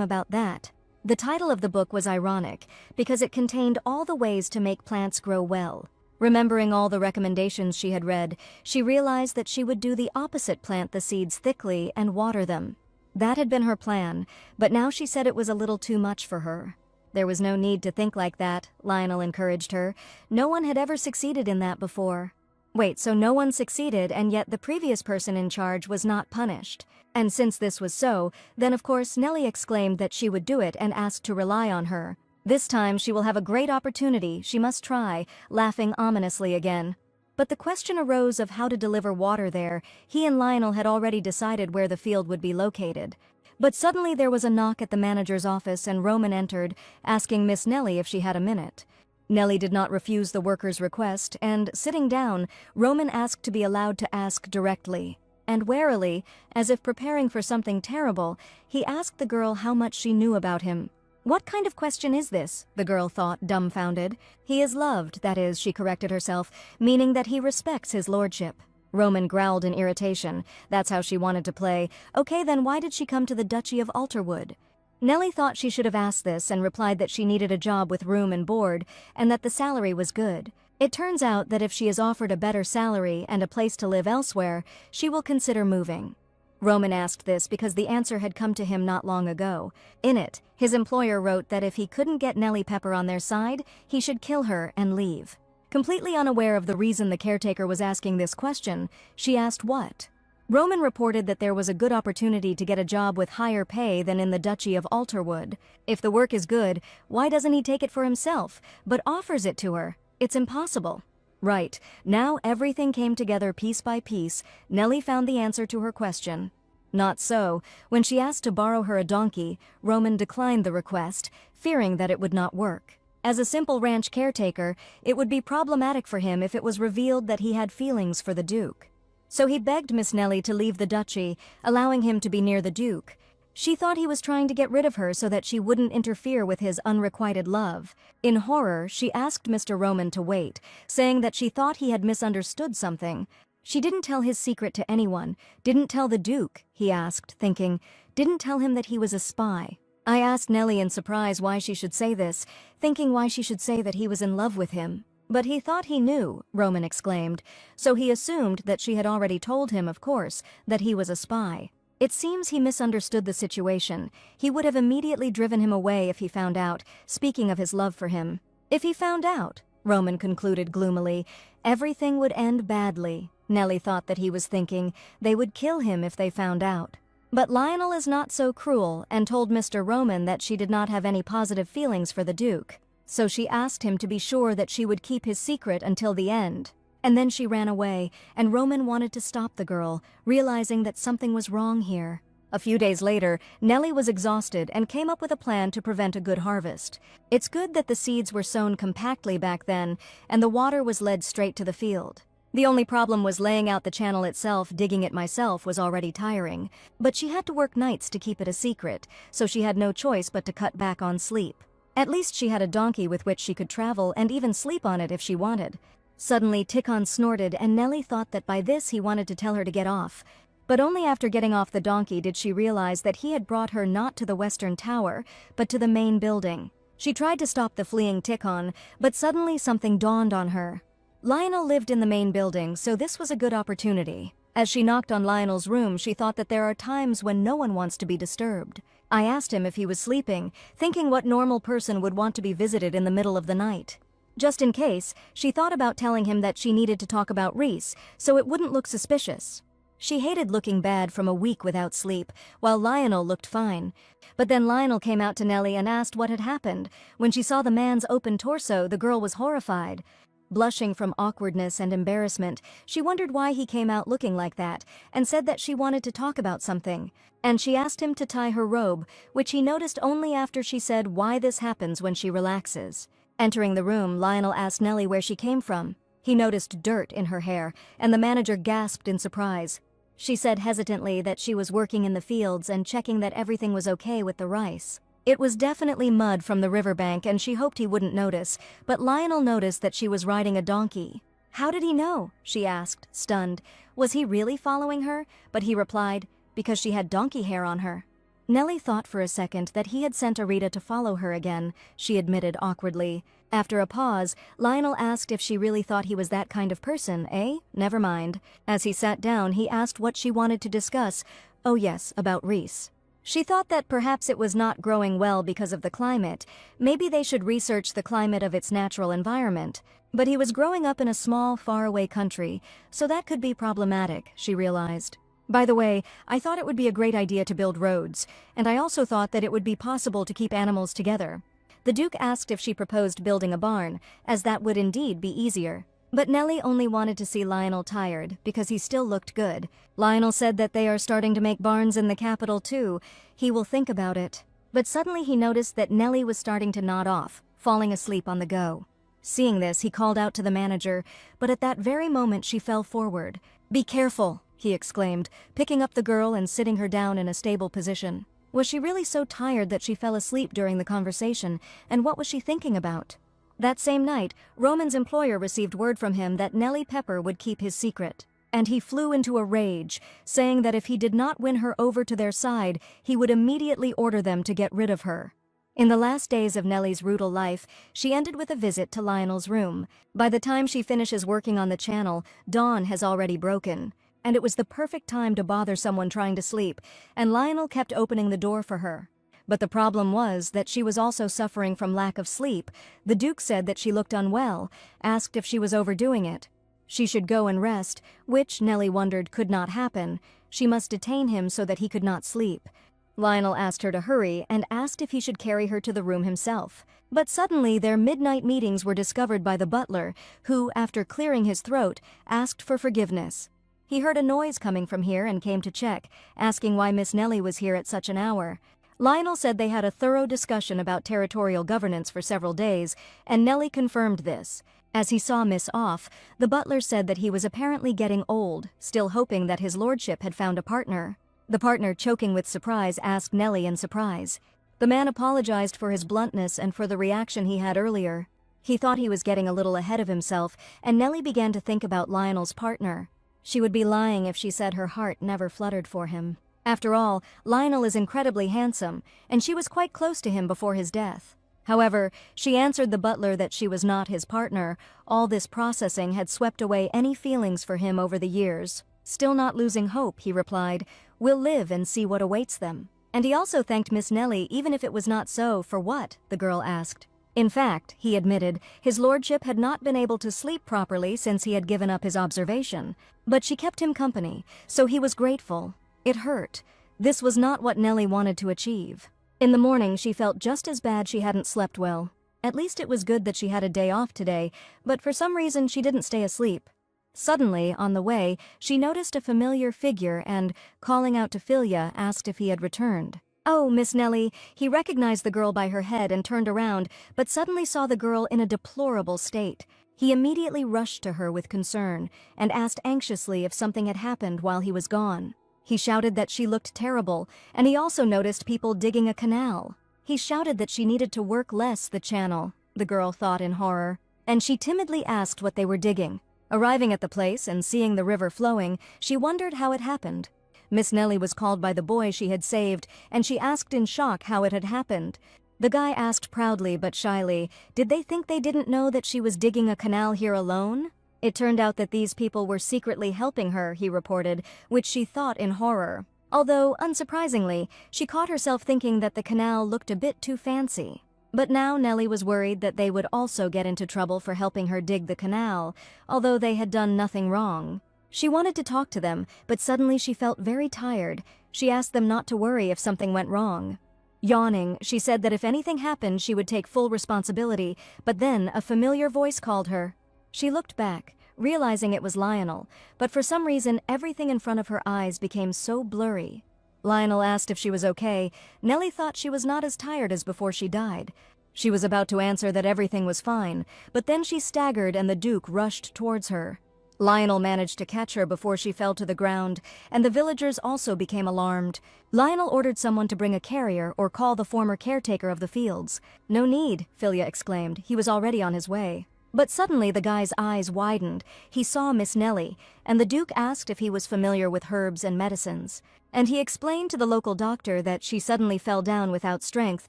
about that. The title of the book was ironic, because it contained all the ways to make plants grow well. Remembering all the recommendations she had read, she realized that she would do the opposite: plant the seeds thickly and water them. That had been her plan, but now she said it was a little too much for her. There was no need to think like that, Lionel encouraged her. No one had ever succeeded in that before. Wait, so no one succeeded and yet the previous person in charge was not punished. And since this was so, then of course Nellie exclaimed that she would do it and asked to rely on her. This time she will have a great opportunity, she must try, laughing ominously again. But the question arose of how to deliver water there. He and Lionel had already decided where the field would be located. But suddenly there was a knock at the manager's office and Roman entered, asking Miss Nellie if she had a minute. Nellie did not refuse the worker's request, and, sitting down, Roman asked to be allowed to ask directly. And warily, as if preparing for something terrible, he asked the girl how much she knew about him. What kind of question is this? The girl thought, dumbfounded. He is loved, that is, she corrected herself, meaning that he respects his lordship. Roman growled in irritation. That's how she wanted to play. Okay, then why did she come to the Duchy of Alterwood? Nellie thought she should have asked this and replied that she needed a job with room and board, and that the salary was good. It turns out that if she is offered a better salary and a place to live elsewhere, she will consider moving. Roman asked this because the answer had come to him not long ago. In it, his employer wrote that if he couldn't get Nellie Pepper on their side, he should kill her and leave. Completely unaware of the reason the caretaker was asking this question, she asked what? Roman reported that there was a good opportunity to get a job with higher pay than in the Duchy of Alterwood. If the work is good, why doesn't he take it for himself, but offers it to her? It's impossible. Right, now everything came together piece by piece. Nellie found the answer to her question. Not so. When she asked to borrow her a donkey, Roman declined the request, fearing that it would not work. As a simple ranch caretaker, it would be problematic for him if it was revealed that he had feelings for the Duke. So he begged Miss Nellie to leave the duchy, allowing him to be near the Duke. She thought he was trying to get rid of her so that she wouldn't interfere with his unrequited love. In horror, she asked Mr. Roman to wait, saying that she thought he had misunderstood something. She didn't tell his secret to anyone, didn't tell the Duke, he asked, thinking, didn't tell him that he was a spy. I asked Nellie in surprise why she should say this, thinking why she should say that he was in love with him. But he thought he knew, Roman exclaimed, so he assumed that she had already told him, of course, that he was a spy. It seems he misunderstood the situation. He would have immediately driven him away if he found out, speaking of his love for him. If he found out, Roman concluded gloomily, everything would end badly. Nellie thought that he was thinking they would kill him if they found out. But Lionel is not so cruel and told Mr. Roman that she did not have any positive feelings for the Duke. So she asked him to be sure that she would keep his secret until the end. And then she ran away, and Roman wanted to stop the girl, realizing that something was wrong here. A few days later, Nellie was exhausted and came up with a plan to prevent a good harvest. It's good that the seeds were sown compactly back then, and the water was led straight to the field. The only problem was laying out the channel itself. Digging it myself was already tiring. But she had to work nights to keep it a secret, so she had no choice but to cut back on sleep. At least she had a donkey with which she could travel and even sleep on it if she wanted. Suddenly, Tikhon snorted, and Nellie thought that by this he wanted to tell her to get off. But only after getting off the donkey did she realize that he had brought her not to the Western Tower, but to the main building. She tried to stop the fleeing Tikhon, but suddenly something dawned on her. Lionel lived in the main building, so this was a good opportunity. As she knocked on Lionel's room, she thought that there are times when no one wants to be disturbed. I asked him if he was sleeping, thinking what normal person would want to be visited in the middle of the night. Just in case, she thought about telling him that she needed to talk about Reese, so it wouldn't look suspicious. She hated looking bad from a week without sleep, while Lionel looked fine. But then Lionel came out to Nellie and asked what had happened. When she saw the man's open torso, the girl was horrified. Blushing from awkwardness and embarrassment, she wondered why he came out looking like that, and said that she wanted to talk about something. And she asked him to tie her robe, which he noticed only after she said why this happens when she relaxes. Entering the room, Lionel asked Nellie where she came from. He noticed dirt in her hair, and the manager gasped in surprise. She said hesitantly that she was working in the fields and checking that everything was okay with the rice. It was definitely mud from the riverbank, and she hoped he wouldn't notice, but Lionel noticed that she was riding a donkey. How did he know? She asked, stunned. Was he really following her? But he replied, because she had donkey hair on her. Nellie thought for a second that he had sent Arita to follow her again, she admitted awkwardly. After a pause, Lionel asked if she really thought he was that kind of person, eh? Never mind. As he sat down, he asked what she wanted to discuss. Oh yes, about Reese. She thought that perhaps it was not growing well because of the climate. Maybe they should research the climate of its natural environment. But he was growing up in a small, faraway country, so that could be problematic, she realized. By the way, I thought it would be a great idea to build roads, and I also thought that it would be possible to keep animals together. The Duke asked if she proposed building a barn, as that would indeed be easier. But Nellie only wanted to see Lionel tired, because he still looked good. Lionel said that they are starting to make barns in the capital too. He will think about it. But suddenly he noticed that Nellie was starting to nod off, falling asleep on the go. Seeing this, he called out to the manager, but at that very moment she fell forward. "Be careful," he exclaimed, picking up the girl and sitting her down in a stable position. Was she really so tired that she fell asleep during the conversation, and what was she thinking about? That same night, Roman's employer received word from him that Nellie Pepper would keep his secret, and he flew into a rage, saying that if he did not win her over to their side, he would immediately order them to get rid of her. In the last days of Nellie's brutal life, she ended with a visit to Lionel's room. By the time she finishes working on the channel, dawn has already broken, and it was the perfect time to bother someone trying to sleep, and Lionel kept opening the door for her. But the problem was that she was also suffering from lack of sleep. The Duke said that she looked unwell, asked if she was overdoing it. She should go and rest, which Nellie wondered could not happen. She must detain him so that he could not sleep. Lionel asked her to hurry and asked if he should carry her to the room himself. But suddenly their midnight meetings were discovered by the butler, who, after clearing his throat, asked for forgiveness. He heard a noise coming from here and came to check, asking why Miss Nellie was here at such an hour. Lionel said they had a thorough discussion about territorial governance for several days, and Nellie confirmed this. As he saw Miss off, the butler said that he was apparently getting old, still hoping that his lordship had found a partner. The partner, choking with surprise, asked Nellie in surprise. The man apologized for his bluntness and for the reaction he had earlier. He thought he was getting a little ahead of himself, and Nellie began to think about Lionel's partner. She would be lying if she said her heart never fluttered for him. After all, Lionel is incredibly handsome, and she was quite close to him before his death. However, she answered the butler that she was not his partner. All this processing had swept away any feelings for him over the years. Still not losing hope, he replied, "We'll live and see what awaits them." And he also thanked Miss Nellie, even if it was not so. For what? The girl asked. In fact, he admitted, his lordship had not been able to sleep properly since he had given up his observation. But she kept him company, so he was grateful. It hurt. This was not what Nellie wanted to achieve. In the morning, she felt just as bad she hadn't slept well. At least it was good that she had a day off today, but for some reason she didn't stay asleep. Suddenly, on the way, she noticed a familiar figure and, calling out to Philia, asked if he had returned. "Oh, Miss Nellie." He recognized the girl by her head and turned around, but suddenly saw the girl in a deplorable state. He immediately rushed to her with concern and asked anxiously if something had happened while he was gone. He shouted that she looked terrible, and he also noticed people digging a canal. He shouted that she needed to work less the channel, the girl thought in horror, and she timidly asked what they were digging. Arriving at the place and seeing the river flowing, she wondered how it happened. Miss Nellie was called by the boy she had saved, and she asked in shock how it had happened. The guy asked proudly but shyly, did they think they didn't know that she was digging a canal here alone? It turned out that these people were secretly helping her, he reported, which she thought in horror. Although, unsurprisingly, she caught herself thinking that the canal looked a bit too fancy. But now Nellie was worried that they would also get into trouble for helping her dig the canal, although they had done nothing wrong. She wanted to talk to them, but suddenly she felt very tired. She asked them not to worry if something went wrong. Yawning, she said that if anything happened, she would take full responsibility, but then a familiar voice called her. She looked back, realizing it was Lionel, but for some reason everything in front of her eyes became so blurry. Lionel asked if she was okay. Nellie thought she was not as tired as before she died. She was about to answer that everything was fine, but then she staggered and the Duke rushed towards her. Lionel managed to catch her before she fell to the ground, and the villagers also became alarmed. Lionel ordered someone to bring a carrier or call the former caretaker of the fields. "No need," Philia exclaimed. He was already on his way. But suddenly the guy's eyes widened. He saw Miss Nellie, and the Duke asked if he was familiar with herbs and medicines. And he explained to the local doctor that she suddenly fell down without strength.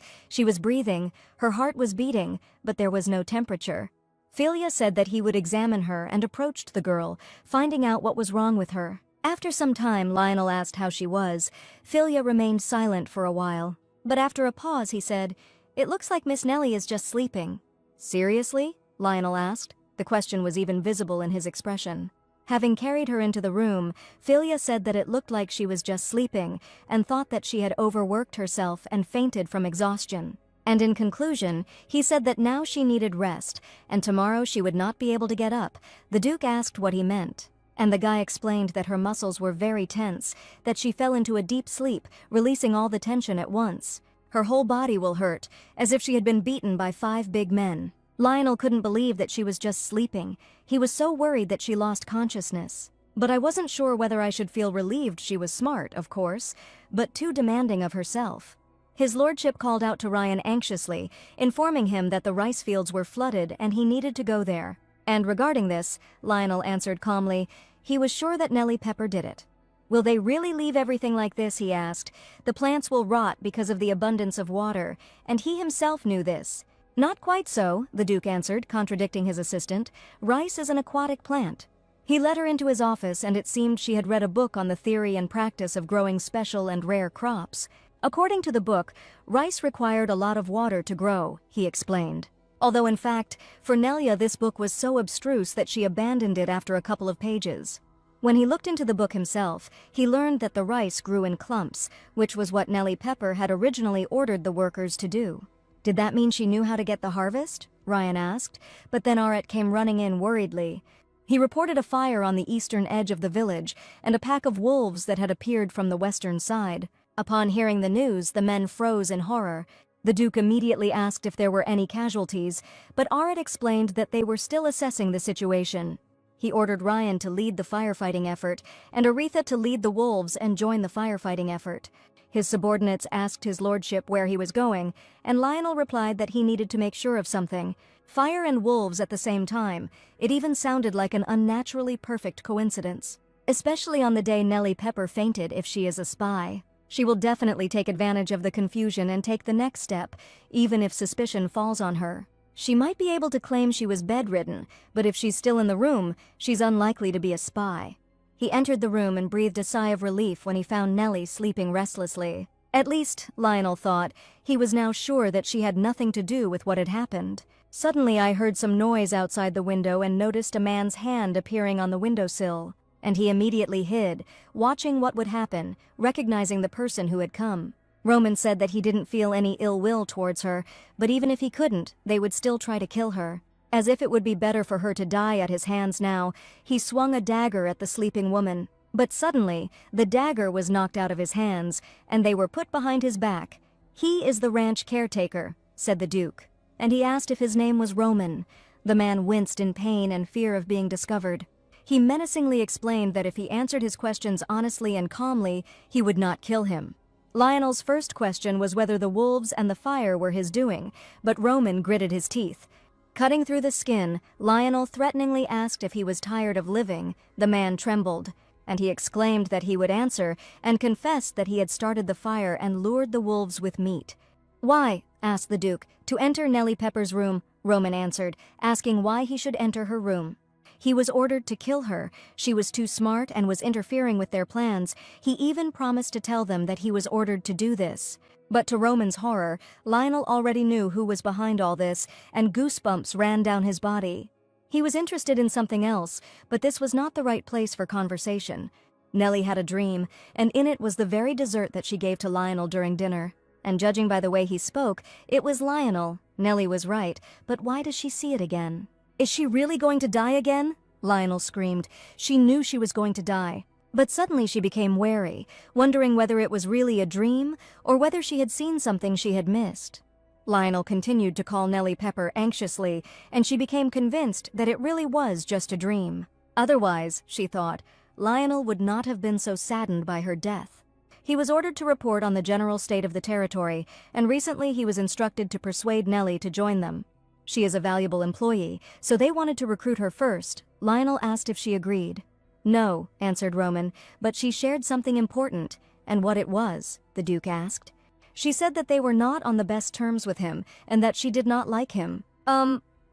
She was breathing, her heart was beating, but there was no temperature. Philia said that he would examine her and approached the girl, finding out what was wrong with her. After some time, Lionel asked how she was. Philia remained silent for a while. But after a pause, he said, "It looks like Miss Nellie is just sleeping." "Seriously?" Lionel asked. The question was even visible in his expression. Having carried her into the room, Philia said that it looked like she was just sleeping and thought that she had overworked herself and fainted from exhaustion. And in conclusion, he said that now she needed rest, and tomorrow she would not be able to get up. The Duke asked what he meant, and the guy explained that her muscles were very tense, that she fell into a deep sleep, releasing all the tension at once. Her whole body will hurt, as if she had been beaten by 5 big men. Lionel couldn't believe that she was just sleeping. He was so worried that she lost consciousness. But I wasn't sure whether I should feel relieved. She was smart, of course, but too demanding of herself. His lordship called out to Ryan anxiously, informing him that the rice fields were flooded and he needed to go there. And regarding this, Lionel answered calmly, he was sure that Nellie Pepper did it. "Will they really leave everything like this?" he asked. "The plants will rot because of the abundance of water, and he himself knew this." "Not quite so," the Duke answered, contradicting his assistant. "Rice is an aquatic plant." He led her into his office, and it seemed she had read a book on the theory and practice of growing special and rare crops. According to the book, rice required a lot of water to grow, he explained. Although in fact, for Nelia this book was so abstruse that she abandoned it after a couple of pages. When he looked into the book himself, he learned that the rice grew in clumps, which was what Nellie Pepper had originally ordered the workers to do. "Did that mean she knew how to get the harvest?" Ryan asked, but then Aret came running in worriedly. He reported a fire on the eastern edge of the village and a pack of wolves that had appeared from the western side. Upon hearing the news, the men froze in horror. The Duke immediately asked if there were any casualties, but Aret explained that they were still assessing the situation. He ordered Ryan to lead the firefighting effort and Aretha to lead the wolves and join the firefighting effort. His subordinates asked his lordship where he was going, and Lionel replied that he needed to make sure of something. Fire and wolves at the same time. It even sounded like an unnaturally perfect coincidence. Especially on the day Nellie Pepper fainted. If she is a spy, she will definitely take advantage of the confusion and take the next step, even if suspicion falls on her. She might be able to claim she was bedridden, but if she's still in the room, she's unlikely to be a spy. He entered the room and breathed a sigh of relief when he found Nellie sleeping restlessly. At least, Lionel thought, he was now sure that she had nothing to do with what had happened. "Suddenly I heard some noise outside the window and noticed a man's hand appearing on the windowsill, and he immediately hid, watching what would happen, recognizing the person who had come." Roman said that he didn't feel any ill will towards her, but even if he couldn't, they would still try to kill her. As if it would be better for her to die at his hands now, he swung a dagger at the sleeping woman. But suddenly, the dagger was knocked out of his hands, and they were put behind his back. "He is the ranch caretaker," said the Duke, and he asked if his name was Roman. The man winced in pain and fear of being discovered. He menacingly explained that if he answered his questions honestly and calmly, he would not kill him. Lionel's first question was whether the wolves and the fire were his doing, but Roman gritted his teeth. Cutting through the skin, Lionel threateningly asked if he was tired of living. The man trembled, and he exclaimed that he would answer, and confessed that he had started the fire and lured the wolves with meat. "Why?" asked the Duke. "To enter Nellie Pepper's room," Roman answered, asking why he should enter her room. He was ordered to kill her. She was too smart and was interfering with their plans. He even promised to tell them that he was ordered to do this. But to Roman's horror, Lionel already knew who was behind all this, and goosebumps ran down his body. He was interested in something else, but this was not the right place for conversation. Nellie had a dream, and in it was the very dessert that she gave to Lionel during dinner. And judging by the way he spoke, it was Lionel. Nellie was right, but why does she see it again? "Is she really going to die again?" Lionel screamed. She knew she was going to die. But suddenly she became wary, wondering whether it was really a dream or whether she had seen something she had missed. Lionel continued to call Nellie Pepper anxiously, and she became convinced that it really was just a dream. Otherwise, she thought, Lionel would not have been so saddened by her death. He was ordered to report on the general state of the territory, and recently he was instructed to persuade Nellie to join them. She is a valuable employee, so they wanted to recruit her first. Lionel asked if she agreed. "No," answered Roman, "but she shared something important." "And what it was?" the Duke asked. She said that they were not on the best terms with him, and that she did not like him.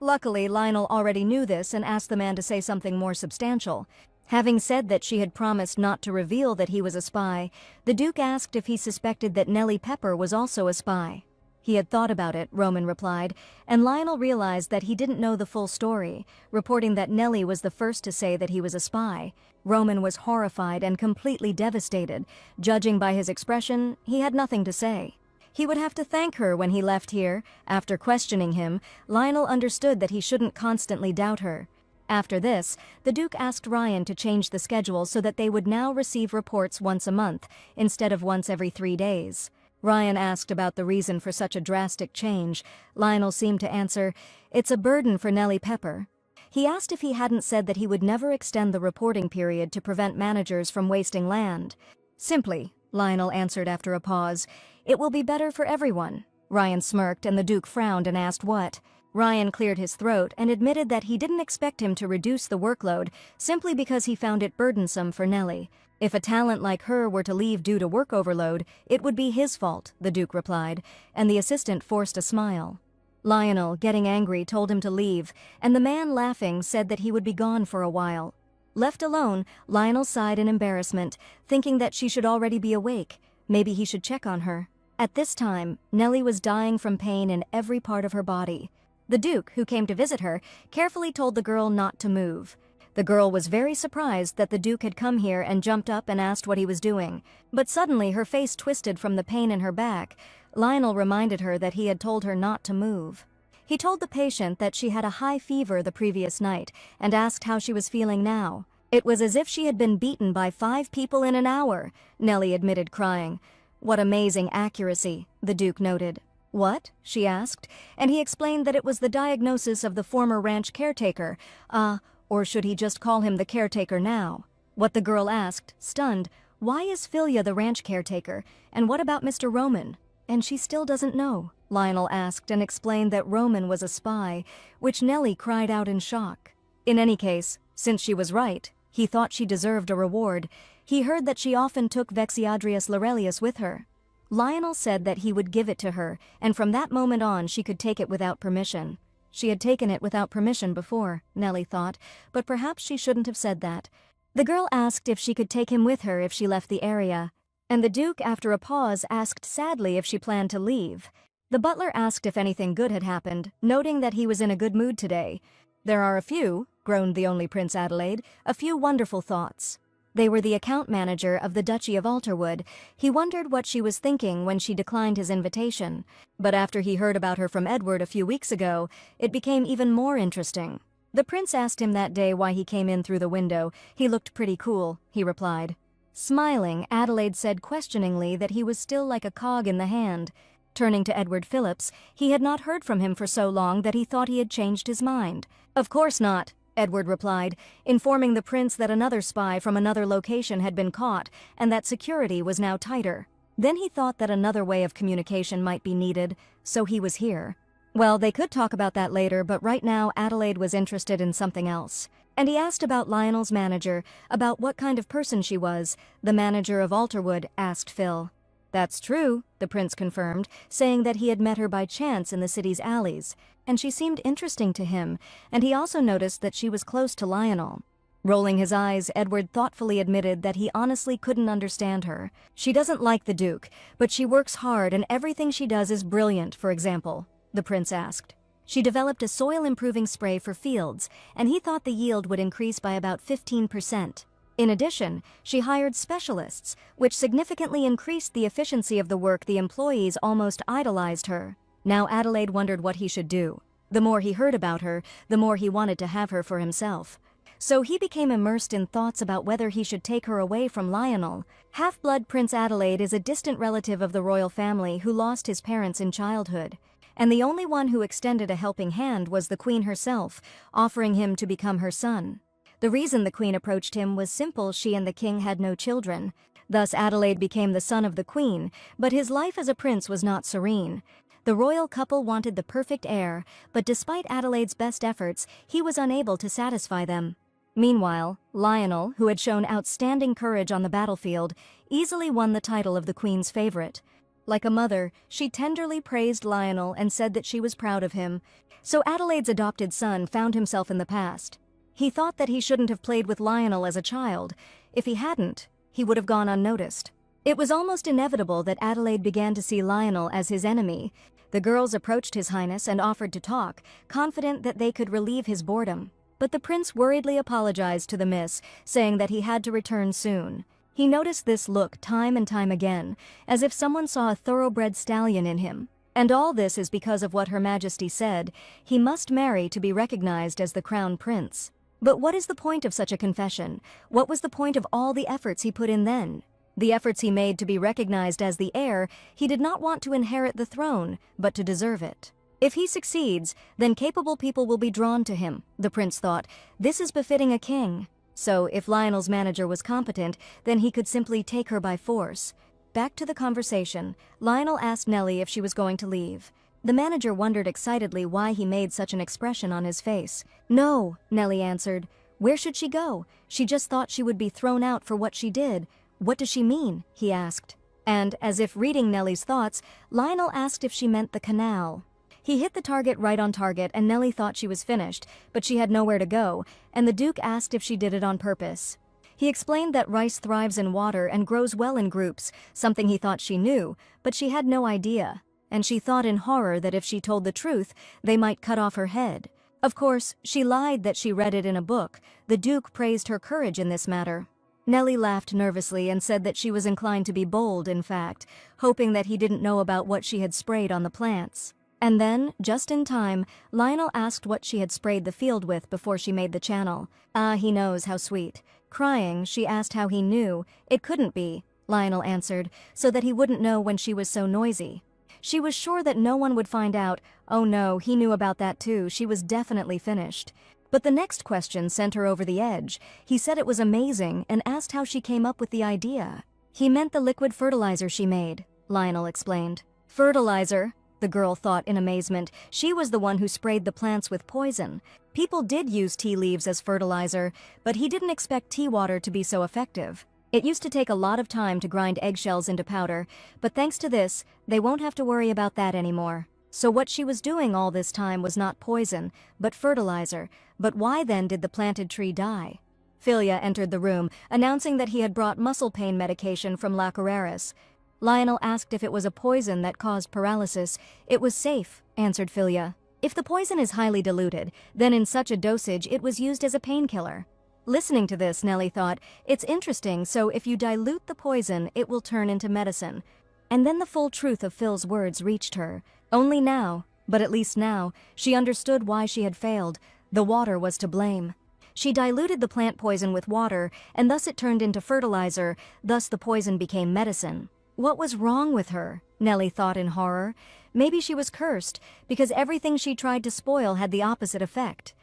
Luckily, Lionel already knew this and asked the man to say something more substantial. Having said that she had promised not to reveal that he was a spy, the Duke asked if he suspected that Nellie Pepper was also a spy. He had thought about it, Roman replied, and Lionel realized that he didn't know the full story, reporting that Nellie was the first to say that he was a spy. Roman was horrified and completely devastated. Judging by his expression, he had nothing to say. He would have to thank her when he left here. After questioning him, Lionel understood that he shouldn't constantly doubt her. After this, the Duke asked Ryan to change the schedule so that they would now receive reports once a month, instead of once every 3 days. Ryan asked about the reason for such a drastic change. Lionel seemed to answer, "It's a burden for Nellie Pepper." He asked if he hadn't said that he would never extend the reporting period to prevent managers from wasting land. "Simply," Lionel answered after a pause, "it will be better for everyone." Ryan smirked and the Duke frowned and asked what. Ryan cleared his throat and admitted that he didn't expect him to reduce the workload simply because he found it burdensome for Nellie. If a talent like her were to leave due to work overload, it would be his fault, the Duke replied, and the assistant forced a smile. Lionel, getting angry, told him to leave, and the man, laughing, said that he would be gone for a while. Left alone, Lionel sighed in embarrassment, thinking that she should already be awake. Maybe he should check on her. At this time, Nellie was dying from pain in every part of her body. The Duke, who came to visit her, carefully told the girl not to move. The girl was very surprised that the Duke had come here and jumped up and asked what he was doing. But suddenly her face twisted from the pain in her back. Lionel reminded her that he had told her not to move. He told the patient that she had a high fever the previous night and asked how she was feeling now. "It was as if she had been beaten by 5 people in an hour," Nellie admitted, crying. "What amazing accuracy," the Duke noted. "What?" she asked, and he explained that it was the diagnosis of the former ranch caretaker. Or should he just call him the caretaker now? What the girl asked, stunned, "Why is Philia the ranch caretaker, and what about Mr. Roman?" "And she still doesn't know," Lionel asked and explained that Roman was a spy, which Nellie cried out in shock. In any case, since she was right, he thought she deserved a reward. He heard that she often took Vexiadrius Laurelius with her. Lionel said that he would give it to her, and from that moment on she could take it without permission. She had taken it without permission before, Nellie thought, but perhaps she shouldn't have said that. The girl asked if she could take him with her if she left the area, and the Duke, after a pause, asked sadly if she planned to leave. The butler asked if anything good had happened, noting that he was in a good mood today. "There are a few," groaned the only Prince Adelaide, "a few wonderful thoughts." They were the account manager of the Duchy of Alterwood. He wondered what she was thinking when she declined his invitation. But after he heard about her from Edward a few weeks ago, it became even more interesting. The prince asked him that day why he came in through the window. "He looked pretty cool," he replied. Smiling, Adelaide said questioningly that he was still like a cog in the hand. Turning to Edward Phillips, he had not heard from him for so long that he thought he had changed his mind. "Of course not," Edward replied, informing the prince that another spy from another location had been caught and that security was now tighter. Then he thought that another way of communication might be needed, so he was here. Well, they could talk about that later, but right now Adelaide was interested in something else. And he asked about Lionel's manager, about what kind of person she was. "The manager of Alterwood," asked Phil. "That's true," the prince confirmed, saying that he had met her by chance in the city's alleys, and she seemed interesting to him, and he also noticed that she was close to Lionel. Rolling his eyes, Edward thoughtfully admitted that he honestly couldn't understand her. "She doesn't like the Duke, but she works hard and everything she does is brilliant, for example," the prince asked. "She developed a soil-improving spray for fields, and he thought the yield would increase by about 15%. In addition, she hired specialists, which significantly increased the efficiency of the work. The employees almost idolized her." Now Adelaide wondered what he should do. The more he heard about her, the more he wanted to have her for himself. So he became immersed in thoughts about whether he should take her away from Lionel. Half-blood Prince Adelaide is a distant relative of the royal family who lost his parents in childhood. And the only one who extended a helping hand was the Queen herself, offering him to become her son. The reason the Queen approached him was simple: she and the King had no children. Thus Adelaide became the son of the Queen, but his life as a prince was not serene. The royal couple wanted the perfect heir, but despite Adelaide's best efforts, he was unable to satisfy them. Meanwhile, Lionel, who had shown outstanding courage on the battlefield, easily won the title of the Queen's favorite. Like a mother, she tenderly praised Lionel and said that she was proud of him. So Adelaide's adopted son found himself in the past. He thought that he shouldn't have played with Lionel as a child. If he hadn't, he would have gone unnoticed. It was almost inevitable that Adelaide began to see Lionel as his enemy. The girls approached His Highness and offered to talk, confident that they could relieve his boredom. But the prince worriedly apologized to the miss, saying that he had to return soon. He noticed this look time and time again, as if someone saw a thoroughbred stallion in him. And all this is because of what Her Majesty said: he must marry to be recognized as the crown prince. But what is the point of such a confession? What was the point of all the efforts he put in then? The efforts he made to be recognized as the heir. He did not want to inherit the throne, but to deserve it. If he succeeds, then capable people will be drawn to him, the prince thought. This is befitting a king. So, if Lionel's manager was competent, then he could simply take her by force. Back to the conversation, Lionel asked Nellie if she was going to leave. The manager wondered excitedly why he made such an expression on his face. "No," Nellie answered. "Where should she go? She just thought she would be thrown out for what she did." "What does she mean?" he asked. And, as if reading Nellie's thoughts, Lionel asked if she meant the canal. He hit the target right on target, and Nellie thought she was finished, but she had nowhere to go, and the Duke asked if she did it on purpose. He explained that rice thrives in water and grows well in groups, something he thought she knew, but she had no idea. And she thought in horror that if she told the truth, they might cut off her head. Of course, she lied that she read it in a book. The Duke praised her courage in this matter. Nellie laughed nervously and said that she was inclined to be bold, in fact, hoping that he didn't know about what she had sprayed on the plants. And then, just in time, Lionel asked what she had sprayed the field with before she made the channel. "Ah, he knows, how sweet." Crying, she asked how he knew. "It couldn't be," Lionel answered, "so that he wouldn't know when she was so noisy." She was sure that no one would find out. Oh no, he knew about that too. She was definitely finished. But the next question sent her over the edge. He said it was amazing and asked how she came up with the idea. He meant the liquid fertilizer she made, Lionel explained. Fertilizer? The girl thought in amazement. She was the one who sprayed the plants with poison. People did use tea leaves as fertilizer, but he didn't expect tea water to be so effective. It used to take a lot of time to grind eggshells into powder, but thanks to this, they won't have to worry about that anymore. So what she was doing all this time was not poison, but fertilizer. But why then did the planted tree die? Philia entered the room, announcing that he had brought muscle pain medication from La Carreras. Lionel asked if it was a poison that caused paralysis. "It was safe," answered Philia. "If the poison is highly diluted, then in such a dosage it was used as a painkiller." Listening to this, Nellie thought, "It's interesting, so if you dilute the poison, it will turn into medicine." And then the full truth of Phil's words reached her. Only now, but at least now, she understood why she had failed. The water was to blame. She diluted the plant poison with water, and thus it turned into fertilizer, thus the poison became medicine. What was wrong with her? Nellie thought in horror. Maybe she was cursed, because everything she tried to spoil had the opposite effect.